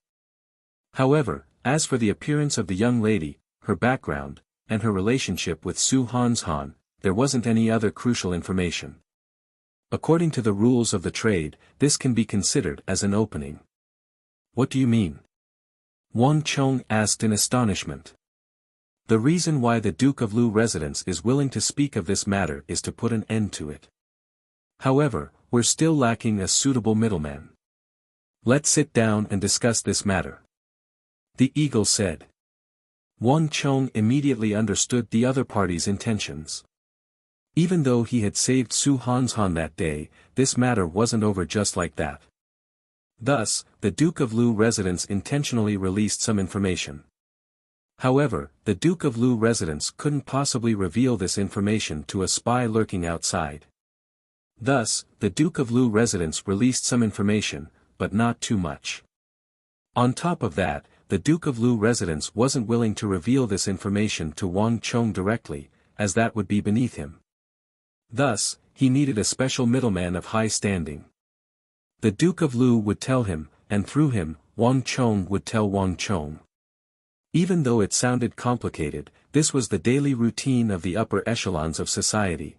A: However, as for the appearance of the young lady, her background, and her relationship with Su Hanshan, there wasn't any other crucial information. According to the rules of the trade, this can be considered as an opening." "What do you mean?" Wang Chong asked in astonishment. "The reason why the Duke of Lu residence is willing to speak of this matter is to put an end to it. However, we're still lacking a suitable middleman. Let's sit down and discuss this matter," the eagle said. Wang Chong immediately understood the other party's intentions. Even though he had saved Su Hanshan that day, this matter wasn't over just like that. Thus, the Duke of Lu residence intentionally released some information. However, the Duke of Lu residence couldn't possibly reveal this information to a spy lurking outside. Thus, the Duke of Lu residence released some information, but not too much. On top of that, the Duke of Lu residence wasn't willing to reveal this information to Wang Chong directly, as that would be beneath him. Thus, he needed a special middleman of high standing. The Duke of Lu would tell him, and through him, Wang Chong would tell Wang Chong. Even though it sounded complicated, this was the daily routine of the upper echelons of society.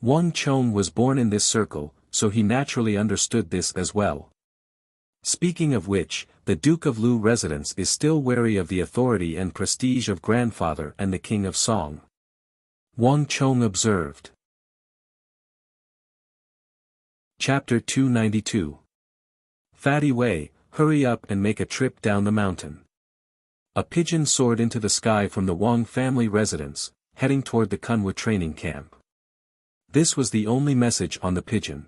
A: Wang Chong was born in this circle, so he naturally understood this as well. Speaking of which, the Duke of Lu residence is still wary of the authority and prestige of grandfather and the King of Song. Wang Chong observed. Chapter 292. Fatty Wei, hurry up and make a trip down the mountain. A pigeon soared into the sky from the Wang family residence, heading toward the Kunwa training camp. This was the only message on the pigeon.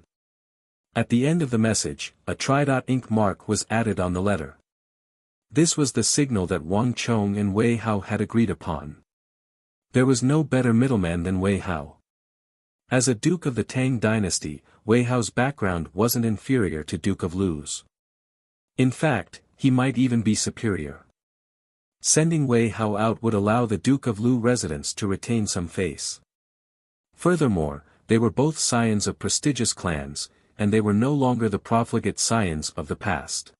A: At the end of the message, a tri-dot ink mark was added on the letter. This was the signal that Wang Chong and Wei Hao had agreed upon. There was no better middleman than Wei Hao. As a Duke of the Tang dynasty, Wei Hao's background wasn't inferior to Duke of Lu's. In fact, he might even be superior. Sending Wei Hao out would allow the Duke of Lu residence to retain some face. Furthermore, they were both scions of prestigious clans, and they were no longer the profligate scions of the past.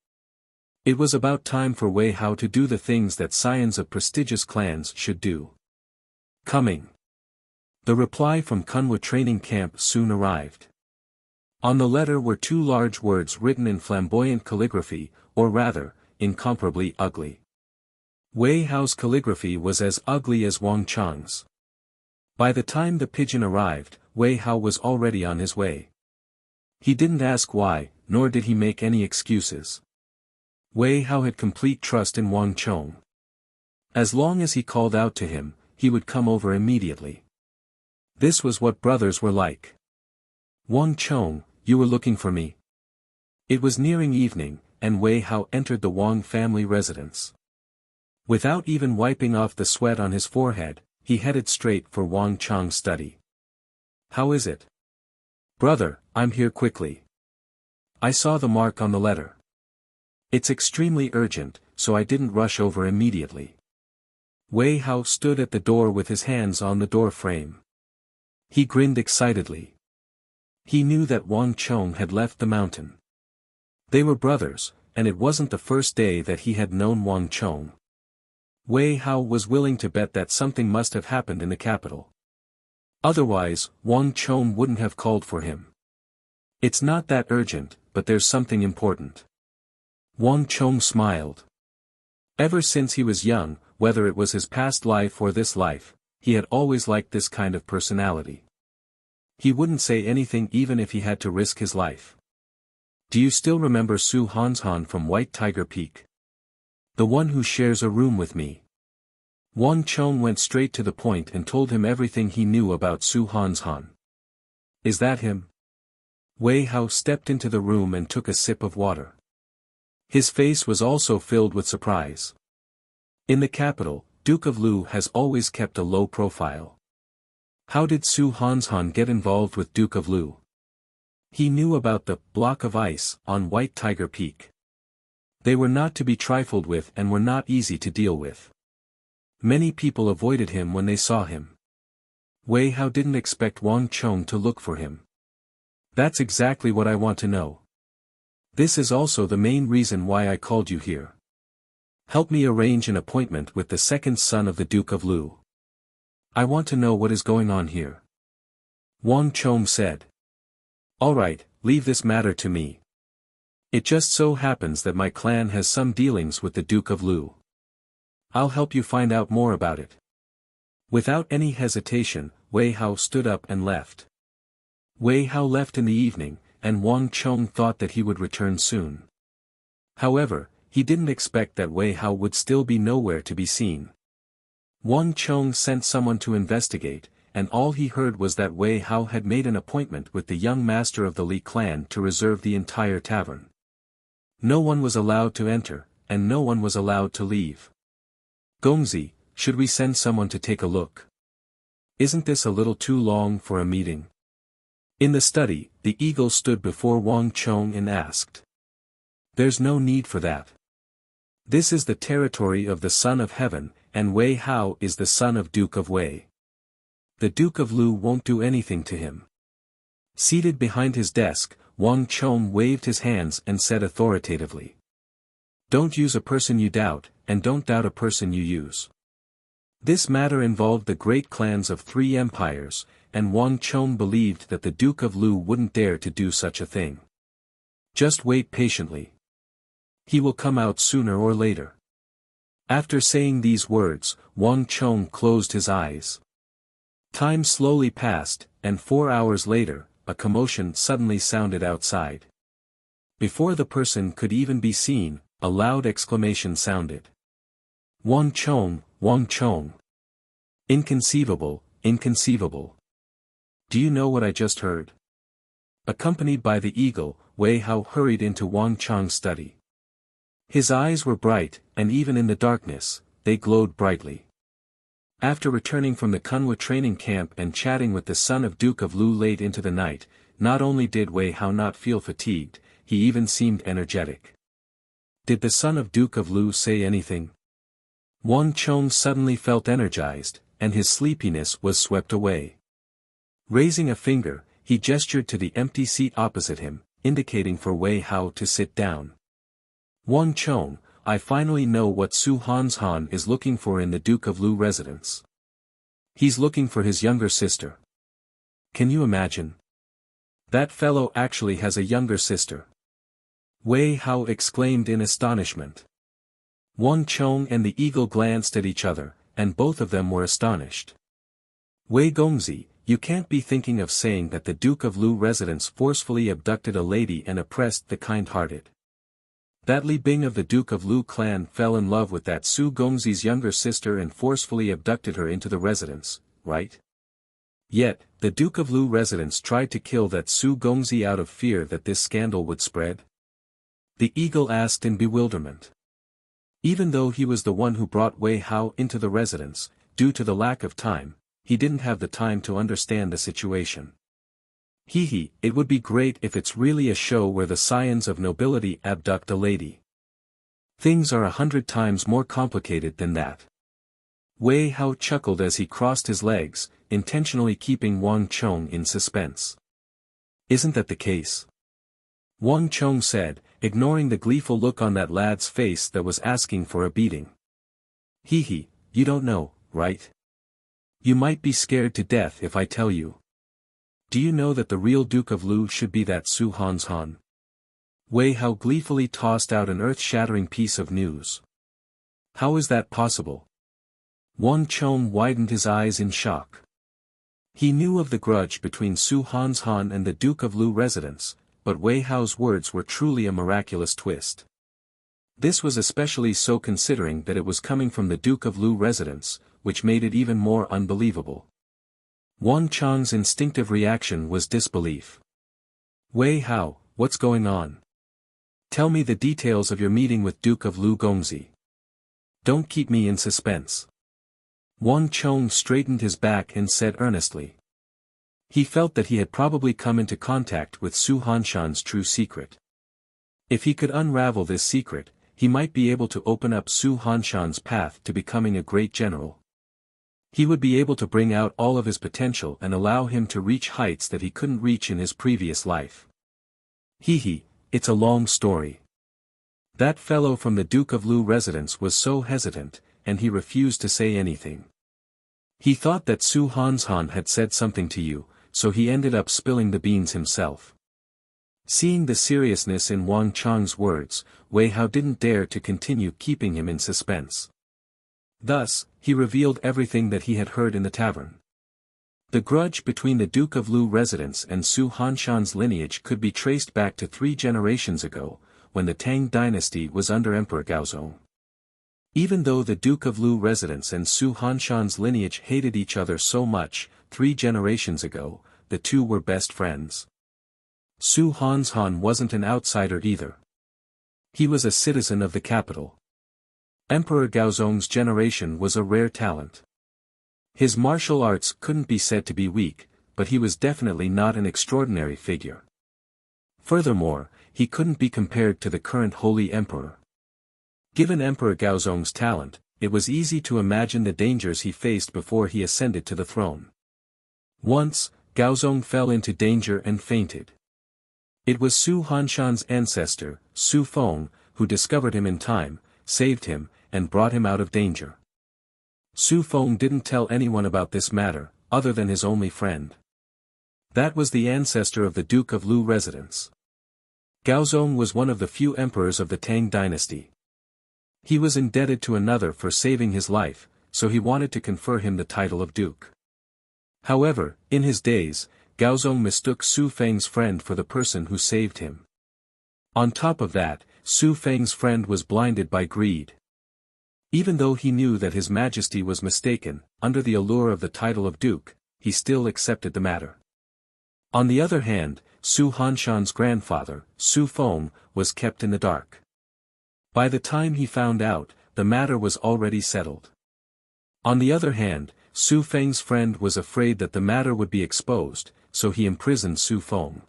A: It was about time for Wei Hao to do the things that scions of prestigious clans should do. Coming. The reply from Kunwa training camp soon arrived. On the letter were two large words written in flamboyant calligraphy, or rather, incomparably ugly. Wei Hao's calligraphy was as ugly as Wang Chong's. By the time the pigeon arrived, Wei Hao was already on his way. He didn't ask why, nor did he make any excuses. Wei Hao had complete trust in Wang Chong. As long as he called out to him, he would come over immediately. This was what brothers were like. Wang Chong, you were looking for me. It was nearing evening, and Wei Hao entered the Wang family residence. Without even wiping off the sweat on his forehead, he headed straight for Wang Chong's study. How is it? Brother, I'm here quickly. I saw the mark on the letter. It's extremely urgent, so I didn't rush over immediately. Wei Hao stood at the door with his hands on the door frame. He grinned excitedly. He knew that Wang Chong had left the mountain. They were brothers, and it wasn't the first day that he had known Wang Chong. Wei Hao was willing to bet that something must have happened in the capital. Otherwise, Wang Chong wouldn't have called for him. It's not that urgent, but there's something important. Wang Chong smiled. Ever since he was young, whether it was his past life or this life, he had always liked this kind of personality. He wouldn't say anything even if he had to risk his life. Do you still remember Su Hanshan from White Tiger Peak? The one who shares a room with me. Wang Chong went straight to the point and told him everything he knew about Su Hanshan. Is that him? Wei Hao stepped into the room and took a sip of water. His face was also filled with surprise. In the capital, Duke of Lu has always kept a low profile. How did Su Hanshan get involved with Duke of Lu? He knew about the block of ice on White Tiger Peak. They were not to be trifled with and were not easy to deal with. Many people avoided him when they saw him. Wei Hao didn't expect Wang Chong to look for him. That's exactly what I want to know. This is also the main reason why I called you here. Help me arrange an appointment with the second son of the Duke of Lu. I want to know what is going on here. Wang Chong said. All right, leave this matter to me. It just so happens that my clan has some dealings with the Duke of Lu. I'll help you find out more about it. Without any hesitation, Wei Hao stood up and left. Wei Hao left in the evening, and Wang Chong thought that he would return soon. However, he didn't expect that Wei Hao would still be nowhere to be seen. Wang Chong sent someone to investigate, and all he heard was that Wei Hao had made an appointment with the young master of the Li clan to reserve the entire tavern. No one was allowed to enter, and no one was allowed to leave. Gongzi, should we send someone to take a look? Isn't this a little too long for a meeting? In the study, the eagle stood before Wang Chong and asked. There's no need for that. This is the territory of the Son of Heaven, and Wei Hao is the son of Duke of Wei. The Duke of Lu won't do anything to him. Seated behind his desk, Wang Chong waved his hands and said authoritatively. Don't use a person you doubt, and don't doubt a person you use. This matter involved the great clans of 3 empires, and Wang Chong believed that the Duke of Lu wouldn't dare to do such a thing. Just wait patiently. He will come out sooner or later. After saying these words, Wang Chong closed his eyes. Time slowly passed, and 4 hours later, a commotion suddenly sounded outside. Before the person could even be seen, a loud exclamation sounded. Wang Chong, Wang Chong. Inconceivable, inconceivable. Do you know what I just heard? Accompanied by the eagle, Wei Hao hurried into Wang Chong's study. His eyes were bright, and even in the darkness, they glowed brightly. After returning from the Kunwa training camp and chatting with the son of Duke of Lu late into the night, not only did Wei Hao not feel fatigued, he even seemed energetic. Did the son of Duke of Lu say anything? Wang Chong suddenly felt energized, and his sleepiness was swept away. Raising a finger, he gestured to the empty seat opposite him, indicating for Wei Hao to sit down. Wang Chong, I finally know what Su Hanshan is looking for in the Duke of Lu residence. He's looking for his younger sister. Can you imagine? That fellow actually has a younger sister. Wei Hao exclaimed in astonishment. Wang Chong and the eagle glanced at each other, and both of them were astonished. Wei Gongzi, you can't be thinking of saying that the Duke of Lu residence forcefully abducted a lady and oppressed the kind-hearted. That Li Bing of the Duke of Lu clan fell in love with that Su Gongzi's younger sister and forcefully abducted her into the residence, right? Yet, the Duke of Lu residence tried to kill that Su Gongzi out of fear that this scandal would spread? The eagle asked in bewilderment. Even though he was the one who brought Wei Hao into the residence, due to the lack of time, he didn't have the time to understand the situation. It would be great if it's really a show where the scions of nobility abduct a lady. Things are 100 times more complicated than that. Wei Hao chuckled as he crossed his legs, intentionally keeping Wang Chong in suspense. Isn't that the case? Wang Chong said, ignoring the gleeful look on that lad's face that was asking for a beating. You don't know, right? You might be scared to death if I tell you. Do you know that the real Duke of Lu should be that Su Hanshan? Wei Hao gleefully tossed out an earth-shattering piece of news. How is that possible? Wang Chong widened his eyes in shock. He knew of the grudge between Su Hanshan and the Duke of Lu residence, but Wei Hao's words were truly a miraculous twist. This was especially so considering that it was coming from the Duke of Lu residence, which made it even more unbelievable. Wang Chong's instinctive reaction was disbelief. Wei Hao, what's going on? Tell me the details of your meeting with Duke of Lu Gongzi. Don't keep me in suspense. Wang Chong straightened his back and said earnestly. He felt that he had probably come into contact with Su Hanshan's true secret. If he could unravel this secret, he might be able to open up Su Hanshan's path to becoming a great general. He would be able to bring out all of his potential and allow him to reach heights that he couldn't reach in his previous life. It's a long story. That fellow from the Duke of Lu residence was so hesitant, and he refused to say anything. He thought that Su Hanshan had said something to you, so he ended up spilling the beans himself. Seeing the seriousness in Wang Chong's words, Wei Hao didn't dare to continue keeping him in suspense. Thus, he revealed everything that he had heard in the tavern. The grudge between the Duke of Lu residence and Su Hanshan's lineage could be traced back to 3 generations ago, when the Tang dynasty was under Emperor Gaozong. Even though the Duke of Lu residence and Su Hanshan's lineage hated each other so much, 3 generations ago, the two were best friends. Su Hanshan wasn't an outsider either. He was a citizen of the capital. Emperor Gaozong's generation was a rare talent. His martial arts couldn't be said to be weak, but he was definitely not an extraordinary figure. Furthermore, he couldn't be compared to the current Holy Emperor. Given Emperor Gaozong's talent, it was easy to imagine the dangers he faced before he ascended to the throne. Once, Gaozong fell into danger and fainted. It was Su Hanshan's ancestor, Su Feng, who discovered him in time, saved him, and brought him out of danger. Su Feng didn't tell anyone about this matter, other than his only friend. That was the ancestor of the Duke of Lu residence. Gaozong was one of the few emperors of the Tang dynasty. He was indebted to another for saving his life, so he wanted to confer him the title of duke. However, in his days, Gaozong mistook Su Feng's friend for the person who saved him. On top of that, Su Feng's friend was blinded by greed. Even though he knew that His Majesty was mistaken, under the allure of the title of duke, he still accepted the matter. On the other hand, Su Hanshan's grandfather, Su Feng, was kept in the dark. By the time he found out, the matter was already settled. On the other hand, Su Feng's friend was afraid that the matter would be exposed, so he imprisoned Su Feng.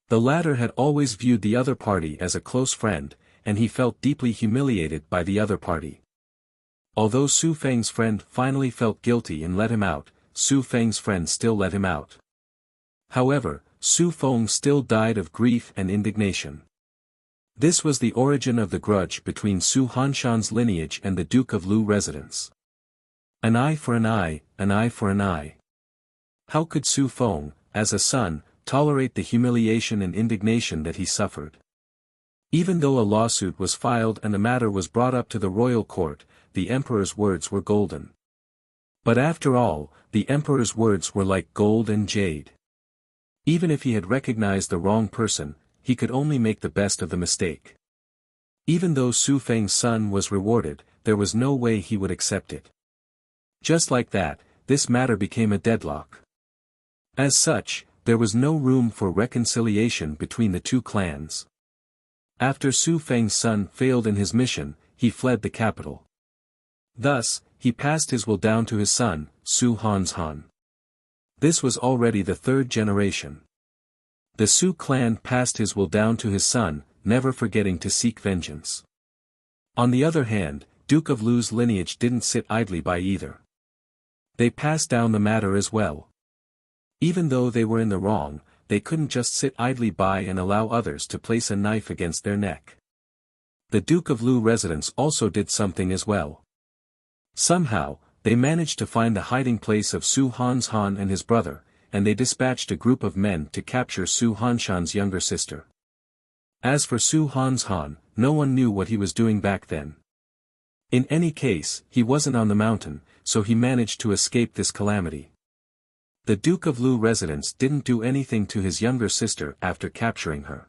A: The latter had always viewed the other party as a close friend, and he felt deeply humiliated by the other party. Although Su Feng's friend finally felt guilty and let him out, Su Feng's friend still let him out. However, Su Feng still died of grief and indignation. This was the origin of the grudge between Su Hanshan's lineage and the Duke of Lu residence. An eye for an eye, an eye for an eye. How could Su Feng, as a son, tolerate the humiliation and indignation that he suffered? Even though a lawsuit was filed and the matter was brought up to the royal court, the emperor's words were golden. But after all, the emperor's words were like gold and jade. Even if he had recognized the wrong person, he could only make the best of the mistake. Even though Su Feng's son was rewarded, there was no way he would accept it. Just like that, this matter became a deadlock. As such, there was no room for reconciliation between the two clans. After Su Feng's son failed in his mission, he fled the capital. Thus, he passed his will down to his son, Su Hanshan. This was already the third generation. The Su clan passed his will down to his son, never forgetting to seek vengeance. On the other hand, Duke of Lu's lineage didn't sit idly by either. They passed down the matter as well. Even though they were in the wrong, they couldn't just sit idly by and allow others to place a knife against their neck. The Duke of Lu residence also did something as well. Somehow, they managed to find the hiding place of Su Hanshan and his brother, and they dispatched a group of men to capture Su Hanshan's younger sister. As for Su Hanshan, no one knew what he was doing back then. In any case, he wasn't on the mountain, so he managed to escape this calamity. The Duke of Lu residence didn't do anything to his younger sister after capturing her.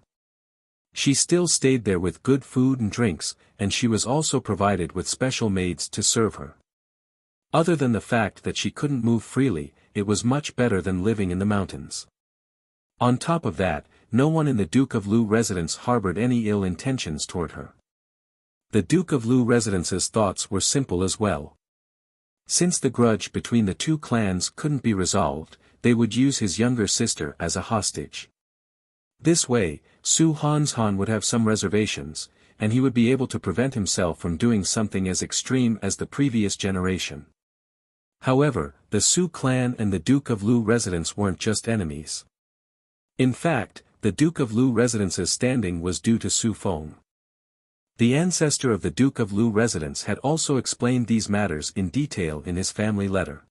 A: She still stayed there with good food and drinks, and she was also provided with special maids to serve her. Other than the fact that she couldn't move freely, it was much better than living in the mountains. On top of that, no one in the Duke of Lu residence harbored any ill intentions toward her. The Duke of Lu residence's thoughts were simple as well. Since the grudge between the two clans couldn't be resolved, they would use his younger sister as a hostage. This way, Su Hanshan would have some reservations, and he would be able to prevent himself from doing something as extreme as the previous generation. However, the Su clan and the Duke of Lu residence weren't just enemies. In fact, the Duke of Lu residence's standing was due to Su Feng. The ancestor of the Duke of Lu residence had also explained these matters in detail in his family letter.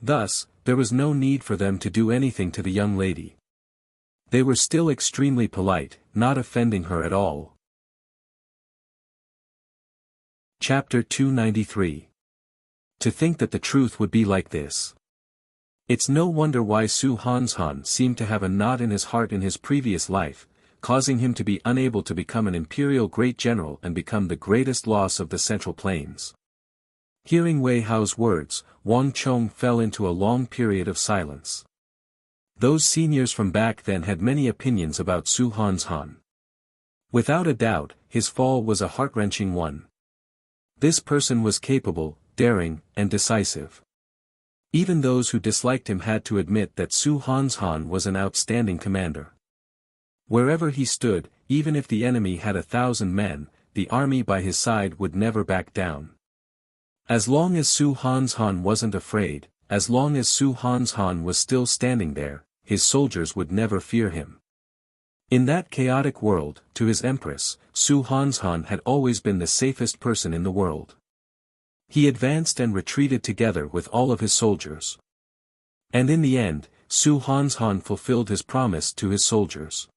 A: Thus, there was no need for them to do anything to the young lady. They were still extremely polite, not offending her at all. Chapter 293. To think that the truth would be like this. It's no wonder why Su Hanshan seemed to have a knot in his heart in his previous life, causing him to be unable to become an imperial great general and become the greatest loss of the Central Plains. Hearing Wei Hao's words, Wang Chong fell into a long period of silence. Those seniors from back then had many opinions about Su Hanshan. Without a doubt, his fall was a heart-wrenching one. This person was capable, daring, and decisive. Even those who disliked him had to admit that Su Hanshan was an outstanding commander. Wherever he stood, even if the enemy had 1,000 men, the army by his side would never back down. As long as Su Hanshan wasn't afraid, as long as Su Hanshan was still standing there, his soldiers would never fear him. In that chaotic world, to his empress, Su Hanshan had always been the safest person in the world. He advanced and retreated together with all of his soldiers. And in the end, Su Hanshan fulfilled his promise to his soldiers.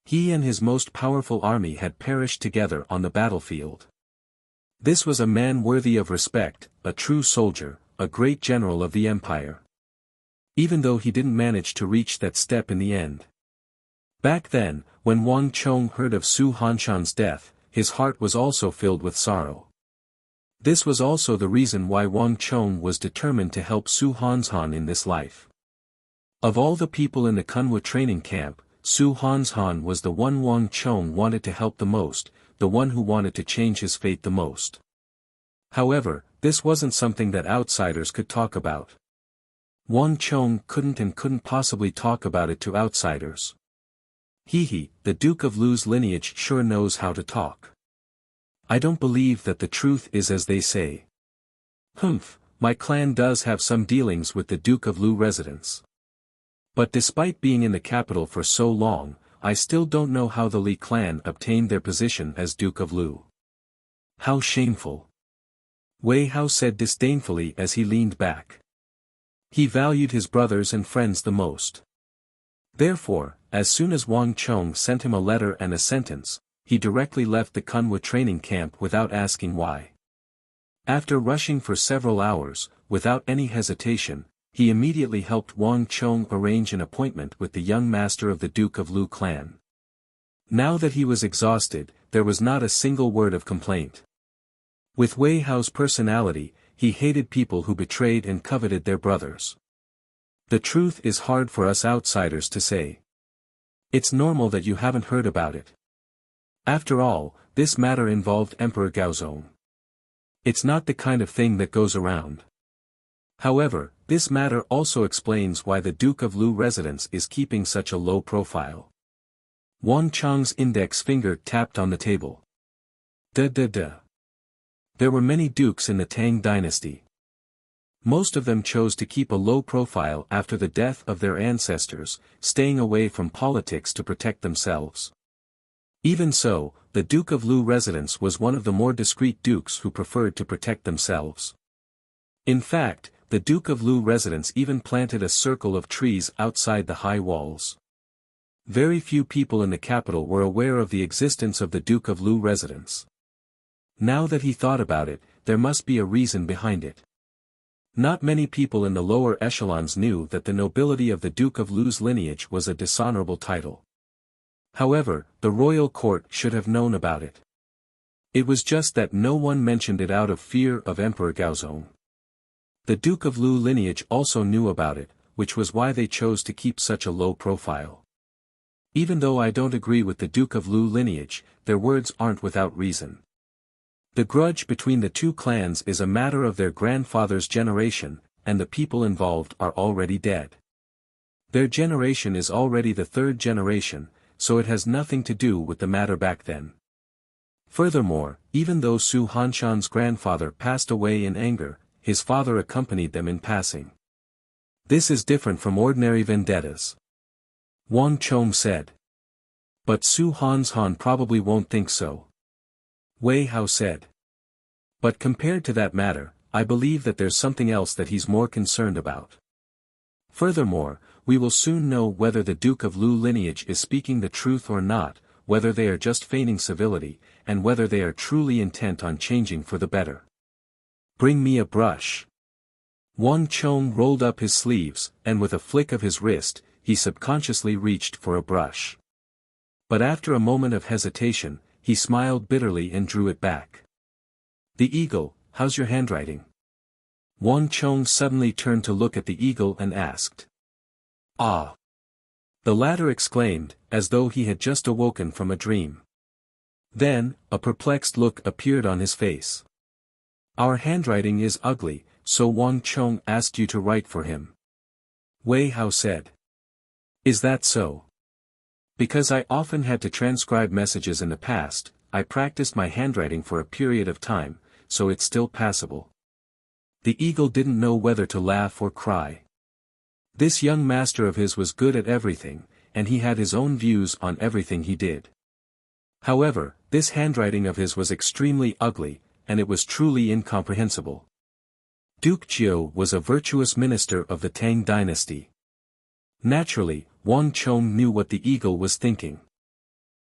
A: He and his most powerful army had perished together on the battlefield. This was a man worthy of respect, a true soldier, a great general of the empire. Even though he didn't manage to reach that step in the end. Back then, when Wang Chong heard of Su Hanshan's death, his heart was also filled with sorrow. This was also the reason why Wang Chong was determined to help Su Hanshan in this life. Of all the people in the Kunwa training camp, Su Hanshan was the one Wang Chong wanted to help the most, the one who wanted to change his fate the most. However, this wasn't something that outsiders could talk about. Wang Chong couldn't possibly talk about it to outsiders. The Duke of Lu's lineage sure knows how to talk. I don't believe that the truth is as they say. My clan does have some dealings with the Duke of Lu residents. But despite being in the capital for so long, I still don't know how the Li clan obtained their position as Duke of Lu. How shameful. Wei Hao said disdainfully as he leaned back. He valued his brothers and friends the most. Therefore, as soon as Wang Chong sent him a letter and a sentence, he directly left the Kunwa training camp without asking why. After rushing for several hours, without any hesitation, he immediately helped Wang Chong arrange an appointment with the young master of the Duke of Lu clan. Now that he was exhausted, there was not a single word of complaint. With Wei Hao's personality, he hated people who betrayed and coveted their brothers. The truth is hard for us outsiders to say. It's normal that you haven't heard about it. After all, this matter involved Emperor Gaozong. It's not the kind of thing that goes around. However, this matter also explains why the Duke of Lu residence is keeping such a low profile. Wang Chong's index finger tapped on the table. There were many dukes in the Tang dynasty. Most of them chose to keep a low profile after the death of their ancestors, staying away from politics to protect themselves. Even so, the Duke of Lu residence was one of the more discreet dukes who preferred to protect themselves. In fact, the Duke of Lu residence even planted a circle of trees outside the high walls. Very few people in the capital were aware of the existence of the Duke of Lu residence. Now that he thought about it, there must be a reason behind it. Not many people in the lower echelons knew that the nobility of the Duke of Lu's lineage was a dishonorable title. However, the royal court should have known about it. It was just that no one mentioned it out of fear of Emperor Gaozong. The Duke of Lu lineage also knew about it, which was why they chose to keep such a low profile. Even though I don't agree with the Duke of Lu lineage, their words aren't without reason. The grudge between the two clans is a matter of their grandfather's generation, and the people involved are already dead. Their generation is already the third generation, so it has nothing to do with the matter back then. Furthermore, even though Su Hanshan's grandfather passed away in anger, his father accompanied them in passing. This is different from ordinary vendettas. Wang Chong said. But Su Hanshan probably won't think so. Wei Hao said. But compared to that matter, I believe that there's something else that he's more concerned about. Furthermore, we will soon know whether the Duke of Lu lineage is speaking the truth or not, whether they are just feigning civility, and whether they are truly intent on changing for the better. Bring me a brush. Wang Chong rolled up his sleeves, and with a flick of his wrist, he subconsciously reached for a brush. But after a moment of hesitation, he smiled bitterly and drew it back. The eagle, how's your handwriting? Wang Chong suddenly turned to look at the eagle and asked. Ah! The latter exclaimed, as though he had just awoken from a dream. Then, a perplexed look appeared on his face. Our handwriting is ugly, so Wang Chong asked you to write for him. Wei Hao said. Is that so? Because I often had to transcribe messages in the past, I practiced my handwriting for a period of time, so it's still passable. The eagle didn't know whether to laugh or cry. This young master of his was good at everything, and he had his own views on everything he did. However, this handwriting of his was extremely ugly, and it was truly incomprehensible. Duke Jiao was a virtuous minister of the Tang dynasty. Naturally, Wang Chong knew what the eagle was thinking.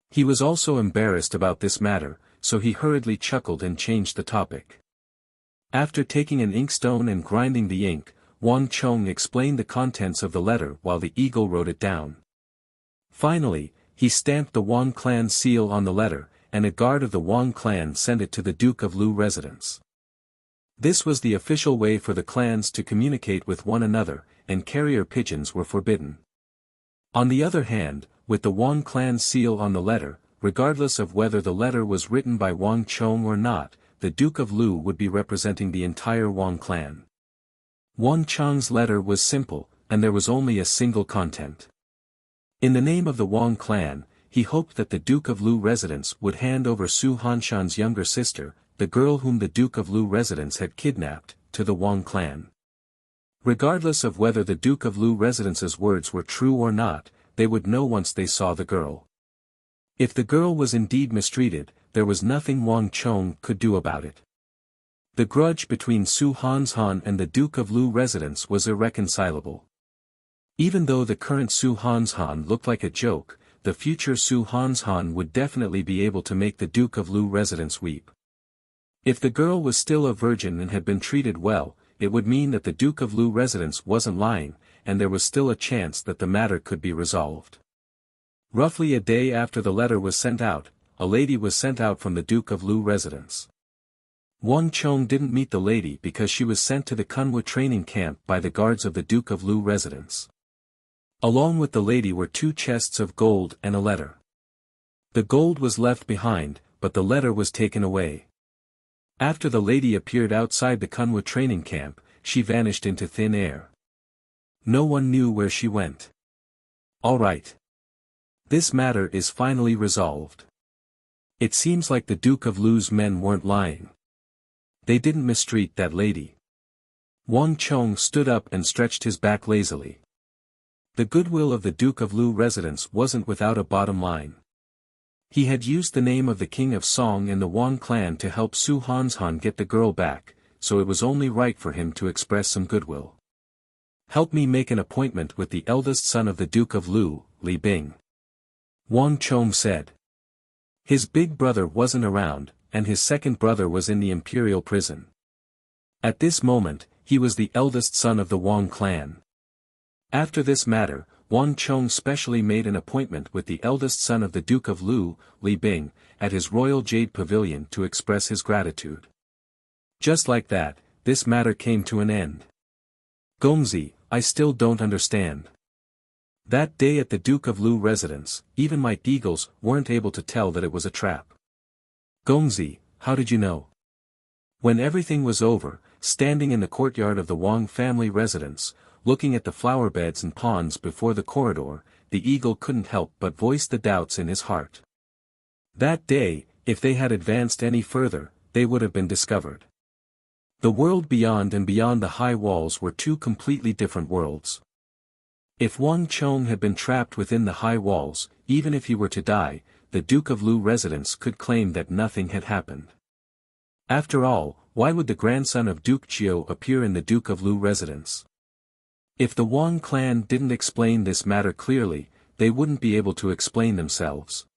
A: He was also embarrassed about this matter, so he hurriedly chuckled and changed the topic. After taking an inkstone and grinding the ink, Wang Chong explained the contents of the letter while the eagle wrote it down. Finally, he stamped the Wang clan seal on the letter, and a guard of the Wang clan sent it to the Duke of Lu residence. This was the official way for the clans to communicate with one another, and carrier pigeons were forbidden. On the other hand, with the Wang clan seal on the letter, regardless of whether the letter was written by Wang Chong or not, the Duke of Lu would be representing the entire Wang clan. Wang Chong's letter was simple, and there was only a single content. In the name of the Wang clan, he hoped that the Duke of Lu residence would hand over Su Hanshan's younger sister, the girl whom the Duke of Lu residence had kidnapped, to the Wang clan. Regardless of whether the Duke of Lu residence's words were true or not, they would know once they saw the girl. If the girl was indeed mistreated, there was nothing Wang Chong could do about it. The grudge between Su Hanshan and the Duke of Lu residence was irreconcilable. Even though the current Su Hanshan looked like a joke, the future Su Hanshan would definitely be able to make the Duke of Lu residence weep. If the girl was still a virgin and had been treated well, it would mean that the Duke of Lu residence wasn't lying, and there was still a chance that the matter could be resolved. Roughly a day after the letter was sent out, a lady was sent out from the Duke of Lu residence. Wang Chong didn't meet the lady because she was sent to the Kunwa training camp by the guards of the Duke of Lu residence. Along with the lady were 2 chests of gold and a letter. The gold was left behind, but the letter was taken away. After the lady appeared outside the Kunwa training camp, she vanished into thin air. No one knew where she went. All right. This matter is finally resolved. It seems like the Duke of Lu's men weren't lying. They didn't mistreat that lady. Wang Chong stood up and stretched his back lazily. The goodwill of the Duke of Lu residence wasn't without a bottom line. He had used the name of the King of Song and the Wang clan to help Su Hanshan get the girl back, so it was only right for him to express some goodwill. Help me make an appointment with the eldest son of the Duke of Lu, Li Bing. Wang Chong said. His big brother wasn't around, and his second brother was in the imperial prison. At this moment, he was the eldest son of the Wang clan. After this matter, Wang Chong specially made an appointment with the eldest son of the Duke of Lu, Li Bing, at his royal jade pavilion to express his gratitude. Just like that, this matter came to an end. Gongzi, I still don't understand. That day at the Duke of Lu residence, even my eagles weren't able to tell that it was a trap. Gongzi, how did you know? When everything was over, standing in the courtyard of the Wang family residence, looking at the flower beds and ponds before the corridor, the eagle couldn't help but voice the doubts in his heart. That day, if they had advanced any further, they would have been discovered. The world beyond and beyond the high walls were 2 completely different worlds. If Wang Chong had been trapped within the high walls, even if he were to die, the Duke of Lu residence could claim that nothing had happened. After all, why would the grandson of Duke Jiao appear in the Duke of Lu residence? If the Wang clan didn't explain this matter clearly, they wouldn't be able to explain themselves.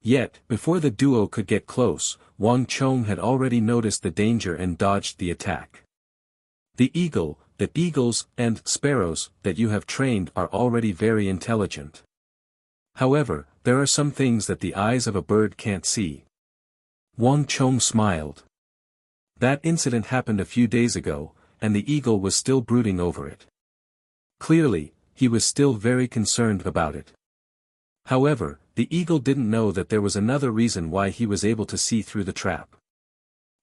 A: Yet, before the duo could get close, Wang Chong had already noticed the danger and dodged the attack. The eagles and sparrows that you have trained are already very intelligent. However, there are some things that the eyes of a bird can't see. Wang Chong smiled. That incident happened a few days ago, and the eagle was still brooding over it. Clearly, he was still very concerned about it. However, the eagle didn't know that there was another reason why he was able to see through the trap.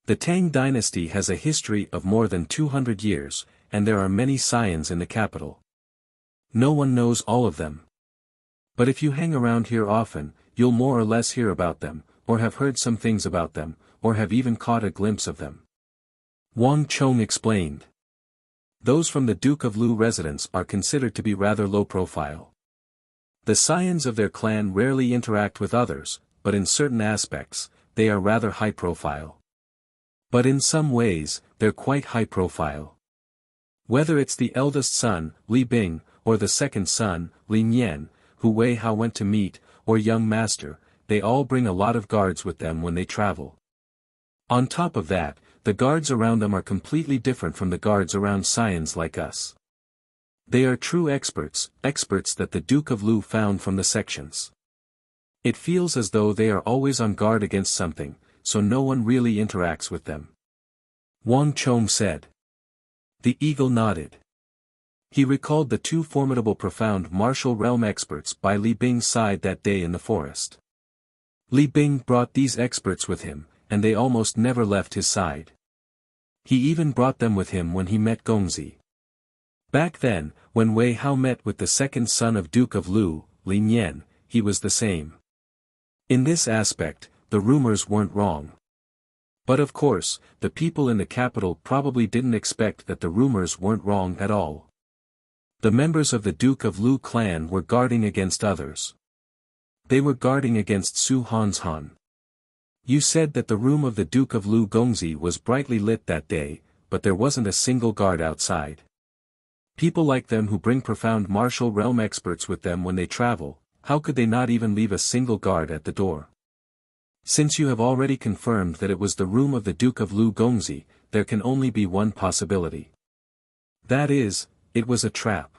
A: The Tang dynasty has a history of more than 200 years, and there are many scions in the capital. No one knows all of them. But if you hang around here often, you'll more or less hear about them, or have heard some things about them, or have even caught a glimpse of them. Wang Chong explained. Those from the Duke of Lu residence are considered to be rather low profile. The scions of their clan rarely interact with others, but in certain aspects, they are rather high profile. But in some ways, they're quite high profile. Whether it's the eldest son, Li Bing, or the second son, Li Nian, who Wei Hao went to meet, or young master, they all bring a lot of guards with them when they travel. On top of that, the guards around them are completely different from the guards around scions like us. They are true experts that the Duke of Lu found from the sections. It feels as though they are always on guard against something, so no one really interacts with them. Wang Chong said. The eagle nodded. He recalled the two formidable profound martial realm experts by Li Bing's side that day in the forest. Li Bing brought these experts with him, and they almost never left his side. He even brought them with him when he met Gongzi. Back then, when Wei Hao met with the second son of Duke of Lu, Li Nian, he was the same. In this aspect, the rumors weren't wrong. But of course, the people in the capital probably didn't expect that the rumors weren't wrong at all. The members of the Duke of Lu clan were guarding against others. They were guarding against Su Hanshan. You said that the room of the Duke of Lu Gongzi was brightly lit that day, but there wasn't a single guard outside. People like them who bring profound martial realm experts with them when they travel, how could they not even leave a single guard at the door? Since you have already confirmed that it was the room of the Duke of Lu Gongzi, there can only be one possibility. That is, it was a trap.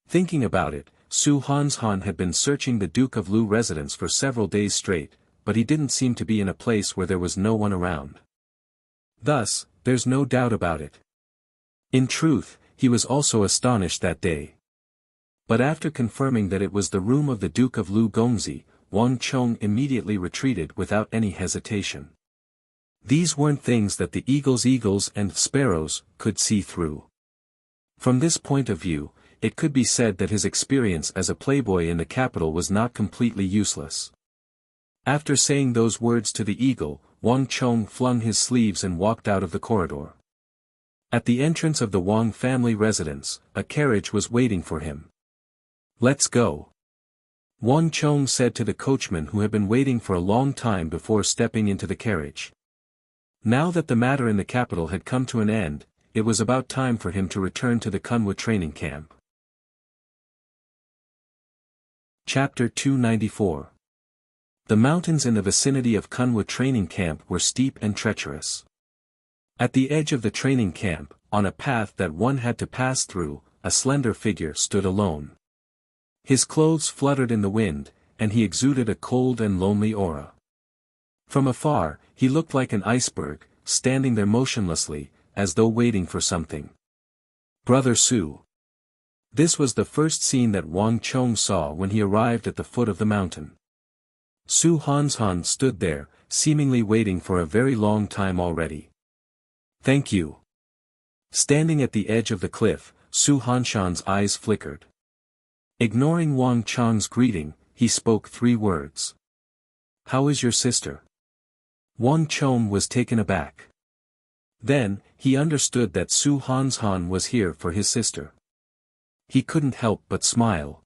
A: Thinking about it, Su Hanshan had been searching the Duke of Lu residence for several days straight, but he didn't seem to be in a place where there was no one around. Thus, there's no doubt about it. In truth, he was also astonished that day. But after confirming that it was the room of the Duke of Lu Gongzi, Wang Chong immediately retreated without any hesitation. These weren't things that the eagles and sparrows could see through. From this point of view, it could be said that his experience as a playboy in the capital was not completely useless. After saying those words to the eagle, Wang Chong flung his sleeves and walked out of the corridor. At the entrance of the Wang family residence, a carriage was waiting for him. Let's go. Wang Chong said to the coachman who had been waiting for a long time before stepping into the carriage. Now that the matter in the capital had come to an end, it was about time for him to return to the Kunwa training camp. Chapter 294. The mountains in the vicinity of Kunwa training camp were steep and treacherous. At the edge of the training camp, on a path that one had to pass through, a slender figure stood alone. His clothes fluttered in the wind, and he exuded a cold and lonely aura. From afar, he looked like an iceberg, standing there motionlessly, as though waiting for something. Brother Su. This was the first scene that Wang Chong saw when he arrived at the foot of the mountain. Su Hanshan stood there, seemingly waiting for a very long time already. Thank you. Standing at the edge of the cliff, Su Hanshan's eyes flickered. Ignoring Wang Chong's greeting, he spoke 3 words. How is your sister? Wang Chong was taken aback. Then, he understood that Su Hanshan was here for his sister. He couldn't help but smile.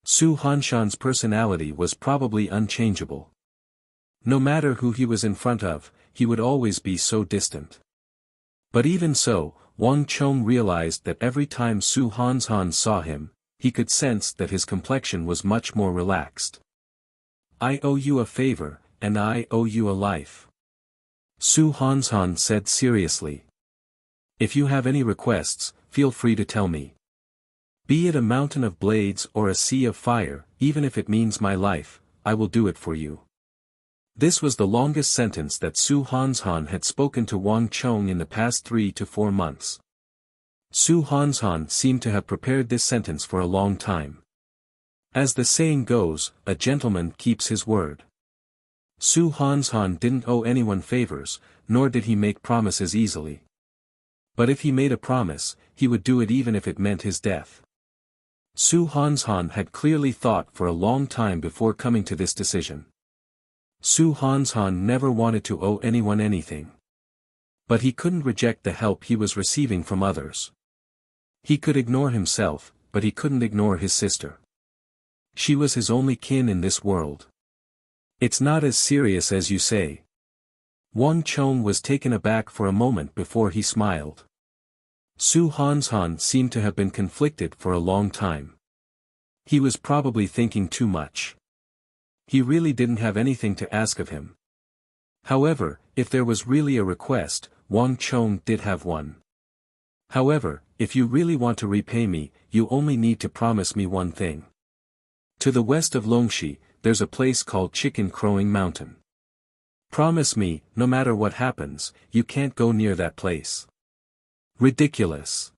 A: Su Hanshan's personality was probably unchangeable. No matter who he was in front of, he would always be so distant. But even so, Wang Chong realized that every time Su Hanshan saw him, he could sense that his complexion was much more relaxed. I owe you a favor, and I owe you a life. Su Hanshan said seriously. If you have any requests, feel free to tell me. Be it a mountain of blades or a sea of fire, even if it means my life, I will do it for you. This was the longest sentence that Su Hanshan had spoken to Wang Chong in the past 3 to 4 months. Su Hanshan seemed to have prepared this sentence for a long time. As the saying goes, a gentleman keeps his word. Su Hanshan didn't owe anyone favors, nor did he make promises easily. But if he made a promise, he would do it even if it meant his death. Su Hanshan had clearly thought for a long time before coming to this decision. Su Hanshan never wanted to owe anyone anything. But he couldn't reject the help he was receiving from others. He could ignore himself, but he couldn't ignore his sister. She was his only kin in this world. It's not as serious as you say. Wang Chong was taken aback for a moment before he smiled. Su Hanshan seemed to have been conflicted for a long time. He was probably thinking too much. He really didn't have anything to ask of him. However, if there was really a request, Wang Chong did have one. However, if you really want to repay me, you only need to promise me one thing. To the west of Longxi, there's a place called Chicken Crowing Mountain. Promise me, no matter what happens, you can't go near that place. Ridiculous.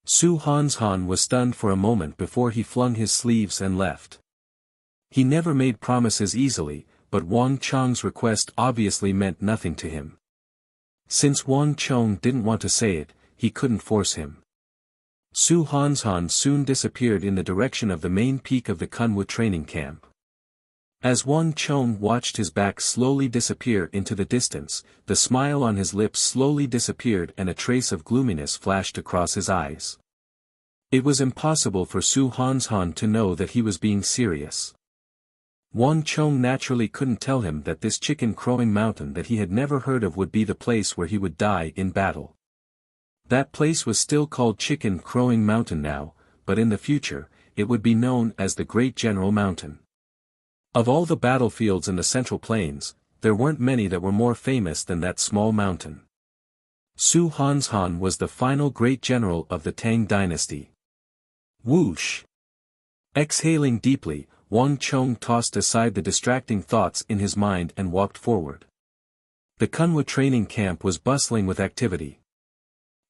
A: Su Hanshan was stunned for a moment before he flung his sleeves and left. He never made promises easily, but Wang Chong's request obviously meant nothing to him. Since Wang Chong didn't want to say it, he couldn't force him. Su Hanshan soon disappeared in the direction of the main peak of the Kunwu training camp. As Wang Chong watched his back slowly disappear into the distance, the smile on his lips slowly disappeared and a trace of gloominess flashed across his eyes. It was impossible for Su Hanshan to know that he was being serious. Wang Chong naturally couldn't tell him that this chicken crowing mountain that he had never heard of would be the place where he would die in battle. That place was still called Chicken Crowing Mountain now, but in the future, it would be known as the Great General Mountain. Of all the battlefields in the Central Plains, there weren't many that were more famous than that small mountain. Su Hanshan was the final great general of the Tang dynasty. Whoosh! Exhaling deeply, Wang Chong tossed aside the distracting thoughts in his mind and walked forward. The Kunwu training camp was bustling with activity.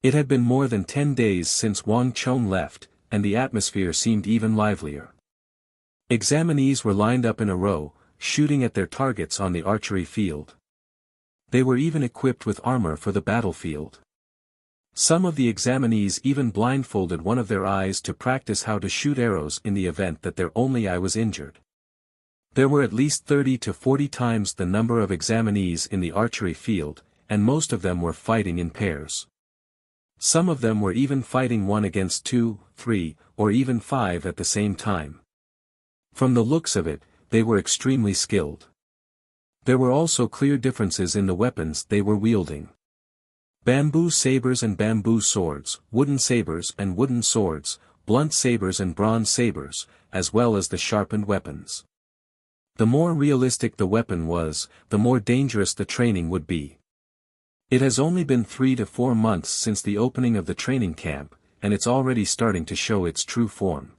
A: It had been more than 10 days since Wang Chong left, and the atmosphere seemed even livelier. Examinees were lined up in a row, shooting at their targets on the archery field. They were even equipped with armor for the battlefield. Some of the examinees even blindfolded one of their eyes to practice how to shoot arrows in the event that their only eye was injured. There were at least 30 to 40 times the number of examinees in the archery field, and most of them were fighting in pairs. Some of them were even fighting 1 against 2, 3, or even 5 at the same time. From the looks of it, they were extremely skilled. There were also clear differences in the weapons they were wielding. Bamboo sabers and bamboo swords, wooden sabers and wooden swords, blunt sabers and bronze sabers, as well as the sharpened weapons. The more realistic the weapon was, the more dangerous the training would be. It has only been 3 to 4 months since the opening of the training camp, and it's already starting to show its true form.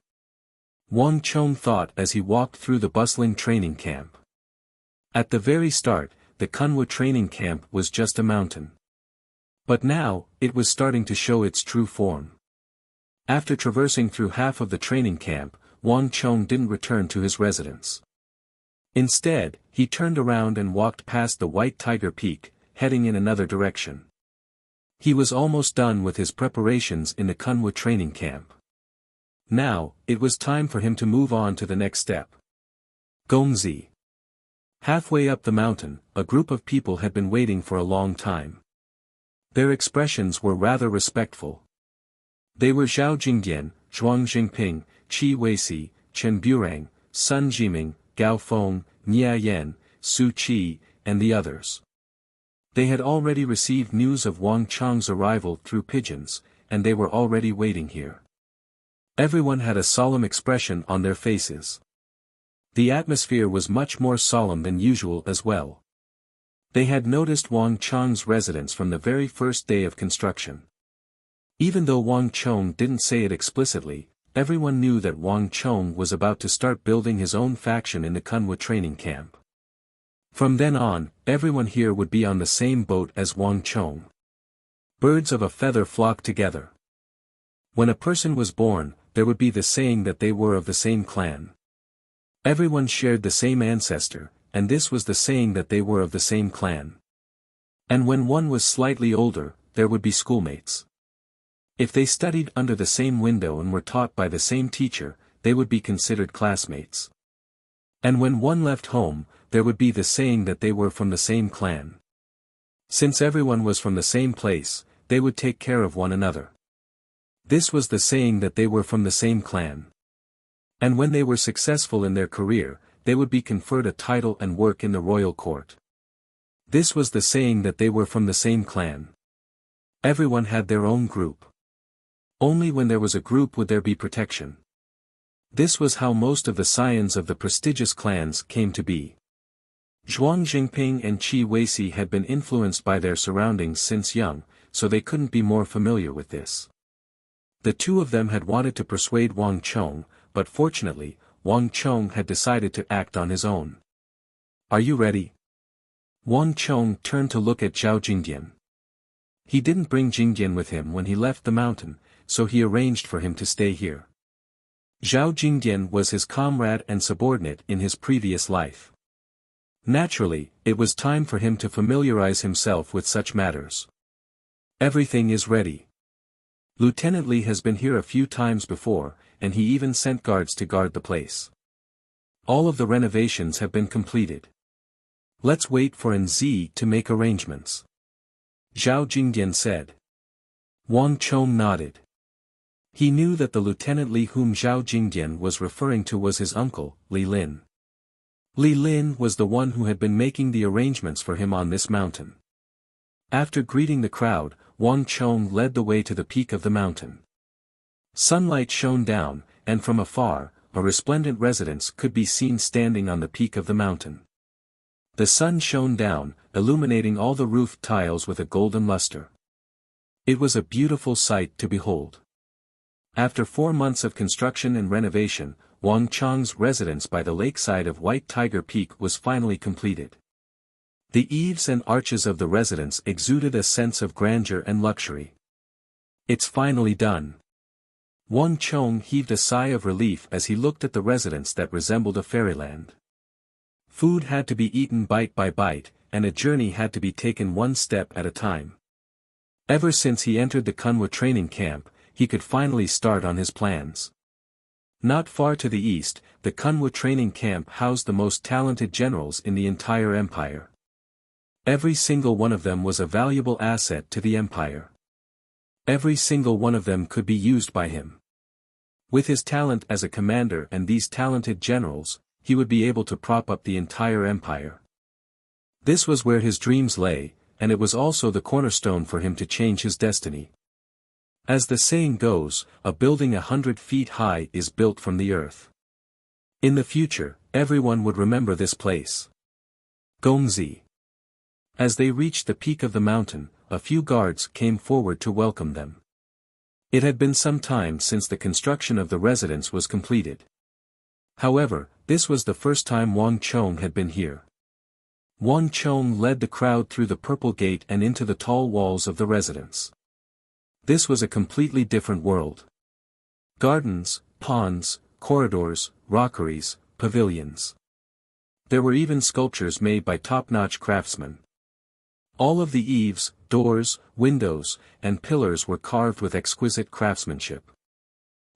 A: Wang Chong thought as he walked through the bustling training camp. At the very start, the Kunwu training camp was just a mountain. But now, it was starting to show its true form. After traversing through half of the training camp, Wang Chong didn't return to his residence. Instead, he turned around and walked past the White Tiger Peak, heading in another direction. He was almost done with his preparations in the Kunwu training camp. Now, it was time for him to move on to the next step. Gongzi. Halfway up the mountain, a group of people had been waiting for a long time. Their expressions were rather respectful. They were Zhao Jingdian, Zhuang Jingping, Qi Weisi, Chen Burang, Sun Jiming, Gao Feng, Nia Yan, Su Qi, and the others. They had already received news of Wang Chong's arrival through pigeons, and they were already waiting here. Everyone had a solemn expression on their faces. The atmosphere was much more solemn than usual as well. They had noticed Wang Chong's residence from the very first day of construction. Even though Wang Chong didn't say it explicitly, everyone knew that Wang Chong was about to start building his own faction in the Kunwu training camp. From then on, everyone here would be on the same boat as Wang Chong. Birds of a feather flock together. When a person was born, there would be the saying that they were of the same clan. Everyone shared the same ancestor, and this was the saying that they were of the same clan. And when one was slightly older, there would be schoolmates. If they studied under the same window and were taught by the same teacher, they would be considered classmates. And when one left home, there would be the saying that they were from the same clan. Since everyone was from the same place, they would take care of one another. This was the saying that they were from the same clan. And when they were successful in their career, they would be conferred a title and work in the royal court. This was the saying that they were from the same clan. Everyone had their own group. Only when there was a group would there be protection. This was how most of the scions of the prestigious clans came to be. Zhuang Jingping and Qi Weici had been influenced by their surroundings since young, so they couldn't be more familiar with this. The two of them had wanted to persuade Wang Chong, but fortunately, Wang Chong had decided to act on his own. "Are you ready?" Wang Chong turned to look at Zhao Jingdian. He didn't bring Jingdian with him when he left the mountain, so he arranged for him to stay here. Zhao Jingdian was his comrade and subordinate in his previous life. Naturally, it was time for him to familiarize himself with such matters. "Everything is ready. Lieutenant Li has been here a few times before, and he even sent guards to guard the place. All of the renovations have been completed. Let's wait for NZ to make arrangements," Zhao Jingdian said. Wang Chong nodded. He knew that the Lieutenant Li whom Zhao Jingdian was referring to was his uncle, Li Lin. Li Lin was the one who had been making the arrangements for him on this mountain. After greeting the crowd, Wang Chong led the way to the peak of the mountain. Sunlight shone down, and from afar, a resplendent residence could be seen standing on the peak of the mountain. The sun shone down, illuminating all the roof tiles with a golden luster. It was a beautiful sight to behold. After 4 months of construction and renovation, Wang Chong's residence by the lakeside of White Tiger Peak was finally completed. The eaves and arches of the residence exuded a sense of grandeur and luxury. "It's finally done." Wang Chong heaved a sigh of relief as he looked at the residence that resembled a fairyland. Food had to be eaten bite by bite, and a journey had to be taken one step at a time. Ever since he entered the Kunwa training camp, he could finally start on his plans. Not far to the east, the Kunwa training camp housed the most talented generals in the entire empire. Every single one of them was a valuable asset to the empire. Every single one of them could be used by him. With his talent as a commander and these talented generals, he would be able to prop up the entire empire. This was where his dreams lay, and it was also the cornerstone for him to change his destiny. As the saying goes, a building 100 feet high is built from the earth. In the future, everyone would remember this place. Gongzi. As they reached the peak of the mountain, a few guards came forward to welcome them. It had been some time since the construction of the residence was completed. However, this was the first time Wang Chong had been here. Wang Chong led the crowd through the purple gate and into the tall walls of the residence. This was a completely different world. Gardens, ponds, corridors, rockeries, pavilions. There were even sculptures made by top-notch craftsmen. All of the eaves, doors, windows, and pillars were carved with exquisite craftsmanship.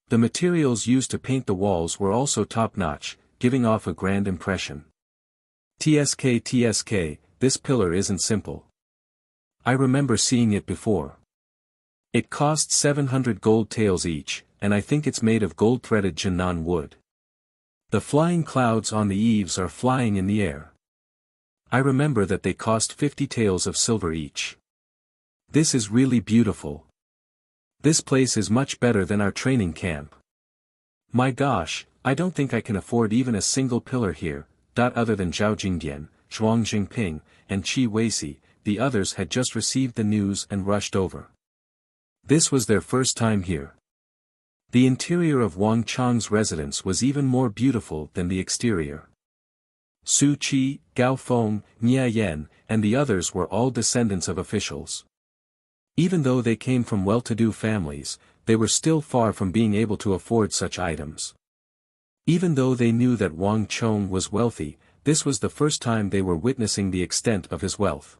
A: The materials used to paint the walls were also top-notch, giving off a grand impression. TSK, this pillar isn't simple. I remember seeing it before. It cost 700 gold taels each, and I think it's made of gold-threaded Jinan wood. The flying clouds on the eaves are flying in the air. I remember that they cost 50 taels of silver each. This is really beautiful. This place is much better than our training camp. My gosh, I don't think I can afford even a single pillar here. Other than Zhao Jingdian, Zhuang Jingping, and Qi Weici, the others had just received the news and rushed over. This was their first time here. The interior of Wang Chong's residence was even more beautiful than the exterior. Su Qi, Gao Feng, Nia Yan, and the others were all descendants of officials. Even though they came from well-to-do families, they were still far from being able to afford such items. Even though they knew that Wang Chong was wealthy, this was the first time they were witnessing the extent of his wealth.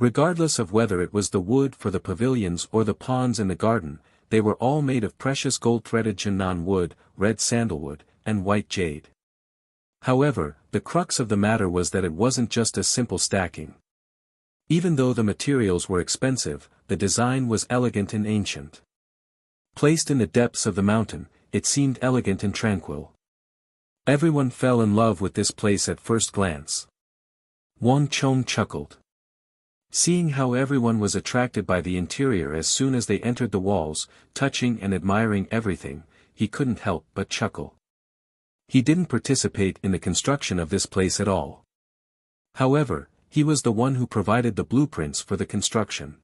A: Regardless of whether it was the wood for the pavilions or the ponds in the garden, they were all made of precious gold-threaded Jinan wood, red sandalwood, and white jade. However, the crux of the matter was that it wasn't just a simple stacking. Even though the materials were expensive, the design was elegant and ancient. Placed in the depths of the mountain, it seemed elegant and tranquil. Everyone fell in love with this place at first glance. Wang Chong chuckled. Seeing how everyone was attracted by the interior as soon as they entered the walls, touching and admiring everything, he couldn't help but chuckle. He didn't participate in the construction of this place at all. However, he was the one who provided the blueprints for the construction.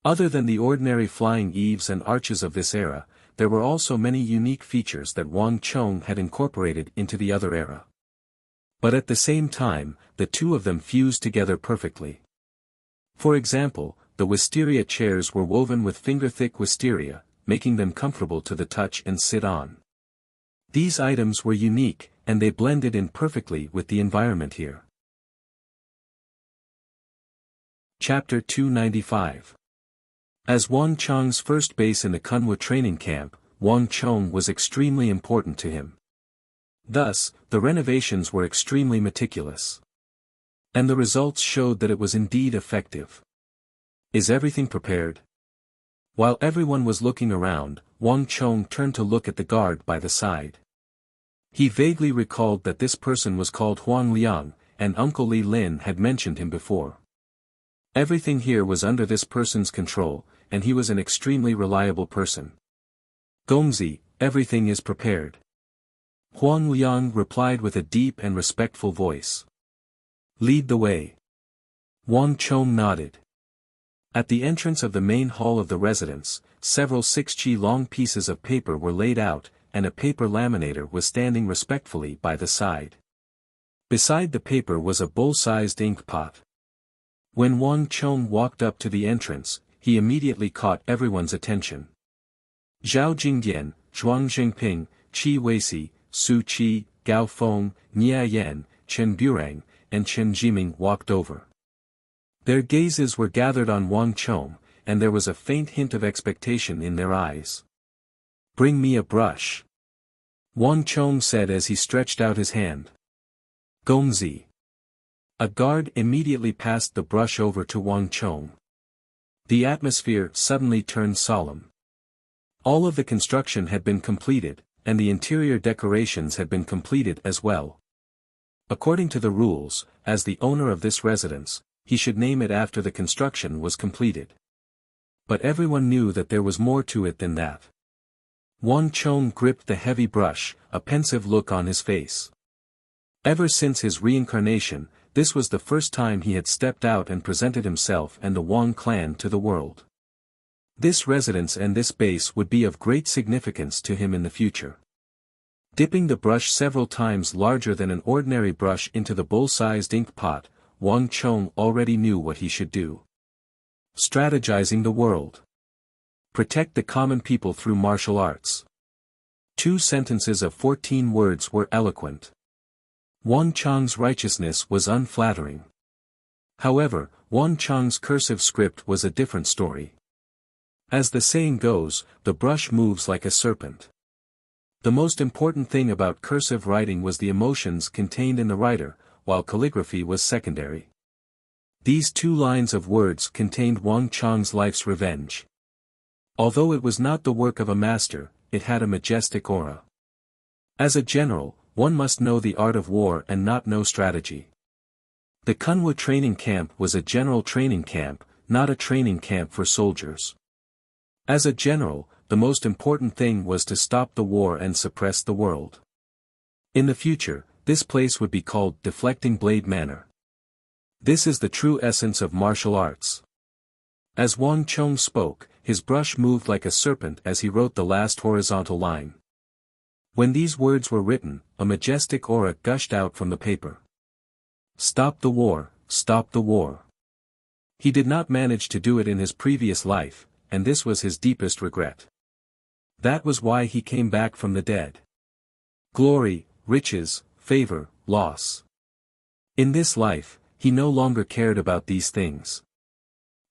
A: Other than the ordinary flying eaves and arches of this era, there were also many unique features that Wang Chong had incorporated into the other era. But at the same time, the two of them fused together perfectly. For example, the wisteria chairs were woven with finger-thick wisteria, making them comfortable to the touch and sit on. These items were unique, and they blended in perfectly with the environment here. Chapter 295. As Wang Chong's first base in the Kunwa training camp, Wang Chong was extremely important to him. Thus, the renovations were extremely meticulous. And the results showed that it was indeed effective. Is everything prepared? While everyone was looking around, Wang Chong turned to look at the guard by the side. He vaguely recalled that this person was called Huang Liang, and Uncle Li Lin had mentioned him before. Everything here was under this person's control, and he was an extremely reliable person. Gongzi, everything is prepared. Huang Liang replied with a deep and respectful voice. Lead the way. Wang Chong nodded. At the entrance of the main hall of the residence, several 6-chi long pieces of paper were laid out, and a paper laminator was standing respectfully by the side. Beside the paper was a bowl-sized ink pot. When Wang Chong walked up to the entrance, he immediately caught everyone's attention. Zhao Jingdian, Zhuang Zhengping, Qi Weisi, Su Qi, Gao Feng, Nia Yan, Chen Burang, and Chen Jiming walked over. Their gazes were gathered on Wang Chong, and there was a faint hint of expectation in their eyes. Bring me a brush. Wang Chong said as he stretched out his hand. Gongzi. A guard immediately passed the brush over to Wang Chong. The atmosphere suddenly turned solemn. All of the construction had been completed, and the interior decorations had been completed as well. According to the rules, as the owner of this residence, he should name it after the construction was completed. But everyone knew that there was more to it than that. Wang Chong gripped the heavy brush, a pensive look on his face. Ever since his reincarnation, this was the first time he had stepped out and presented himself and the Wang clan to the world. This residence and this base would be of great significance to him in the future. Dipping the brush several times larger than an ordinary brush into the bowl-sized ink pot, Wang Chong already knew what he should do. Strategizing the world. Protect the common people through martial arts. 2 sentences of 14 words were eloquent. Wang Chong's righteousness was unflattering. However, Wang Chong's cursive script was a different story. As the saying goes, the brush moves like a serpent. The most important thing about cursive writing was the emotions contained in the writer, while calligraphy was secondary. These 2 lines of words contained Wang Chong's life's revenge. Although it was not the work of a master, it had a majestic aura. As a general, one must know the art of war and not know strategy. The Kunwa training camp was a general training camp, not a training camp for soldiers. As a general, the most important thing was to stop the war and suppress the world. In the future, this place would be called Deflecting Blade Manor. This is the true essence of martial arts. As Wang Chong spoke, his brush moved like a serpent as he wrote the last horizontal line. When these words were written, a majestic aura gushed out from the paper. Stop the war, stop the war. He did not manage to do it in his previous life, and this was his deepest regret. That was why he came back from the dead. Glory, riches, favor, loss. In this life, he no longer cared about these things.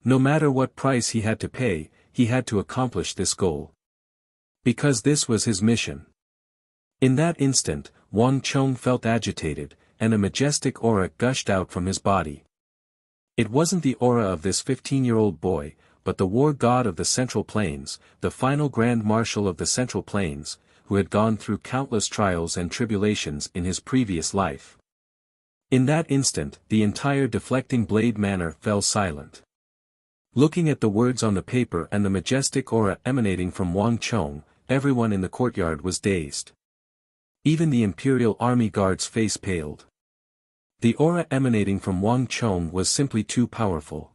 A: No matter what price he had to pay, he had to accomplish this goal. Because this was his mission. In that instant, Wang Chong felt agitated, and a majestic aura gushed out from his body. It wasn't the aura of this 15-year-old boy, but the war god of the Central Plains, the final Grand Marshal of the Central Plains, who had gone through countless trials and tribulations in his previous life. In that instant, the entire Deflecting Blade Manor fell silent. Looking at the words on the paper and the majestic aura emanating from Wang Chong, everyone in the courtyard was dazed. Even the Imperial Army Guard's face paled. The aura emanating from Wang Chong was simply too powerful.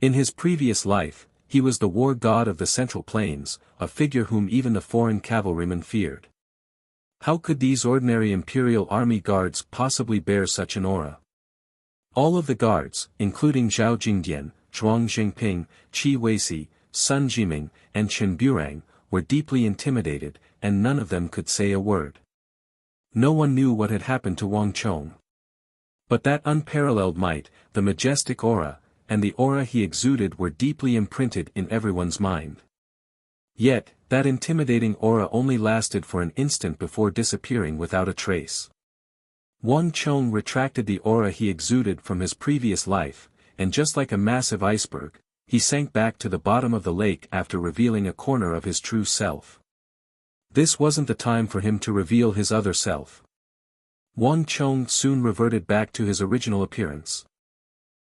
A: In his previous life, he was the war god of the Central Plains, a figure whom even the foreign cavalrymen feared. How could these ordinary Imperial Army Guards possibly bear such an aura? All of the guards, including Zhao Jingdian, Zhuang Xingping, Qi Weisi, Sun Jiming, and Chen Burang, were deeply intimidated, and none of them could say a word. No one knew what had happened to Wang Chong. But that unparalleled might, the majestic aura, and the aura he exuded were deeply imprinted in everyone's mind. Yet, that intimidating aura only lasted for an instant before disappearing without a trace. Wang Chong retracted the aura he exuded from his previous life, and just like a massive iceberg, he sank back to the bottom of the lake after revealing a corner of his true self. This wasn't the time for him to reveal his other self. Wang Chong soon reverted back to his original appearance.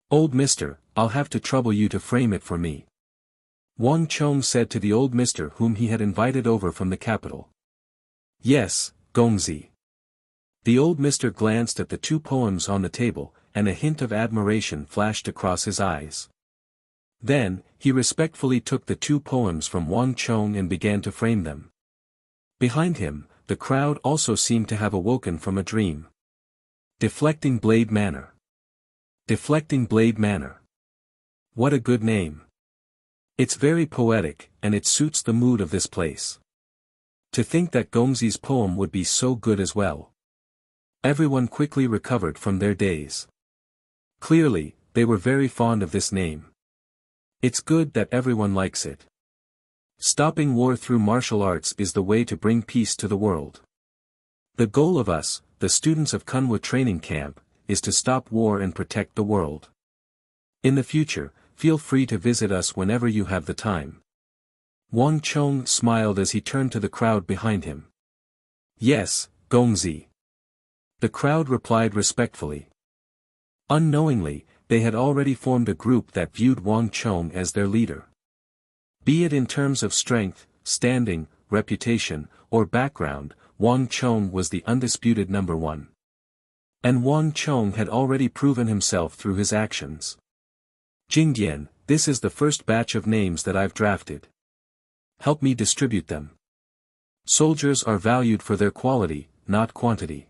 A: "Old mister, I'll have to trouble you to frame it for me," Wang Chong said to the old mister whom he had invited over from the capital. "Yes, Gongzi." The old mister glanced at the two poems on the table, and a hint of admiration flashed across his eyes. Then, he respectfully took the two poems from Wang Chong and began to frame them. Behind him, the crowd also seemed to have awoken from a dream. Deflecting Blade Manor. Deflecting Blade Manor. What a good name. It's very poetic, and it suits the mood of this place. To think that Gongzi's poem would be so good as well. Everyone quickly recovered from their daze. Clearly, they were very fond of this name. It's good that everyone likes it. Stopping war through martial arts is the way to bring peace to the world. The goal of us, the students of Kunwa Training Camp, is to stop war and protect the world. In the future, feel free to visit us whenever you have the time. Wang Chong smiled as he turned to the crowd behind him. "Yes, Gongzi." The crowd replied respectfully. Unknowingly, they had already formed a group that viewed Wang Chong as their leader. Be it in terms of strength, standing, reputation, or background, Wang Chong was the undisputed number one. And Wang Chong had already proven himself through his actions. "Jingdian, this is the first batch of names that I've drafted. Help me distribute them. Soldiers are valued for their quality, not quantity.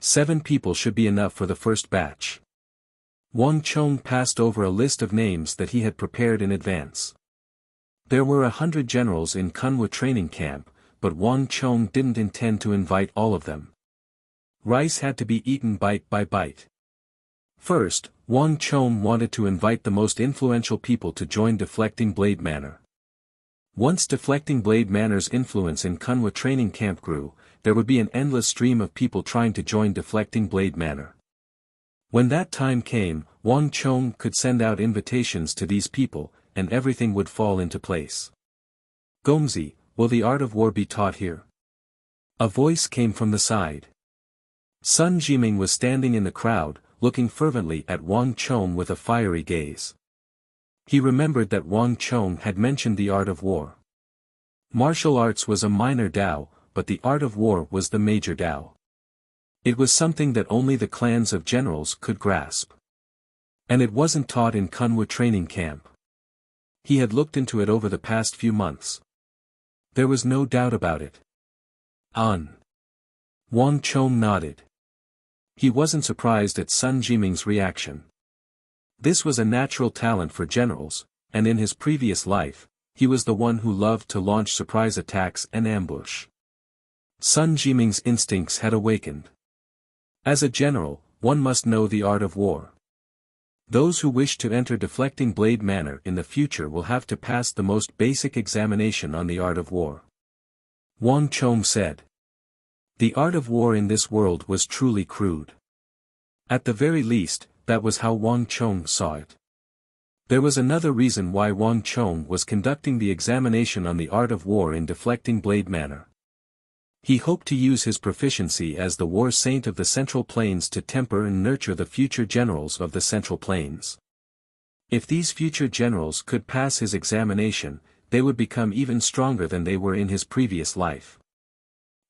A: 7 people should be enough for the first batch." Wang Chong passed over a list of names that he had prepared in advance. There were 100 generals in Kunwa Training Camp, but Wang Chong didn't intend to invite all of them. Rice had to be eaten bite by bite. First, Wang Chong wanted to invite the most influential people to join Deflecting Blade Manor. Once Deflecting Blade Manor's influence in Kunwa Training Camp grew, there would be an endless stream of people trying to join Deflecting Blade Manor. When that time came, Wang Chong could send out invitations to these people, and everything would fall into place. "Gongzi, will the art of war be taught here?" A voice came from the side. Sun Jiming was standing in the crowd, looking fervently at Wang Chong with a fiery gaze. He remembered that Wang Chong had mentioned the art of war. Martial arts was a minor Dao, but the art of war was the major Dao. It was something that only the clans of generals could grasp. And it wasn't taught in Kunwa Training Camp. He had looked into it over the past few months. There was no doubt about it. Wang Chong nodded. He wasn't surprised at Sun Jiming's reaction. This was a natural talent for generals, and in his previous life, he was the one who loved to launch surprise attacks and ambush. Sun Jiming's instincts had awakened. As a general, one must know the art of war. Those who wish to enter Deflecting Blade Manor in the future will have to pass the most basic examination on the art of war. Wang Chong said. The art of war in this world was truly crude. At the very least, that was how Wang Chong saw it. There was another reason why Wang Chong was conducting the examination on the art of war in deflecting blade manner. He hoped to use his proficiency as the war saint of the Central Plains to temper and nurture the future generals of the Central Plains. If these future generals could pass his examination, they would become even stronger than they were in his previous life.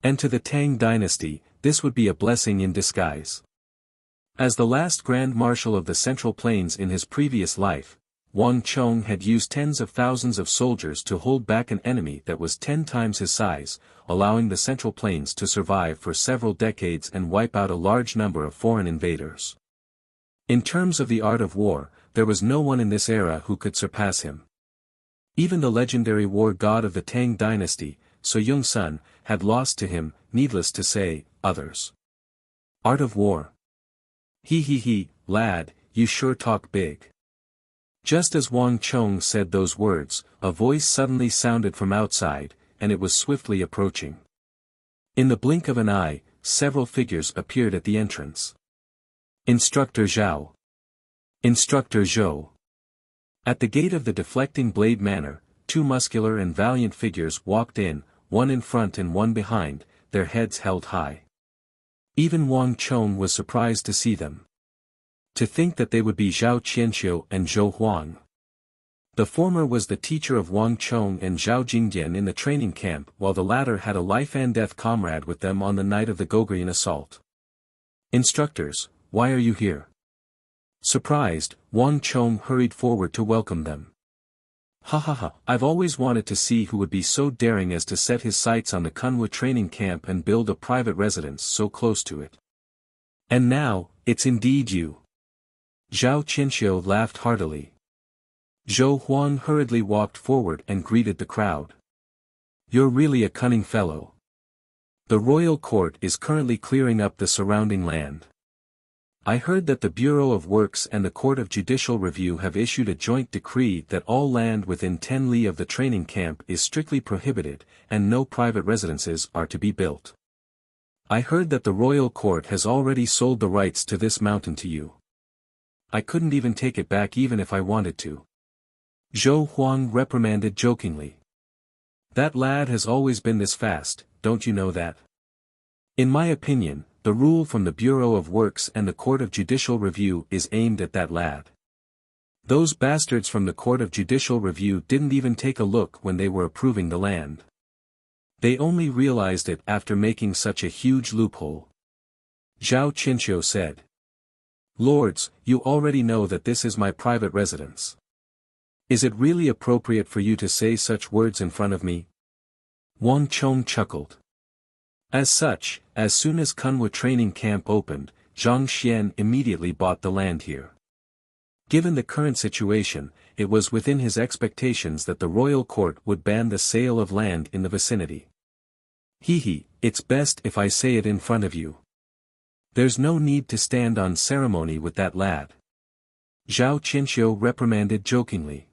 A: And to the Tang dynasty, this would be a blessing in disguise. As the last Grand Marshal of the Central Plains in his previous life, Wang Chong had used tens of thousands of soldiers to hold back an enemy that was 10 times his size, allowing the Central Plains to survive for several decades and wipe out a large number of foreign invaders. In terms of the art of war, there was no one in this era who could surpass him. Even the legendary war god of the Tang dynasty, So Yung-sun, had lost to him, needless to say, others. Art of war. He, lad, you sure talk big. Just as Wang Chong said those words, a voice suddenly sounded from outside, and it was swiftly approaching. In the blink of an eye, several figures appeared at the entrance. Instructor Zhao. Instructor Zhou. At the gate of the deflecting blade manor, 2 muscular and valiant figures walked in, one in front and one behind, their heads held high. Even Wang Chong was surprised to see them. To think that they would be Zhao Qianxiu and Zhou Huang. The former was the teacher of Wang Chong and Zhao Jingdian in the training camp, while the latter had a life-and-death comrade with them on the night of the Gogrian assault. Instructors, why are you here? Surprised, Wang Chong hurried forward to welcome them. Ha, I've always wanted to see who would be so daring as to set his sights on the Kunwa training camp and build a private residence so close to it. And now, it's indeed you. Zhao Qianxiu laughed heartily. Zhou Huang hurriedly walked forward and greeted the crowd. You're really a cunning fellow. The royal court is currently clearing up the surrounding land. I heard that the Bureau of Works and the Court of Judicial Review have issued a joint decree that all land within 10 li of the training camp is strictly prohibited, and no private residences are to be built. I heard that the royal court has already sold the rights to this mountain to you. I couldn't even take it back even if I wanted to. Zhou Huang reprimanded jokingly. That lad has always been this fast, don't you know that? In my opinion, the rule from the Bureau of Works and the Court of Judicial Review is aimed at that lad. Those bastards from the Court of Judicial Review didn't even take a look when they were approving the land. They only realized it after making such a huge loophole. Zhao Qianxiu said. Lords, you already know that this is my private residence. Is it really appropriate for you to say such words in front of me? Wang Chong chuckled. As such, as soon as Kunwa training camp opened, Zhang Xian immediately bought the land here. Given the current situation, it was within his expectations that the royal court would ban the sale of land in the vicinity. It's best if I say it in front of you. There's no need to stand on ceremony with that lad. Zhao Qianxiu reprimanded jokingly.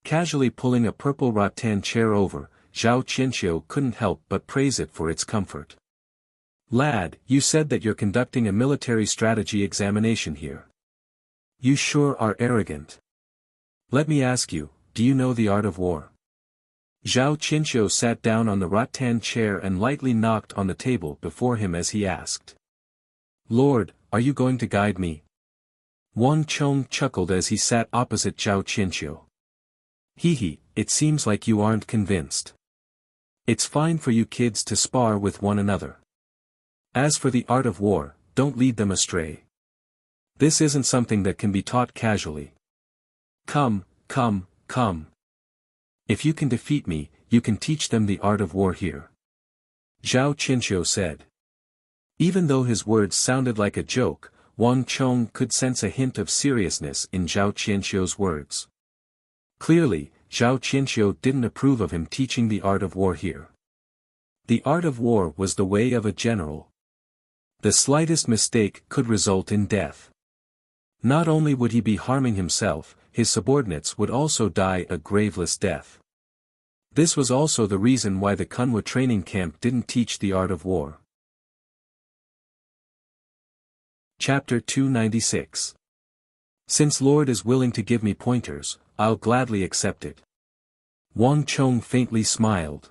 A: Casually pulling a purple rattan chair over, Zhao Qianxiu couldn't help but praise it for its comfort. Lad, you said that you're conducting a military strategy examination here. You sure are arrogant. Let me ask you, do you know the art of war? Zhao Qianxiu sat down on the rattan chair and lightly knocked on the table before him as he asked. Lord, are you going to guide me? Wang Chong chuckled as he sat opposite Zhao Qianxiu. It seems like you aren't convinced. It's fine for you kids to spar with one another. As for the art of war, don't lead them astray. This isn't something that can be taught casually. Come. If you can defeat me, you can teach them the art of war here. Zhao Qianxiu said. Even though his words sounded like a joke, Wang Chong could sense a hint of seriousness in Zhao Qianxiu's words. Clearly, Zhao Qianxiu didn't approve of him teaching the art of war here. The art of war was the way of a general. The slightest mistake could result in death. Not only would he be harming himself, his subordinates would also die a graveless death. This was also the reason why the Kunwa training camp didn't teach the art of war. Chapter 296 Since Lord is willing to give me pointers, I'll gladly accept it. Wang Chong faintly smiled.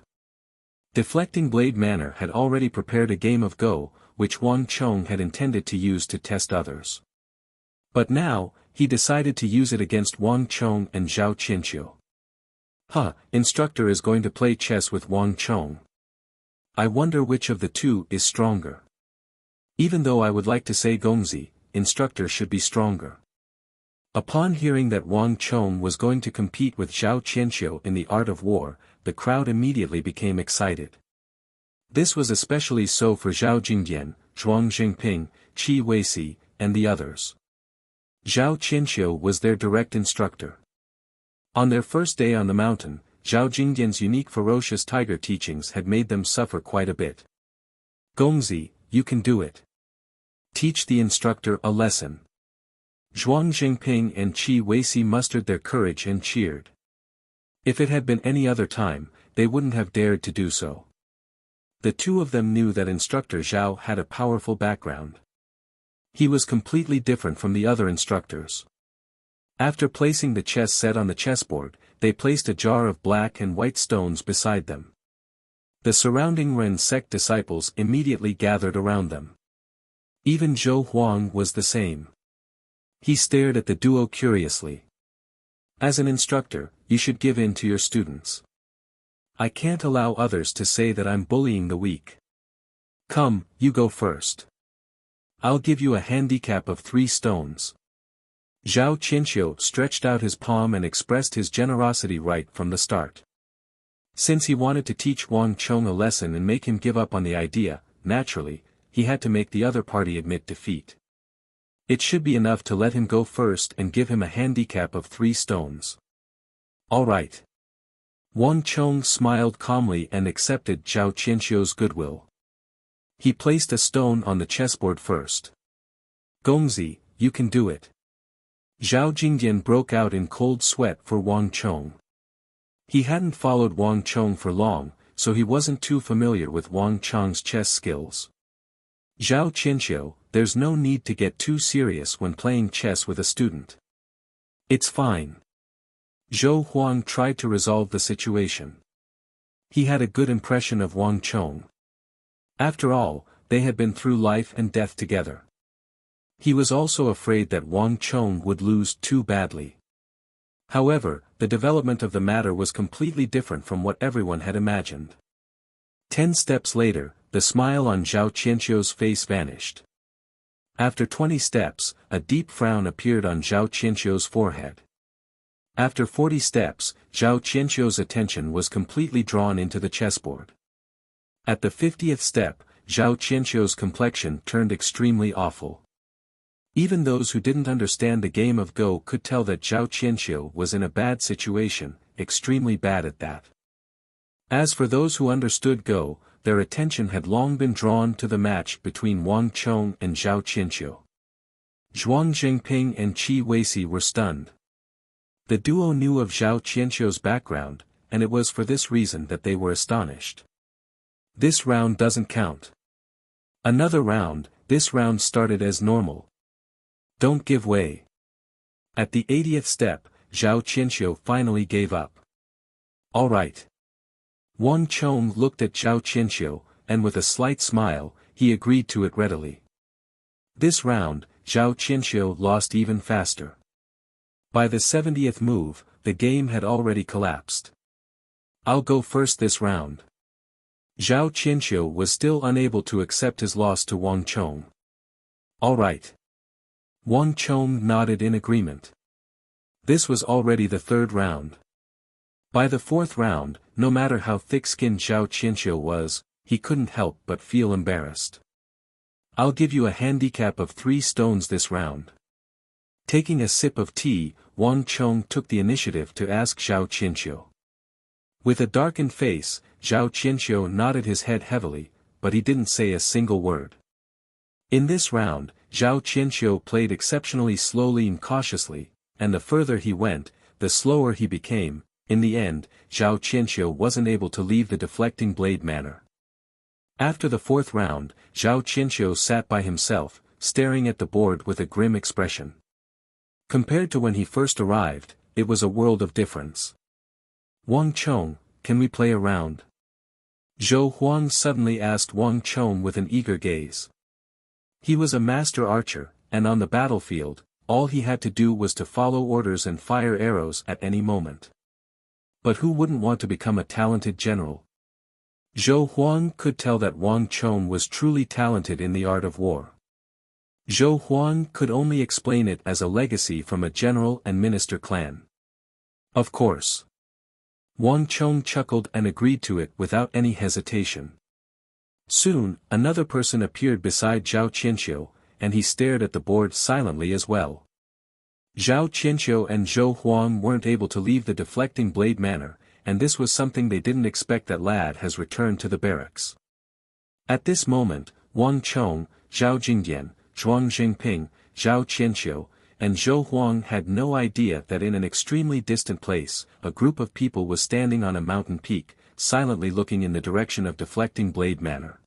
A: Deflecting Blade Manor had already prepared a game of Go, which Wang Chong had intended to use to test others. But now, he decided to use it against Wang Chong and Zhao Qianqiu. Instructor is going to play chess with Wang Chong. I wonder which of the two is stronger. Even though I would like to say Gongzi, instructor should be stronger. Upon hearing that Wang Chong was going to compete with Zhao Qianqiu in the art of war, the crowd immediately became excited. This was especially so for Zhao Jingdian, Zhuang Jingping, Qi Weisi, and the others. Zhao Qianqiu was their direct instructor. On their first day on the mountain, Zhao Jingdian's unique ferocious tiger teachings had made them suffer quite a bit. Gongzi, you can do it. Teach the instructor a lesson. Zhuang Jingping and Qi Weisi mustered their courage and cheered. If it had been any other time, they wouldn't have dared to do so. The two of them knew that instructor Zhao had a powerful background. He was completely different from the other instructors. After placing the chess set on the chessboard, they placed a jar of black and white stones beside them. The surrounding Ren sect disciples immediately gathered around them. Even Zhou Huang was the same. He stared at the duo curiously. As an instructor, you should give in to your students. I can't allow others to say that I'm bullying the weak. Come, you go first. I'll give you a handicap of 3 stones. Zhao Qianqiu stretched out his palm and expressed his generosity right from the start. Since he wanted to teach Wang Chong a lesson and make him give up on the idea, naturally, he had to make the other party admit defeat. It should be enough to let him go first and give him a handicap of 3 stones. All right. Wang Chong smiled calmly and accepted Zhao Qianqiu's goodwill. He placed a stone on the chessboard first. Gongzi, you can do it. Zhao Jingdian broke out in cold sweat for Wang Chong. He hadn't followed Wang Chong for long, so he wasn't too familiar with Wang Chong's chess skills. Zhao Qianqiu, there's no need to get too serious when playing chess with a student. It's fine. Zhou Huang tried to resolve the situation. He had a good impression of Wang Chong. After all, they had been through life and death together. He was also afraid that Wang Chong would lose too badly. However, the development of the matter was completely different from what everyone had imagined. 10 steps later, the smile on Zhao Qianqiu's face vanished. After 20 steps, a deep frown appeared on Zhao Qianqiu's forehead. After 40 steps, Zhao Qianqiu's attention was completely drawn into the chessboard. At the 50th step, Zhao Qianqiu's complexion turned extremely awful. Even those who didn't understand the game of Go could tell that Zhao Qianqiu was in a bad situation, extremely bad at that. As for those who understood Go, their attention had long been drawn to the match between Wang Chong and Zhao Qianqiu. Zhuang Jingping and Qi Weisi were stunned. The duo knew of Zhao Qianqiu's background, and it was for this reason that they were astonished. This round doesn't count. Another round, this round started as normal. Don't give way. At the 80th step, Zhao Qianqiu finally gave up. All right. Wang Chong looked at Zhao Qianqiu, and with a slight smile, he agreed to it readily. This round, Zhao Qianqiu lost even faster. By the 70th move, the game had already collapsed. I'll go first this round. Zhao Qianqiu was still unable to accept his loss to Wang Chong. All right. Wang Chong nodded in agreement. This was already the 3rd round. By the 4th round, no matter how thick-skinned Zhao Qianqiu was, he couldn't help but feel embarrassed. I'll give you a handicap of 3 stones this round. Taking a sip of tea, Wang Chong took the initiative to ask Zhao Qianqiu. With a darkened face, Zhao Qianqiu nodded his head heavily, but he didn't say a single word. In this round, Zhao Qianqiu played exceptionally slowly and cautiously, and the further he went, the slower he became. In the end, Zhao Qianqiu wasn't able to leave the deflecting blade manor. After the 4th round, Zhao Qianqiu sat by himself, staring at the board with a grim expression. Compared to when he first arrived, it was a world of difference. Wang Chong, can we play around? Zhou Huang suddenly asked Wang Chong with an eager gaze. He was a master archer, and on the battlefield, all he had to do was to follow orders and fire arrows at any moment. But who wouldn't want to become a talented general? Zhou Huang could tell that Wang Chong was truly talented in the art of war. Zhou Huang could only explain it as a legacy from a general and minister clan. Of course. Wang Chong chuckled and agreed to it without any hesitation. Soon, another person appeared beside Zhao Qianqiu, and he stared at the board silently as well. Zhao Qianqiu and Zhou Huang weren't able to leave the deflecting blade manor, and this was something they didn't expect. That lad has returned to the barracks. At this moment, Wang Chong, Zhao Jingdian, Zhuang Jingping, Zhao Qianqiu, and Zhou Huang had no idea that in an extremely distant place, a group of people was standing on a mountain peak, silently looking in the direction of deflecting blade manor.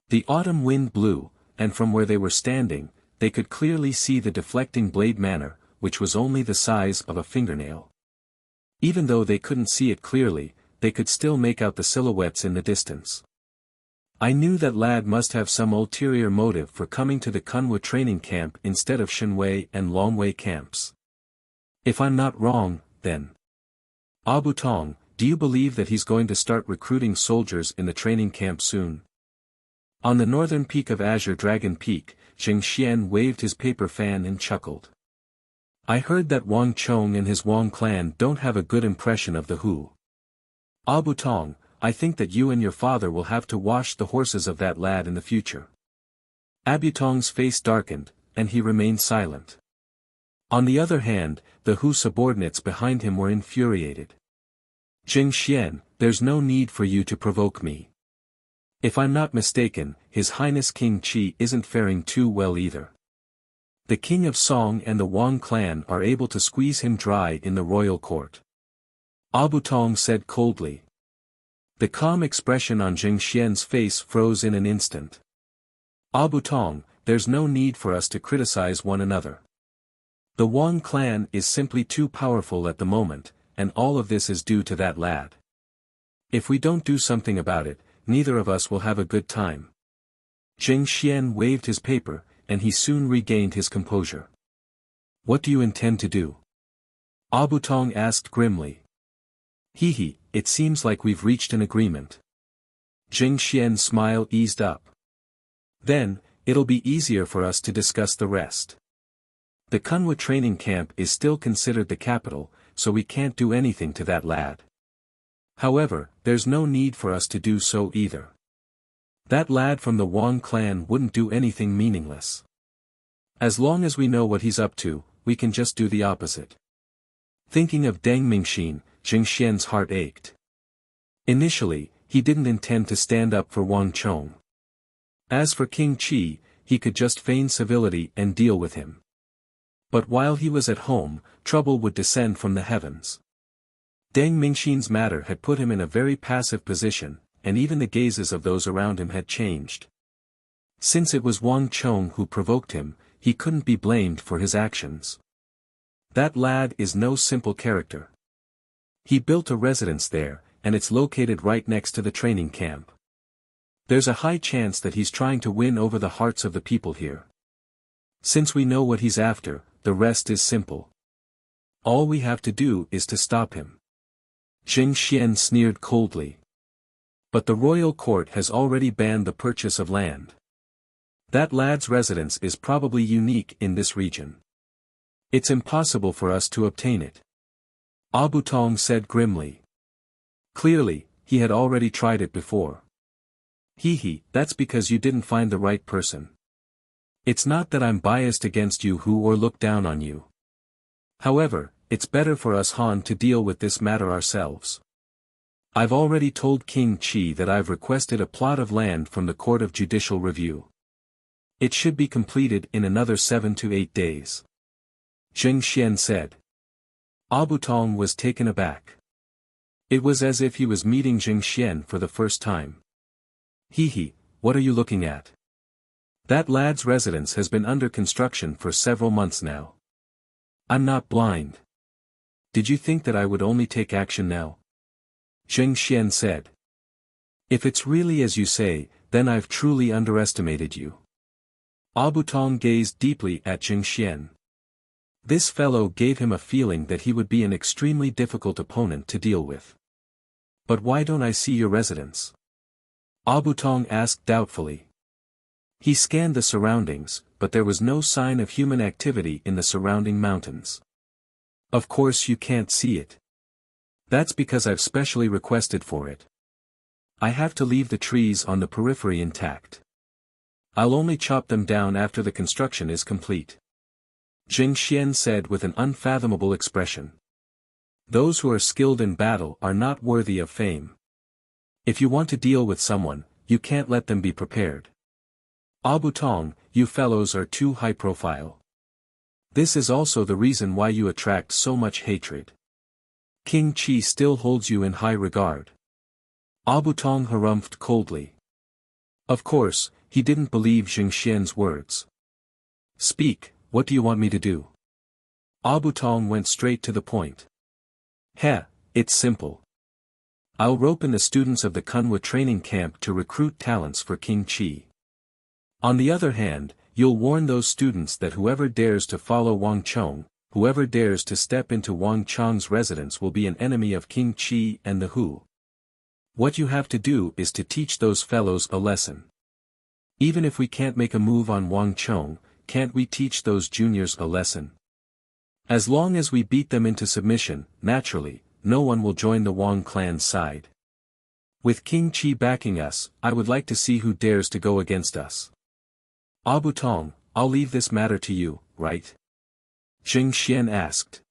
A: The autumn wind blew, and from where they were standing, they could clearly see the deflecting blade manor, which was only the size of a fingernail. Even though they couldn't see it clearly, they could still make out the silhouettes in the distance. I knew that lad must have some ulterior motive for coming to the Kunwa training camp instead of Shenwei and Longwei camps. If I'm not wrong, then. Abu Tong, do you believe that he's going to start recruiting soldiers in the training camp soon? On the northern peak of Azure Dragon Peak, Jing Xian waved his paper fan and chuckled. I heard that Wang Chong and his Wang clan don't have a good impression of the Hu. Abu Tong, I think that you and your father will have to wash the horses of that lad in the future. Abu Tong's face darkened, and he remained silent. On the other hand, the Hu subordinates behind him were infuriated. Jing Xian, there's no need for you to provoke me. If I'm not mistaken, His Highness King Qi isn't faring too well either. The King of Song and the Wang clan are able to squeeze him dry in the royal court. Abu Tong said coldly. The calm expression on Jing Xian's face froze in an instant. Abu Tong, there's no need for us to criticize one another. The Wang clan is simply too powerful at the moment, and all of this is due to that lad. If we don't do something about it, neither of us will have a good time. Jing Xian waved his paper, and he soon regained his composure. What do you intend to do? Abu Tong asked grimly. He, it seems like we've reached an agreement. Jing Xian's smile eased up. Then, it'll be easier for us to discuss the rest. The Kunwa training camp is still considered the capital, so we can't do anything to that lad. However, there's no need for us to do so either. That lad from the Wang clan wouldn't do anything meaningless. As long as we know what he's up to, we can just do the opposite. Thinking of Deng Mingxin, Jing Xian's heart ached. Initially, he didn't intend to stand up for Wang Chong. As for King Qi, he could just feign civility and deal with him. But while he was at home, trouble would descend from the heavens. Deng Mingxin's matter had put him in a very passive position, and even the gazes of those around him had changed. Since it was Wang Chong who provoked him, he couldn't be blamed for his actions. That lad is no simple character. He built a residence there, and it's located right next to the training camp. There's a high chance that he's trying to win over the hearts of the people here. Since we know what he's after, the rest is simple. All we have to do is to stop him. Jing Xian sneered coldly. But the royal court has already banned the purchase of land. That lad's residence is probably unique in this region. It's impossible for us to obtain it. Abu Tong said grimly. Clearly, he had already tried it before. That's because you didn't find the right person. It's not that I'm biased against you who or look down on you. However, it's better for us Han to deal with this matter ourselves. I've already told King Qi that I've requested a plot of land from the Court of Judicial Review. It should be completed in another 7 to 8 days. Jing Xian said. Abu Tong was taken aback. It was as if he was meeting Jing Xian for the first time. What are you looking at? That lad's residence has been under construction for several months now. I'm not blind. Did you think that I would only take action now? Zheng Xian said. If it's really as you say, then I've truly underestimated you. Abutong gazed deeply at Zheng Xian. This fellow gave him a feeling that he would be an extremely difficult opponent to deal with. But why don't I see your residence? Abutong asked doubtfully. He scanned the surroundings, but there was no sign of human activity in the surrounding mountains. Of course you can't see it. That's because I've specially requested for it. I have to leave the trees on the periphery intact. I'll only chop them down after the construction is complete. Zheng Xian said with an unfathomable expression. Those who are skilled in battle are not worthy of fame. If you want to deal with someone, you can't let them be prepared. Abutong, you fellows are too high profile. This is also the reason why you attract so much hatred. King Qi still holds you in high regard. Abutong harumphed coldly. Of course, he didn't believe Zheng Xian's words. Speak, what do you want me to do? Abutong went straight to the point. It's simple. I'll rope in the students of the Kunwa training camp to recruit talents for King Qi. On the other hand, you'll warn those students that whoever dares to follow Wang Chong, whoever dares to step into Wang Chong's residence will be an enemy of King Qi and the Hu. What you have to do is to teach those fellows a lesson. Even if we can't make a move on Wang Chong, can't we teach those juniors a lesson? As long as we beat them into submission, naturally, no one will join the Wang clan's side. With King Qi backing us, I would like to see who dares to go against us. Abutong, I'll leave this matter to you, right? Zheng Xian asked.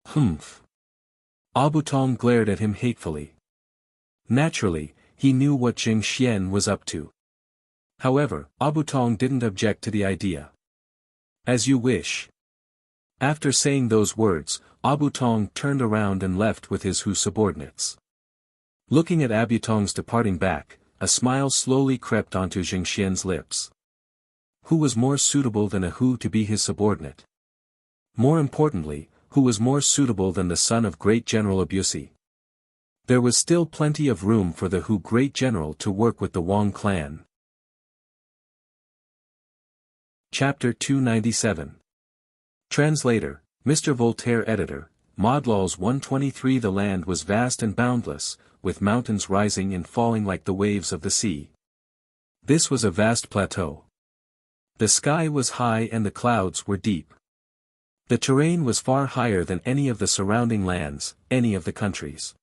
A: Humph. Abutong glared at him hatefully. Naturally, he knew what Zheng Xian was up to. However, Abutong didn't object to the idea. As you wish. After saying those words, Abutong turned around and left with his Hu subordinates. Looking at Abutong's departing back, a smile slowly crept onto Zheng Xian's lips. Who was more suitable than a Hu to be his subordinate? More importantly, who was more suitable than the son of great General Abusi? There was still plenty of room for the Hu great general to work with the Wang clan. Chapter 297. Translator, Mr. Voltaire Editor, Modlaws 123. The land was vast and boundless, with mountains rising and falling like the waves of the sea. This was a vast plateau. The sky was high and the clouds were deep. The terrain was far higher than any of the surrounding lands, any of the countries.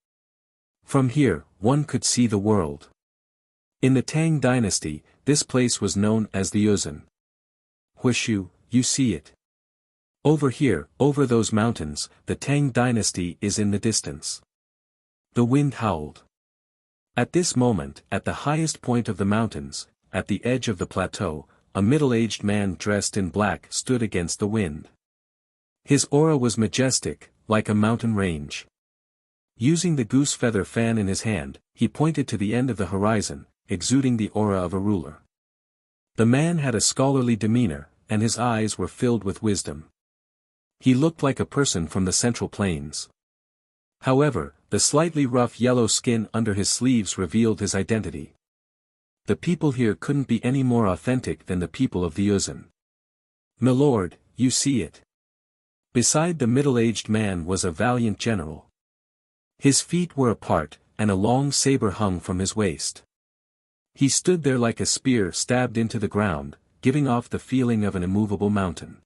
A: From here, one could see the world. In the Tang dynasty, this place was known as the Yuzhen. Wuxia, you see it. Over here, over those mountains, the Tang dynasty is in the distance. The wind howled. At this moment, at the highest point of the mountains, at the edge of the plateau, a middle-aged man dressed in black stood against the wind. His aura was majestic, like a mountain range. Using the goose feather fan in his hand, he pointed to the end of the horizon, exuding the aura of a ruler. The man had a scholarly demeanor, and his eyes were filled with wisdom. He looked like a person from the Central Plains. However, the slightly rough yellow skin under his sleeves revealed his identity. The people here couldn't be any more authentic than the people of the Yuzhen. Milord, you see it. Beside the middle-aged man was a valiant general. His feet were apart, and a long saber hung from his waist. He stood there like a spear stabbed into the ground, giving off the feeling of an immovable mountain.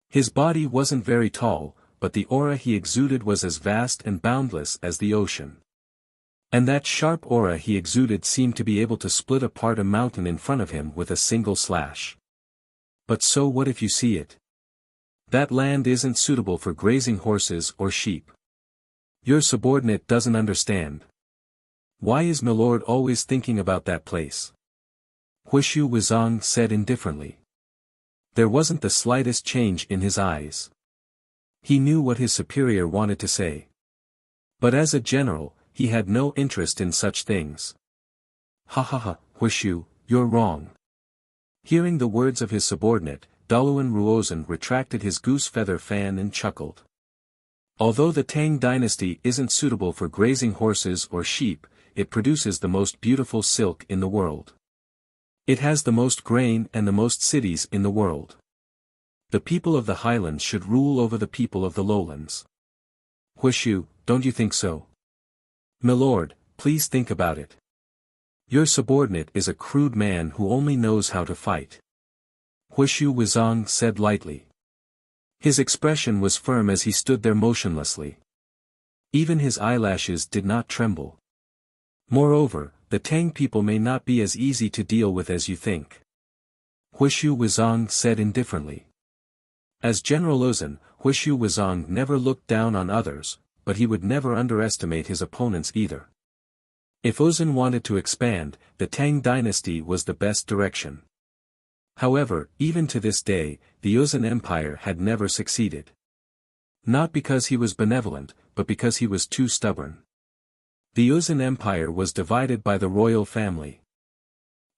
A: His body wasn't very tall, but the aura he exuded was as vast and boundless as the ocean. And that sharp aura he exuded seemed to be able to split apart a mountain in front of him with a single slash. But so what if you see it? That land isn't suitable for grazing horses or sheep. Your subordinate doesn't understand. Why is Milord always thinking about that place? Wuxia Wuzong said indifferently. There wasn't the slightest change in his eyes. He knew what his superior wanted to say. But as a general, he had no interest in such things. Ha, Wuxia, you're wrong. Hearing the words of his subordinate, Daluan Ruozan retracted his goose feather fan and chuckled. Although the Tang dynasty isn't suitable for grazing horses or sheep, it produces the most beautiful silk in the world. It has the most grain and the most cities in the world. The people of the highlands should rule over the people of the lowlands. Wuxia, don't you think so? Milord, please think about it. Your subordinate is a crude man who only knows how to fight. Wuxia Wuzong said lightly. His expression was firm as he stood there motionlessly. Even his eyelashes did not tremble. Moreover, the Tang people may not be as easy to deal with as you think. Wuxia Wuzong said indifferently. As General Uzun, Wuxia Wuzong never looked down on others, but he would never underestimate his opponents either. If Uzun wanted to expand, the Tang dynasty was the best direction. However, even to this day, the Uzun Empire had never succeeded. Not because he was benevolent, but because he was too stubborn. The Uzun Empire was divided by the royal family.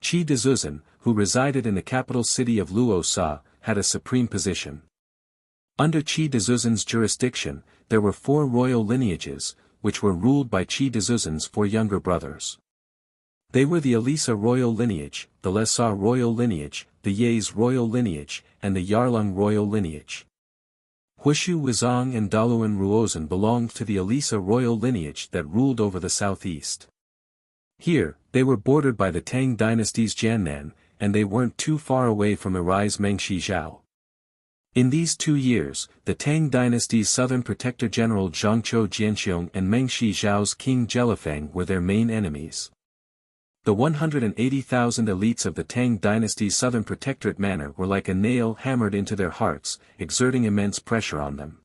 A: Qi Dazuzun, who resided in the capital city of Luosa, had a supreme position. Under Qi Dazuzun's jurisdiction, there were 4 royal lineages, which were ruled by Qi Dazuzun's 4 younger brothers. They were the Alisa royal lineage, the Lesa royal lineage, the Yays royal lineage, and the Yarlung royal lineage. Wuxia Wuzong and Daluan Ruozan belonged to the Alisa royal lineage that ruled over the southeast. Here, they were bordered by the Tang dynasty's Jiannan, and they weren't too far away from Erai's Mengshi Zhao. In these 2 years, the Tang dynasty's southern protector general Zhangqiu Jianxiong and Mengshi Zhao's king Zhelifang were their main enemies. The 180,000 elites of the Tang dynasty's southern protectorate manor were like a nail hammered into their hearts, exerting immense pressure on them.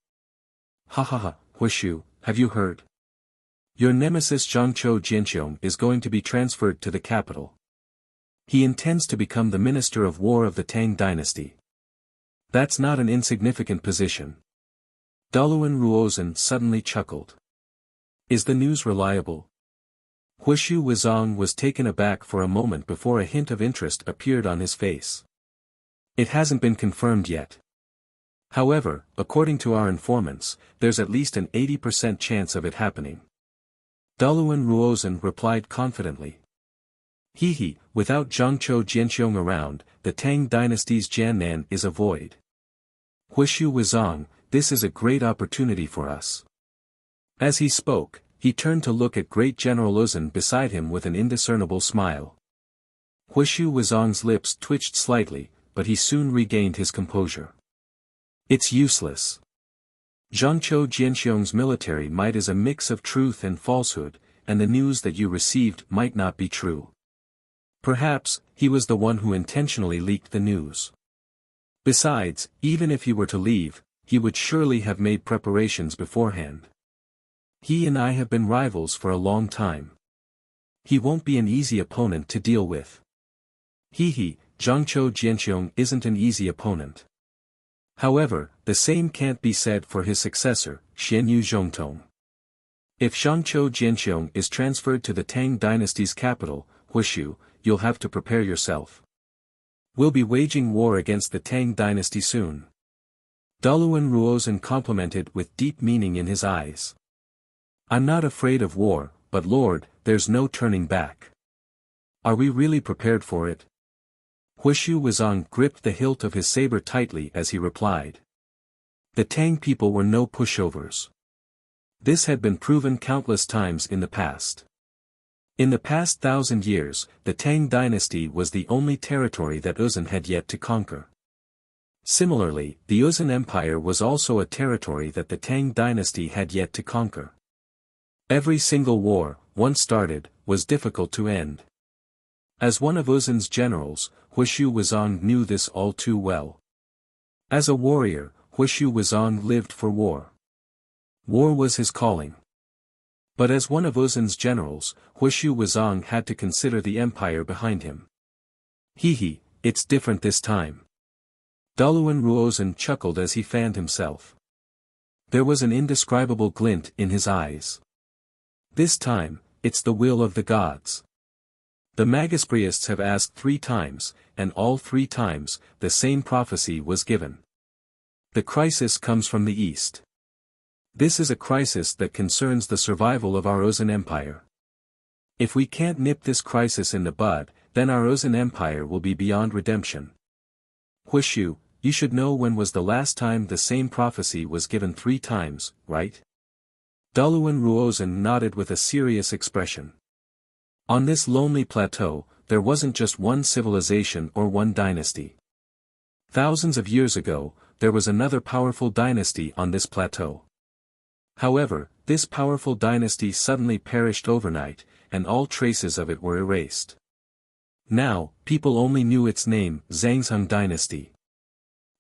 A: Ha ha ha, Wuxia, have you heard? Your nemesis Zhangqiu Jianxiong is going to be transferred to the capital. He intends to become the Minister of War of the Tang dynasty. That's not an insignificant position. Daluan Ruozan suddenly chuckled. Is the news reliable? Wuxia Wuzong was taken aback for a moment before a hint of interest appeared on his face. It hasn't been confirmed yet. However, according to our informants, there's at least an 80% chance of it happening. Daluan Ruozan replied confidently. He, without Zhangqiu Jianxiong around, the Tang dynasty's Jiannan is a void. Wuxia Wuzong, this is a great opportunity for us. As he spoke, he turned to look at Great General Uzun beside him with an indiscernible smile. Wuxia Wuzong's lips twitched slightly, but he soon regained his composure. It's useless. Zhangqiu Jianxiong's military might is a mix of truth and falsehood, and the news that you received might not be true. Perhaps, he was the one who intentionally leaked the news. Besides, even if he were to leave, he would surely have made preparations beforehand. He and I have been rivals for a long time. He won't be an easy opponent to deal with. Zhangqiu Jianxiong isn't an easy opponent. However, the same can't be said for his successor, Xianyu Zhongtong. If Zhangqiu Jianxiong is transferred to the Tang dynasty's capital, Wuxia, you'll have to prepare yourself. We'll be waging war against the Tang dynasty soon. Daluan Ruozan complimented with deep meaning in his eyes. I'm not afraid of war, but Lord, there's no turning back. Are we really prepared for it? Wuxia Wuzong gripped the hilt of his saber tightly as he replied. The Tang people were no pushovers. This had been proven countless times in the past. In the past 1,000 years, the Tang dynasty was the only territory that Uzun had yet to conquer. Similarly, the Uzun Empire was also a territory that the Tang dynasty had yet to conquer. Every single war, once started, was difficult to end. As one of Uzun's generals, Wuxia Wuzong knew this all too well. As a warrior, Wuxia Wuzong lived for war. War was his calling. But as one of Uzun's generals, Wuxia Wuzong had to consider the empire behind him. It's different this time. Daluan Ruozan chuckled as he fanned himself. There was an indescribable glint in his eyes. This time, it's the will of the gods. The Magus have asked 3 times, and all 3 times, the same prophecy was given. The crisis comes from the east. This is a crisis that concerns the survival of our Ozan Empire. If we can't nip this crisis in the bud, then our Ozan Empire will be beyond redemption. Wuxia, you should know when was the last time the same prophecy was given 3 times, right? Duluan Ruozan nodded with a serious expression. On this lonely plateau, there wasn't just one civilization or one dynasty. Thousands of years ago, there was another powerful dynasty on this plateau. However, this powerful dynasty suddenly perished overnight, and all traces of it were erased. Now, people only knew its name, Zhangzheng Dynasty.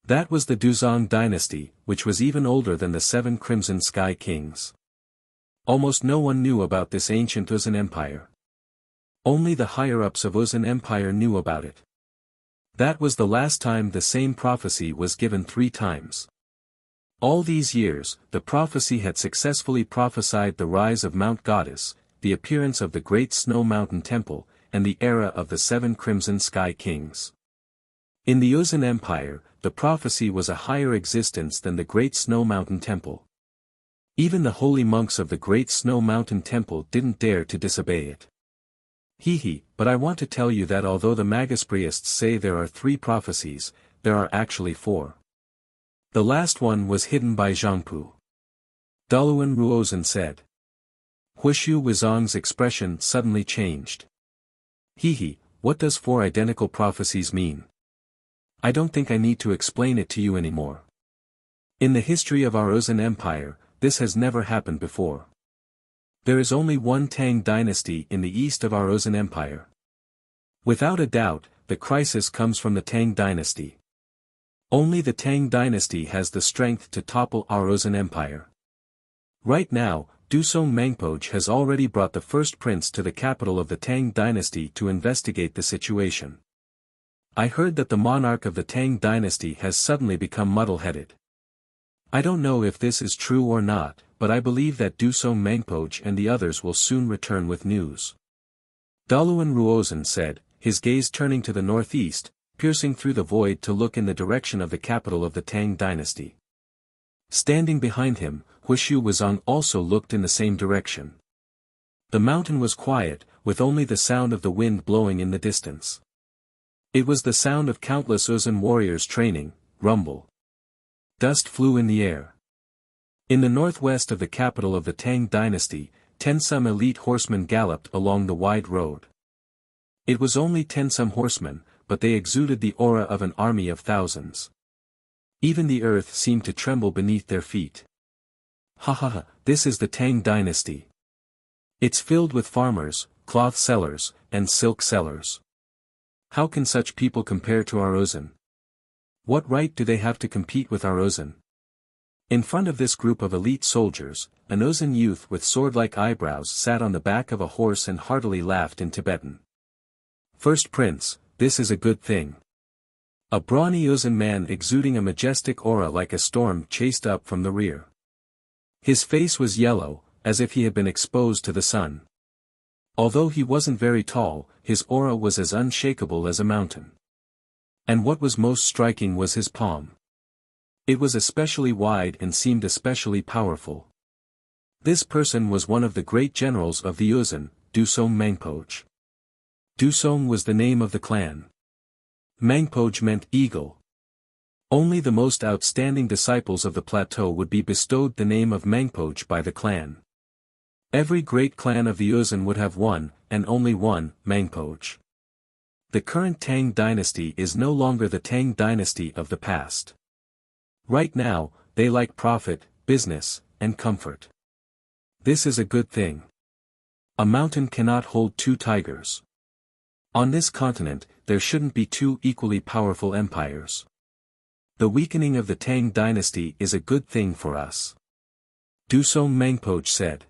A: That was the Duzong Dynasty, which was even older than the 7 Crimson Sky Kings. Almost no one knew about this ancient Ozan Empire. Only the higher-ups of Ozan Empire knew about it. That was the last time the same prophecy was given 3 times. All these years, the prophecy had successfully prophesied the rise of Mount Goddess, the appearance of the Great Snow Mountain Temple, and the era of the 7 Crimson Sky Kings. In the Ozan Empire, the prophecy was a higher existence than the Great Snow Mountain Temple. Even the holy monks of the Great Snow Mountain Temple didn't dare to disobey it. But I want to tell you that although the Magus say there are 3 prophecies, there are actually 4. The last one was hidden by Zhangpu. Duluan Ruozan said. Wuxia Wizong's expression suddenly changed. What does 4 identical prophecies mean? I don't think I need to explain it to you anymore. In the history of our Ozan Empire, this has never happened before. There is only one Tang dynasty in the east of our Ozan Empire. Without a doubt, the crisis comes from the Tang dynasty. Only the Tang dynasty has the strength to topple our Ozan Empire. Right now, Dusong Mangpoj has already brought the first prince to the capital of the Tang dynasty to investigate the situation. I heard that the monarch of the Tang dynasty has suddenly become muddle-headed. I don't know if this is true or not, but I believe that Dusong Mangpoj and the others will soon return with news. Duluan Ruozan said, his gaze turning to the northeast, piercing through the void to look in the direction of the capital of the Tang dynasty. Standing behind him, Wuxia Wizong also looked in the same direction. The mountain was quiet, with only the sound of the wind blowing in the distance. It was the sound of countless Ozan warriors training, rumble. Dust flew in the air. In the northwest of the capital of the Tang dynasty, 10 some elite horsemen galloped along the wide road. It was only 10 some horsemen, but they exuded the aura of an army of thousands. Even the earth seemed to tremble beneath their feet. This is the Tang dynasty. It's filled with farmers, cloth sellers, and silk sellers. How can such people compare to our Ozan? What right do they have to compete with our Ozan? In front of this group of elite soldiers, an Ozan youth with sword-like eyebrows sat on the back of a horse and heartily laughed in Tibetan. First Prince, this is a good thing. A brawny Ozan man exuding a majestic aura like a storm chased up from the rear. His face was yellow, as if he had been exposed to the sun. Although he wasn't very tall, his aura was as unshakable as a mountain. And what was most striking was his palm. It was especially wide and seemed especially powerful. This person was one of the great generals of the Ozan, Dusong Mangpoj. Dusong was the name of the clan. Mangpoj meant eagle. Only the most outstanding disciples of the plateau would be bestowed the name of Mangpoj by the clan. Every great clan of the Ozan would have one, and only one, Mangpoj. The current Tang dynasty is no longer the Tang dynasty of the past. Right now, they like profit, business, and comfort. This is a good thing. A mountain cannot hold 2 tigers. On this continent, there shouldn't be 2 equally powerful empires. The weakening of the Tang dynasty is a good thing for us. Dusong Mangpoj said.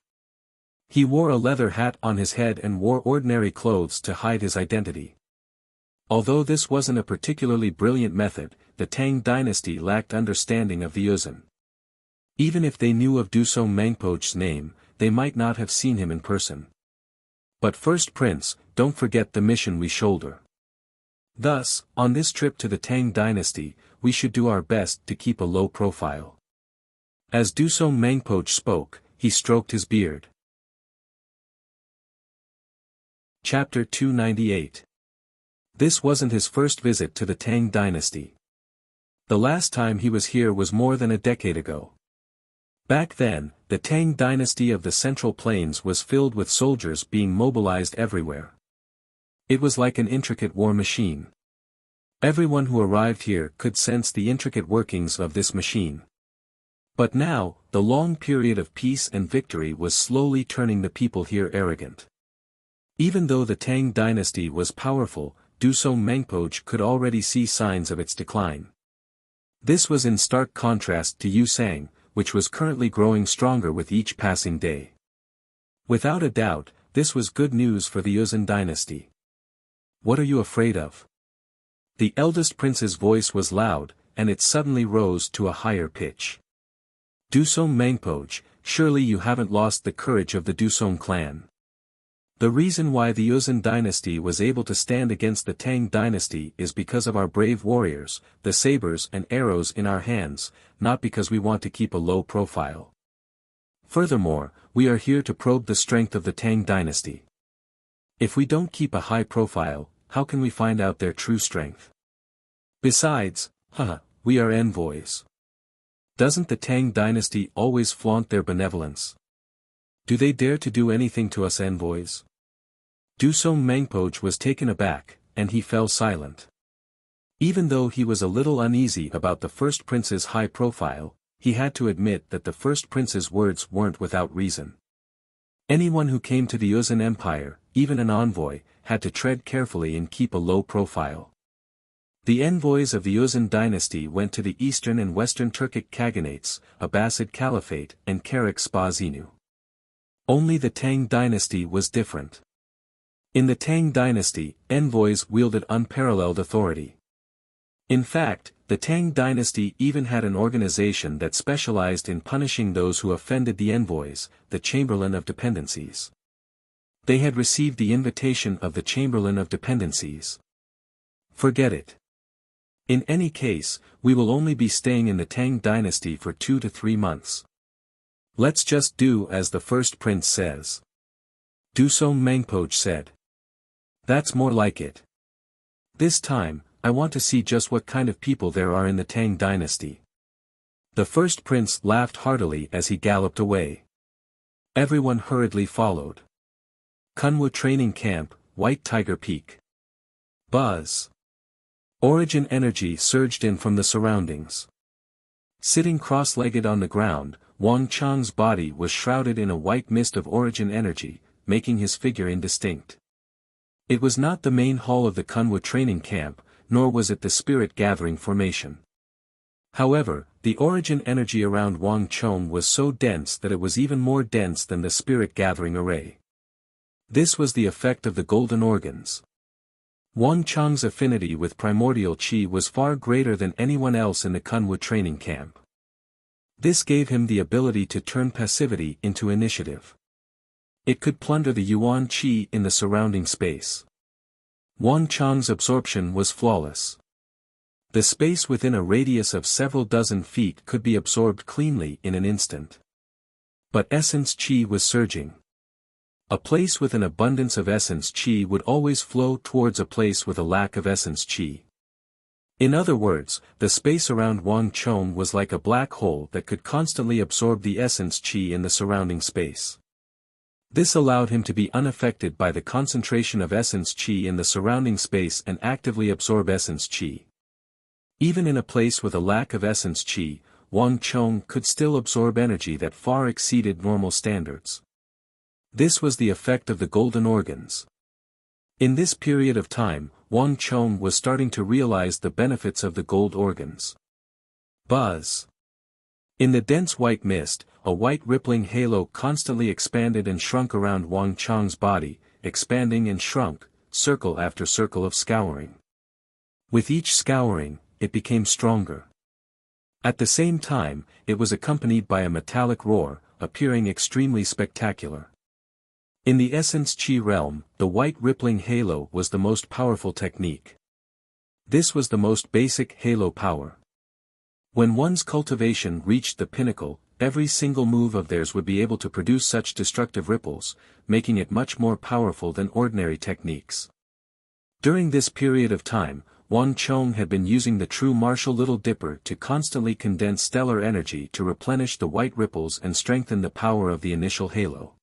A: He wore a leather hat on his head and wore ordinary clothes to hide his identity. Although this wasn't a particularly brilliant method, the Tang dynasty lacked understanding of the Ozan. Even if they knew of Dusong Mangpoj's name, they might not have seen him in person. But first Prince, don't forget the mission we shoulder. Thus, on this trip to the Tang dynasty, we should do our best to keep a low profile. As Dusong Mangpoch spoke, he stroked his beard. Chapter 298. This wasn't his first visit to the Tang dynasty. The last time he was here was more than a decade ago. Back then, the Tang dynasty of the Central Plains was filled with soldiers being mobilized everywhere. It was like an intricate war machine. Everyone who arrived here could sense the intricate workings of this machine. But now, the long period of peace and victory was slowly turning the people here arrogant. Even though the Tang dynasty was powerful, Dusong Mangpoch could already see signs of its decline. This was in stark contrast to Yusang, which was currently growing stronger with each passing day. Without a doubt, this was good news for the Yuzhan dynasty. What are you afraid of? The eldest prince's voice was loud, and it suddenly rose to a higher pitch. Dusong Mangpoch, surely you haven't lost the courage of the Dusong clan. The reason why the Yuzhan dynasty was able to stand against the Tang dynasty is because of our brave warriors, the sabers and arrows in our hands, not because we want to keep a low profile. Furthermore, we are here to probe the strength of the Tang dynasty. If we don't keep a high profile, how can we find out their true strength? Besides, we are envoys. Doesn't the Tang dynasty always flaunt their benevolence? Do they dare to do anything to us envoys? Dusong Mangpoch was taken aback, and he fell silent. Even though he was a little uneasy about the first prince's high profile, he had to admit that the first prince's words weren't without reason. Anyone who came to the Yuzhan Empire, even an envoy, had to tread carefully and keep a low profile. The envoys of the Yuzhan dynasty went to the eastern and western Turkic Khaganates, Abbasid Caliphate and Karak Spazinu. Only the Tang dynasty was different. In the Tang dynasty, envoys wielded unparalleled authority. In fact, the Tang dynasty even had an organization that specialized in punishing those who offended the envoys, the Chamberlain of Dependencies. They had received the invitation of the Chamberlain of Dependencies. Forget it. In any case, we will only be staying in the Tang dynasty for 2 to 3 months. Let's just do as the first prince says. Dusong Mangpoch said. That's more like it. This time, I want to see just what kind of people there are in the Tang dynasty. The first prince laughed heartily as he galloped away. Everyone hurriedly followed. Kunwu Training Camp, White Tiger Peak. Buzz. Origin energy surged in from the surroundings. Sitting cross-legged on the ground, Wang Chang's body was shrouded in a white mist of origin energy, making his figure indistinct. It was not the main hall of the Kunwu training camp, nor was it the spirit gathering formation. However, the origin energy around Wang Chong was so dense that it was even more dense than the spirit gathering array. This was the effect of the golden organs. Wang Chong's affinity with primordial qi was far greater than anyone else in the Kunwu training camp. This gave him the ability to turn passivity into initiative. It could plunder the yuan qi in the surrounding space. Wang Chong's absorption was flawless. The space within a radius of several dozen feet could be absorbed cleanly in an instant. But essence qi was surging. A place with an abundance of essence qi would always flow towards a place with a lack of essence qi. In other words, the space around Wang Chong was like a black hole that could constantly absorb the essence qi in the surrounding space. This allowed him to be unaffected by the concentration of essence qi in the surrounding space and actively absorb essence qi. Even in a place with a lack of essence qi, Wang Chong could still absorb energy that far exceeded normal standards. This was the effect of the golden organs. In this period of time, Wang Chong was starting to realize the benefits of the gold organs. Buzz. In the dense white mist, a white rippling halo constantly expanded and shrunk around Wang Chong's body, expanding and shrunk, circle after circle of scouring. With each scouring, it became stronger. At the same time, it was accompanied by a metallic roar, appearing extremely spectacular. In the Essence Chi realm, the white rippling halo was the most powerful technique. This was the most basic halo power. When one's cultivation reached the pinnacle, every single move of theirs would be able to produce such destructive ripples, making it much more powerful than ordinary techniques. During this period of time, Wang Chong had been using the true martial Little Dipper to constantly condense stellar energy to replenish the white ripples and strengthen the power of the initial halo.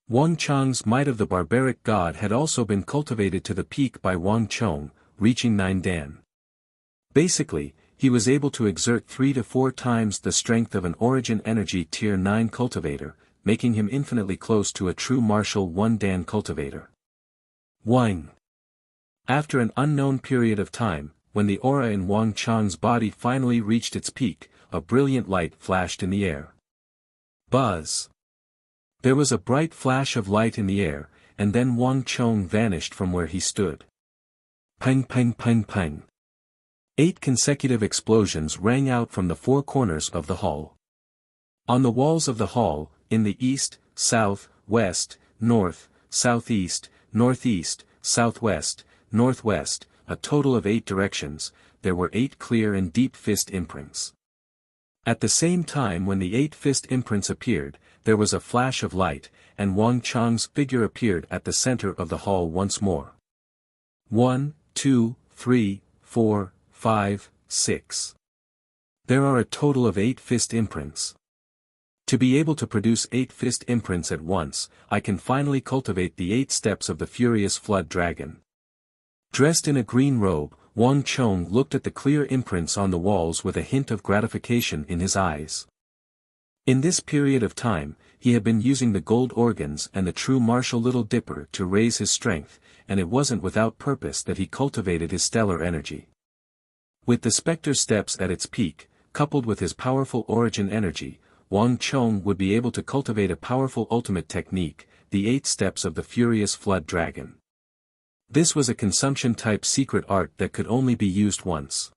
A: Wang Chong's Might of the Barbaric God had also been cultivated to the peak by Wang Chong, reaching 9 Dan. Basically, he was able to exert 3 to 4 times the strength of an Origin Energy Tier 9 cultivator, making him infinitely close to a true martial 1 Dan cultivator. Wang. After an unknown period of time, when the aura in Wang Chong's body finally reached its peak, a brilliant light flashed in the air. Buzz. There was a bright flash of light in the air, and then Wang Chong vanished from where he stood. Pang pang pang pang. 8 consecutive explosions rang out from the 4 corners of the hall. On the walls of the hall, in the east, south, west, north, southeast, northeast, southwest, northwest, a total of 8 directions, there were 8 clear and deep fist imprints. At the same time when the 8 fist imprints appeared, there was a flash of light, and Wang Chong's figure appeared at the center of the hall once more. 1, 2, 3, 4, 5, 6. There are a total of 8 fist imprints. To be able to produce 8 fist imprints at once, I can finally cultivate the 8 steps of the Furious Flood Dragon. Dressed in a green robe, Wang Chong looked at the clear imprints on the walls with a hint of gratification in his eyes. In this period of time, he had been using the gold organs and the true martial Little Dipper to raise his strength, and it wasn't without purpose that he cultivated his stellar energy. With the Spectre Steps at its peak, coupled with his powerful Origin Energy, Wang Chong would be able to cultivate a powerful ultimate technique, the 8 steps of the Furious Flood Dragon. This was a consumption-type secret art that could only be used once.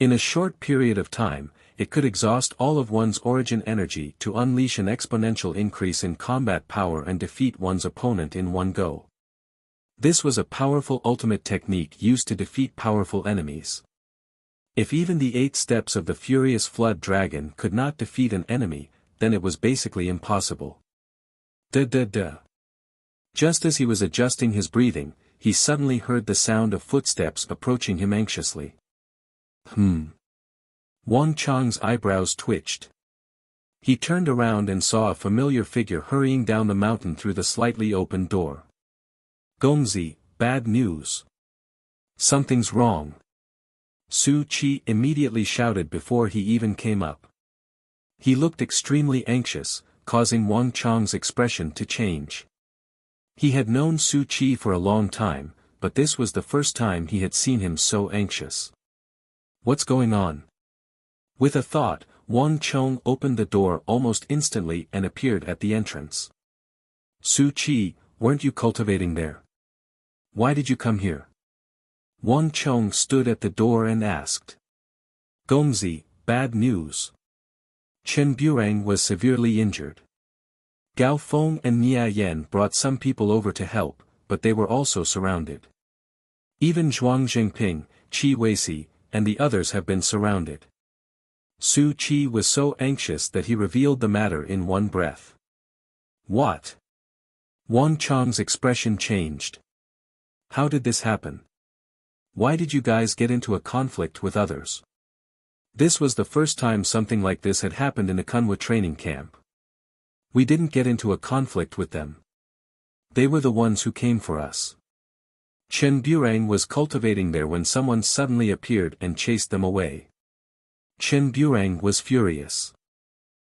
A: In a short period of time, it could exhaust all of one's Origin Energy to unleash an exponential increase in combat power and defeat one's opponent in one go. This was a powerful ultimate technique used to defeat powerful enemies. If even the 8 steps of the Furious Flood Dragon could not defeat an enemy, then it was basically impossible. Duh. Just as he was adjusting his breathing, he suddenly heard the sound of footsteps approaching him anxiously. Wang Chong's eyebrows twitched. He turned around and saw a familiar figure hurrying down the mountain through the slightly open door. Gongzi, bad news. Something's wrong. Su Qi immediately shouted before he even came up. He looked extremely anxious, causing Wang Chong's expression to change. He had known Su Qi for a long time, but this was the first time he had seen him so anxious. What's going on? With a thought, Wang Chong opened the door almost instantly and appeared at the entrance. Su Qi, weren't you cultivating there? Why did you come here? Wang Chong stood at the door and asked. Gongzi, bad news. Chen Burang was severely injured. Gao Feng and Nia Yan brought some people over to help, but they were also surrounded. Even Zhuang Zhengping, Qi Weisi, and the others have been surrounded. Su Qi was so anxious that he revealed the matter in one breath. What? Wang Chong's expression changed. How did this happen? Why did you guys get into a conflict with others? This was the first time something like this had happened in a Kunwa training camp. We didn't get into a conflict with them. They were the ones who came for us. Chen Burang was cultivating there when someone suddenly appeared and chased them away. Chen Burang was furious.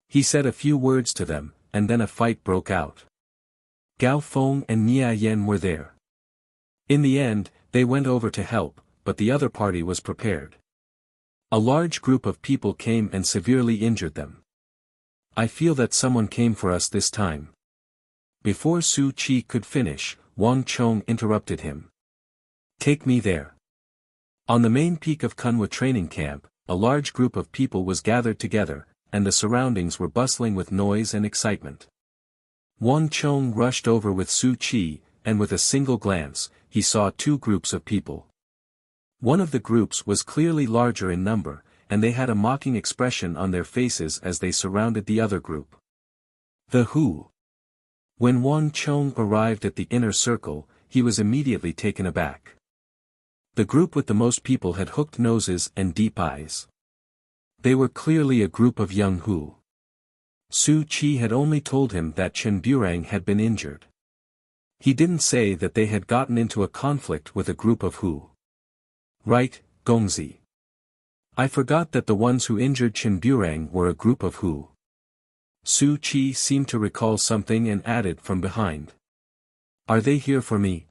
A: He said a few words to them, and then a fight broke out. Gao Feng and Nia Yan were there. In the end, they went over to help, but the other party was prepared. A large group of people came and severely injured them. I feel that someone came for us this time. Before Su Qi could finish, Wang Chong interrupted him. Take me there. On the main peak of Kunwa training camp, a large group of people was gathered together, and the surroundings were bustling with noise and excitement. Wang Chong rushed over with Su Qi, and with a single glance, he saw two groups of people. One of the groups was clearly larger in number, and they had a mocking expression on their faces as they surrounded the other group. The Who. When Wang Chong arrived at the inner circle, he was immediately taken aback. The group with the most people had hooked noses and deep eyes. They were clearly a group of young Who. Su Qi had only told him that Chen Burang had been injured. He didn't say that they had gotten into a conflict with a group of Who. Right, Gongzi. I forgot that the ones who injured Chen Burang were a group of Who. Su Qi seemed to recall something and added from behind. Are they here for me?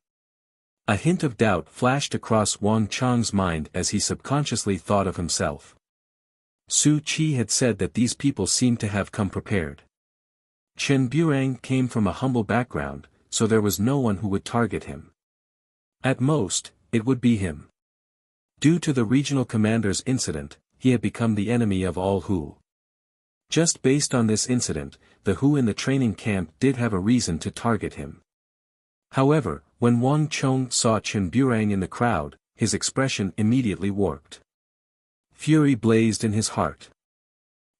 A: A hint of doubt flashed across Wang Chong's mind as he subconsciously thought of himself. Su Qi had said that these people seemed to have come prepared. Chen Burang came from a humble background, so there was no one who would target him. At most, it would be him. Due to the regional commander's incident, he had become the enemy of all Who. Just based on this incident, the Who in the training camp did have a reason to target him. However, when Wang Chong saw Chen Burang in the crowd, his expression immediately warped. Fury blazed in his heart.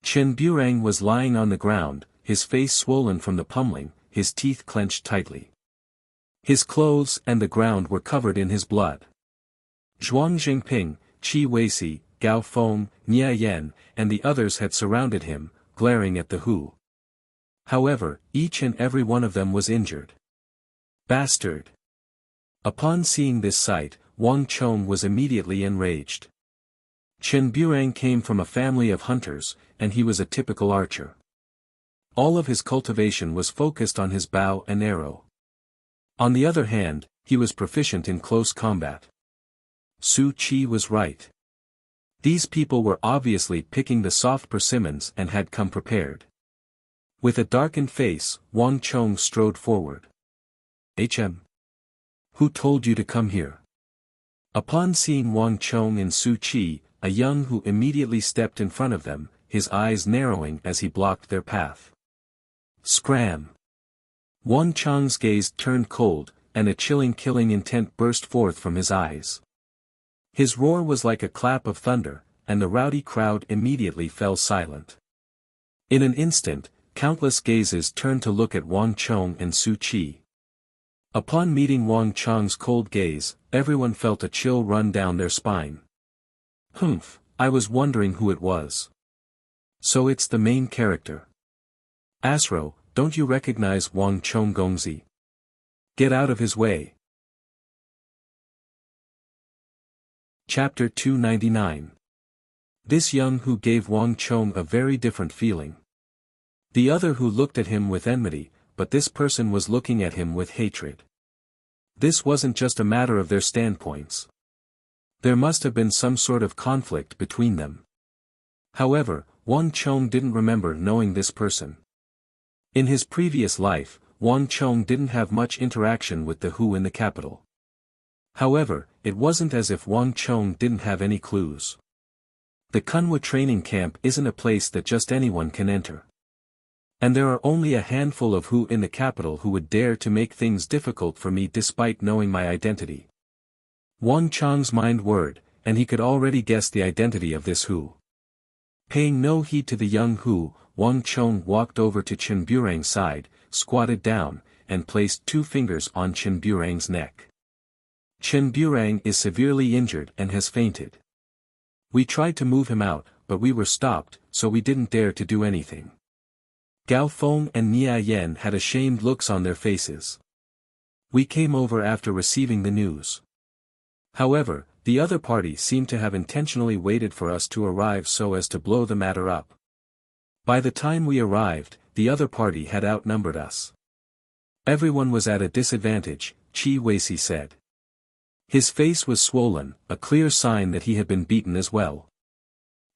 A: Chen Burang was lying on the ground, his face swollen from the pummeling, his teeth clenched tightly. His clothes and the ground were covered in his blood. Zhuang Jingping, Qi Weisi, Gao Feng, Nia Yan, and the others had surrounded him, glaring at the Who. However, each and every one of them was injured. Bastard! Upon seeing this sight, Wang Chong was immediately enraged. Chen Burang came from a family of hunters, and he was a typical archer. All of his cultivation was focused on his bow and arrow. On the other hand, he was proficient in close combat. Su Qi was right. These people were obviously picking the soft persimmons and had come prepared. With a darkened face, Wang Chong strode forward. "HM. Who told you to come here?" Upon seeing Wang Chong and Su Qi, a young Who immediately stepped in front of them, his eyes narrowing as he blocked their path. Scram! Wang Chong's gaze turned cold, and a chilling killing intent burst forth from his eyes. His roar was like a clap of thunder, and the rowdy crowd immediately fell silent. In an instant, countless gazes turned to look at Wang Chong and Su Qi. Upon meeting Wang Chong's cold gaze, everyone felt a chill run down their spine. Humph, I was wondering who it was. So it's the main character. Asro, don't you recognize Wang Chong Gongzi? Get out of his way. Chapter 299. This young Who gave Wang Chong a very different feeling. The other Who looked at him with enmity, but this person was looking at him with hatred. This wasn't just a matter of their standpoints. There must have been some sort of conflict between them. However, Wang Chong didn't remember knowing this person. In his previous life, Wang Chong didn't have much interaction with the Who in the capital. However, it wasn't as if Wang Chong didn't have any clues. The Kunwa training camp isn't a place that just anyone can enter. And there are only a handful of Who in the capital who would dare to make things difficult for me despite knowing my identity. Wang Chong's mind whirred, and he could already guess the identity of this Who. Paying no heed to the young Who, Wang Chong walked over to Chen Burang's side, squatted down, and placed 2 fingers on Chen Burang's neck. Chen Burang is severely injured and has fainted. We tried to move him out, but we were stopped, so we didn't dare to do anything. Gao Feng and Nia Yan had ashamed looks on their faces. We came over after receiving the news. However, the other party seemed to have intentionally waited for us to arrive so as to blow the matter up. By the time we arrived, the other party had outnumbered us. Everyone was at a disadvantage, Qi Weisi said. His face was swollen, a clear sign that he had been beaten as well.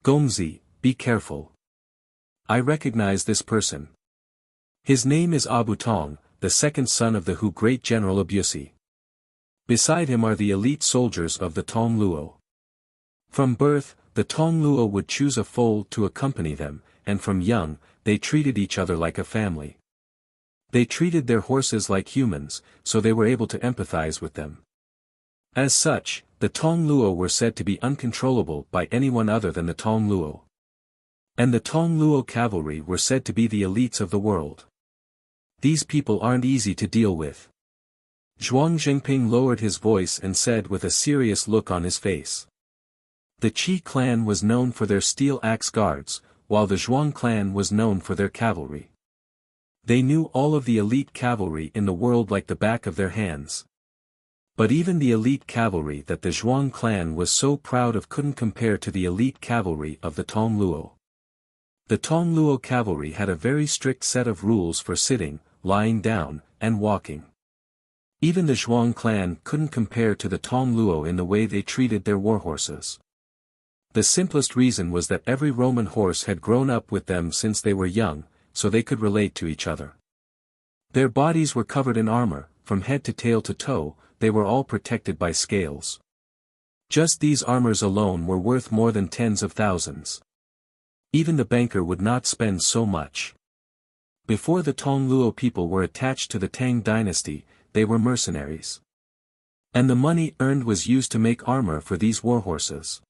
A: Gongzi, be careful. I recognize this person. His name is Abu Tong, the second son of the Who Great General Abusi. Beside him are the elite soldiers of the Tong Luo. From birth, the Tong Luo would choose a foal to accompany them, and from young, they treated each other like a family. They treated their horses like humans, so they were able to empathize with them. As such, the Tong Luo were said to be uncontrollable by anyone other than the Tong Luo. And the Tong Luo cavalry were said to be the elites of the world. These people aren't easy to deal with. Zhuang Zhengping lowered his voice and said with a serious look on his face. The Qi clan was known for their steel axe guards, while the Zhuang clan was known for their cavalry. They knew all of the elite cavalry in the world like the back of their hands. But even the elite cavalry that the Zhuang clan was so proud of couldn't compare to the elite cavalry of the Tong Luo. The Tong Luo cavalry had a very strict set of rules for sitting, lying down, and walking. Even the Zhuang clan couldn't compare to the Tong Luo in the way they treated their warhorses. The simplest reason was that every Roman horse had grown up with them since they were young, so they could relate to each other. Their bodies were covered in armor, from head to tail to toe, they were all protected by scales. Just these armors alone were worth more than tens of thousands. Even the banker would not spend so much. Before the Tong Luo people were attached to the Tang dynasty, they were mercenaries. And the money earned was used to make armor for these warhorses.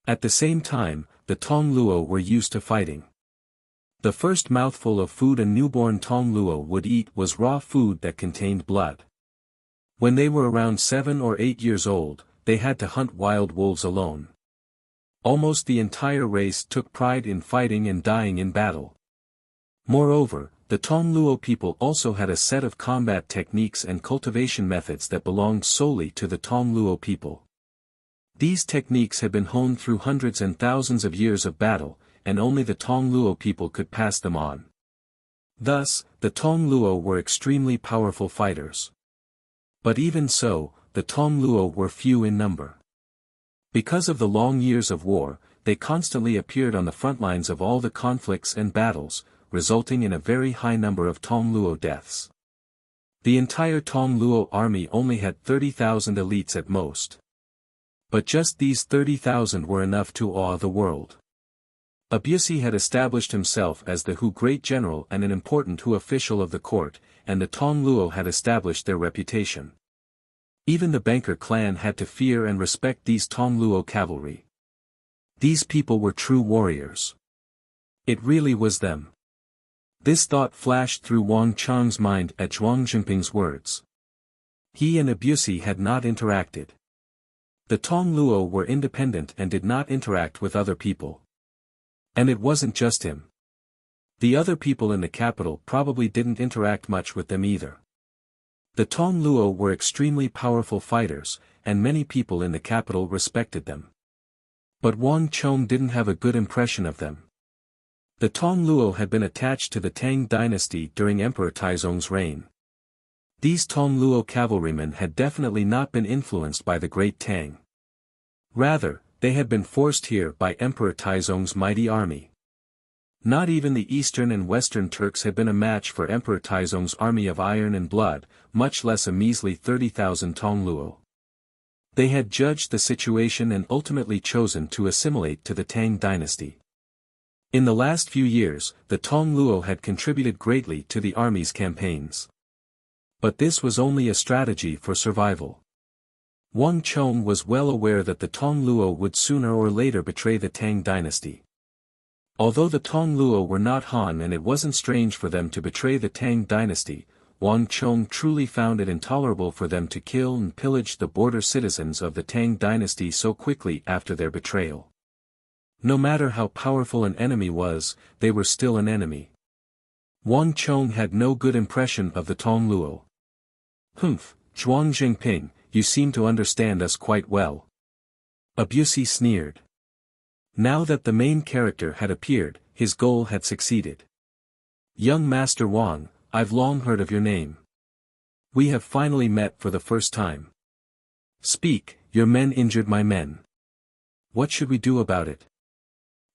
A: At the same time, the Tong Luo were used to fighting. The first mouthful of food a newborn Tong Luo would eat was raw food that contained blood. When they were around 7 or 8 years old, they had to hunt wild wolves alone. Almost the entire race took pride in fighting and dying in battle. Moreover, the Tong Luo people also had a set of combat techniques and cultivation methods that belonged solely to the Tong Luo people. These techniques had been honed through hundreds and thousands of years of battle, and only the Tong Luo people could pass them on. Thus, the Tong Luo were extremely powerful fighters. But even so, the Tong Luo were few in number. Because of the long years of war, they constantly appeared on the front lines of all the conflicts and battles, resulting in a very high number of Tong Luo deaths. The entire Tong Luo army only had 30,000 elites at most. But just these 30,000 were enough to awe the world. Wuxia had established himself as the Hu great general and an important Hu official of the court, and the Tong Luo had established their reputation. Even the banker clan had to fear and respect these Tong Luo cavalry. These people were true warriors. It really was them. This thought flashed through Wang Chang's mind at Zhuang Zhengping's words. He and Wuxia had not interacted. The Tong Luo were independent and did not interact with other people. And it wasn't just him. The other people in the capital probably didn't interact much with them either. The Tong Luo were extremely powerful fighters, and many people in the capital respected them. But Wang Chong didn't have a good impression of them. The Tong Luo had been attached to the Tang dynasty during Emperor Taizong's reign. These Tong Luo cavalrymen had definitely not been influenced by the Great Tang. Rather, they had been forced here by Emperor Taizong's mighty army. Not even the Eastern and Western Turks had been a match for Emperor Taizong's army of iron and blood, much less a measly 30,000 Tong Luo. They had judged the situation and ultimately chosen to assimilate to the Tang dynasty. In the last few years, the Tong Luo had contributed greatly to the army's campaigns. But this was only a strategy for survival. Wang Chong was well aware that the Tong Luo would sooner or later betray the Tang dynasty. Although the Tong Luo were not Han and it wasn't strange for them to betray the Tang dynasty, Wang Chong truly found it intolerable for them to kill and pillage the border citizens of the Tang dynasty so quickly after their betrayal. No matter how powerful an enemy was, they were still an enemy. Wang Chong had no good impression of the Tong Luo. Humph, Zhuang Zhengping, you seem to understand us quite well. Wuxia sneered. Now that the main character had appeared, his goal had succeeded. Young Master Wang, I've long heard of your name. We have finally met for the first time. Speak, your men injured my men. What should we do about it?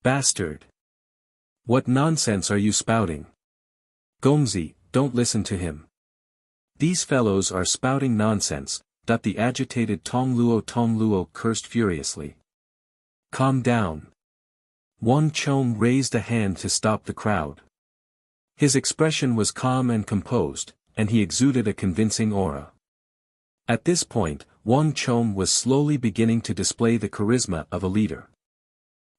A: Bastard! What nonsense are you spouting? Gongzi, don't listen to him. These fellows are spouting nonsense, the agitated Tong Luo cursed furiously. Calm down. Wang Chong raised a hand to stop the crowd. His expression was calm and composed, and he exuded a convincing aura. At this point, Wang Chong was slowly beginning to display the charisma of a leader.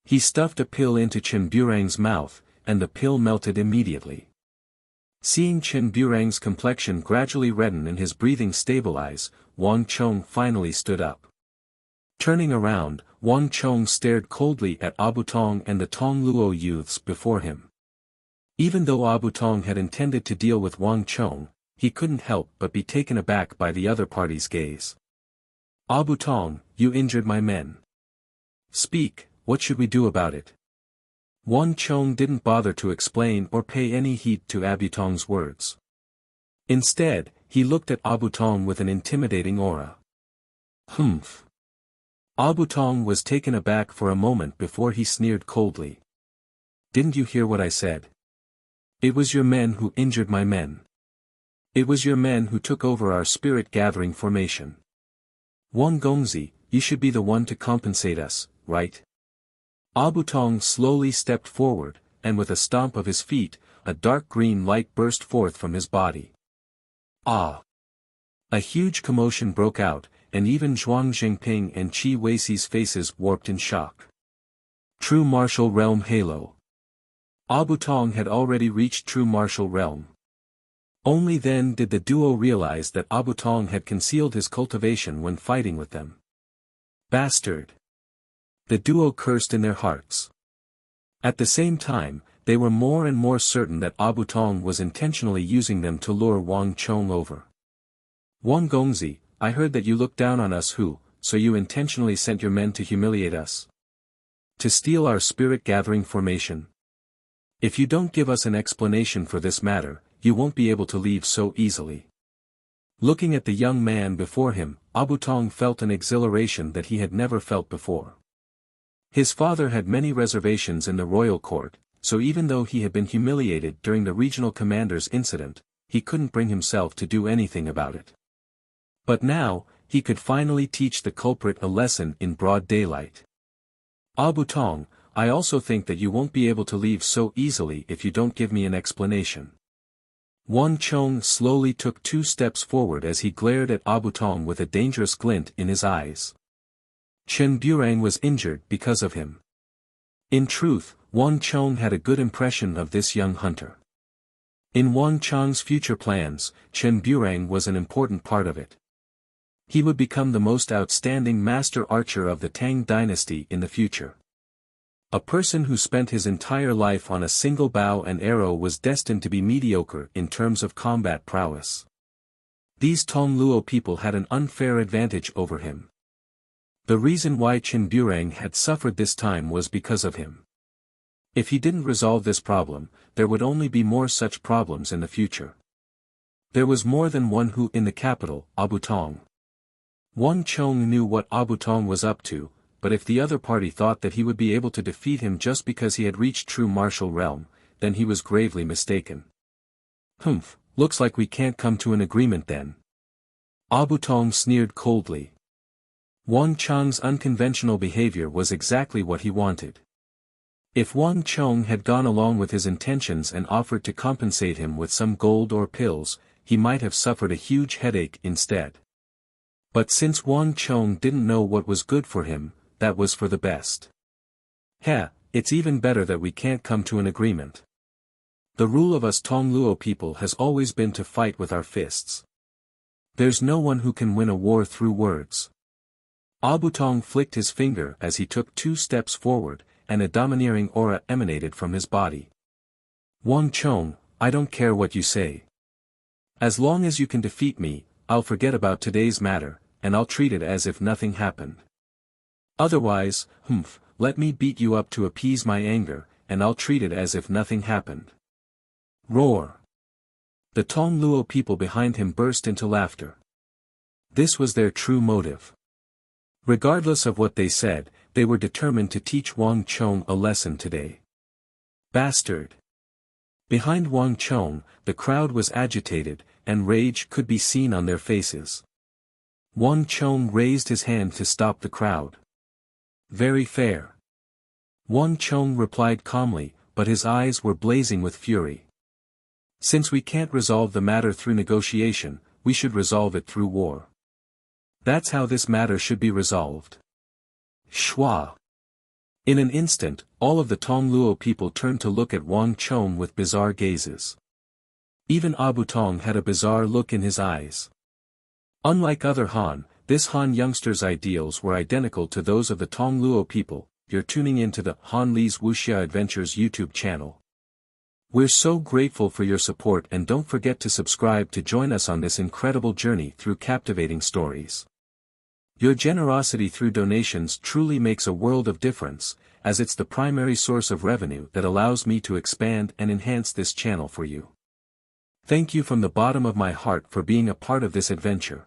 A: He stuffed a pill into Chen Burang's mouth, and the pill melted immediately. Seeing Chen Burang's complexion gradually redden and his breathing stabilize, Wang Chong finally stood up. Turning around, Wang Chong stared coldly at Abu Tong and the Tong Luo youths before him. Even though Abu Tong had intended to deal with Wang Chong, he couldn't help but be taken aback by the other party's gaze. Abu Tong, you injured my men. Speak, what should we do about it? Wang Chong didn't bother to explain or pay any heed to Abu Tong's words. Instead, he looked at Abu Tong with an intimidating aura. Humph. Abu Tong was taken aback for a moment before he sneered coldly. Didn't you hear what I said? It was your men who injured my men. It was your men who took over our spirit-gathering formation. Wang Gongzi, you should be the one to compensate us, right? Abu Tong slowly stepped forward, and with a stomp of his feet, a dark green light burst forth from his body. Ah! A huge commotion broke out, and even Zhuang Zhengping and Qi Weixi's faces warped in shock. True Martial Realm Halo. Abu Tong had already reached True Martial Realm. Only then did the duo realize that Abu Tong had concealed his cultivation when fighting with them. Bastard! The duo cursed in their hearts. At the same time, they were more and more certain that Abu Tong was intentionally using them to lure Wang Chong over. Wang Gongzi, I heard that you looked down on us so you intentionally sent your men to humiliate us? To steal our spirit-gathering formation? If you don't give us an explanation for this matter, you won't be able to leave so easily. Looking at the young man before him, Abu Tong felt an exhilaration that he had never felt before. His father had many reservations in the royal court, so even though he had been humiliated during the regional commander's incident, he couldn't bring himself to do anything about it. But now, he could finally teach the culprit a lesson in broad daylight. Abu Tong, I also think that you won't be able to leave so easily if you don't give me an explanation. Wang Chong slowly took 2 steps forward as he glared at Abu Tong with a dangerous glint in his eyes. Chen Burang was injured because of him. In truth, Wang Chong had a good impression of this young hunter. In Wang Chong's future plans, Chen Burang was an important part of it. He would become the most outstanding master archer of the Tang dynasty in the future. A person who spent his entire life on a single bow and arrow was destined to be mediocre in terms of combat prowess. These Tong Luo people had an unfair advantage over him. The reason why Chen Burang had suffered this time was because of him. If he didn't resolve this problem, there would only be more such problems in the future. There was more than one Hu in the capital, Abu Tong. Wang Chong knew what Abu Tong was up to, but if the other party thought that he would be able to defeat him just because he had reached True Martial Realm, then he was gravely mistaken. Humph, looks like we can't come to an agreement then. Abu Tong sneered coldly. Wang Chong's unconventional behavior was exactly what he wanted. If Wang Chong had gone along with his intentions and offered to compensate him with some gold or pills, he might have suffered a huge headache instead. But since Wang Chong didn't know what was good for him, that was for the best. It's even better that we can't come to an agreement. The rule of us Tong Luo people has always been to fight with our fists. There's no one who can win a war through words. Abu Tong flicked his finger as he took 2 steps forward, and a domineering aura emanated from his body. Wang Chong, I don't care what you say. As long as you can defeat me, I'll forget about today's matter, and I'll treat it as if nothing happened. Otherwise, let me beat you up to appease my anger, and I'll treat it as if nothing happened. Roar! The Tong Luo people behind him burst into laughter. This was their true motive. Regardless of what they said, they were determined to teach Wang Chong a lesson today. Bastard! Behind Wang Chong, the crowd was agitated, and rage could be seen on their faces. Wang Chong raised his hand to stop the crowd. Very fair. Wang Chong replied calmly, but his eyes were blazing with fury. Since we can't resolve the matter through negotiation, we should resolve it through war. That's how this matter should be resolved. Shua. In an instant, all of the Tongluo people turned to look at Wang Chong with bizarre gazes. Even Abu Tong had a bizarre look in his eyes. Unlike other Han, this Han youngster's ideals were identical to those of the Tongluo people. You're tuning into the Han Li's Wuxia Adventures YouTube channel. We're so grateful for your support, and don't forget to subscribe to join us on this incredible journey through captivating stories. Your generosity through donations truly makes a world of difference, as it's the primary source of revenue that allows me to expand and enhance this channel for you. Thank you from the bottom of my heart for being a part of this adventure.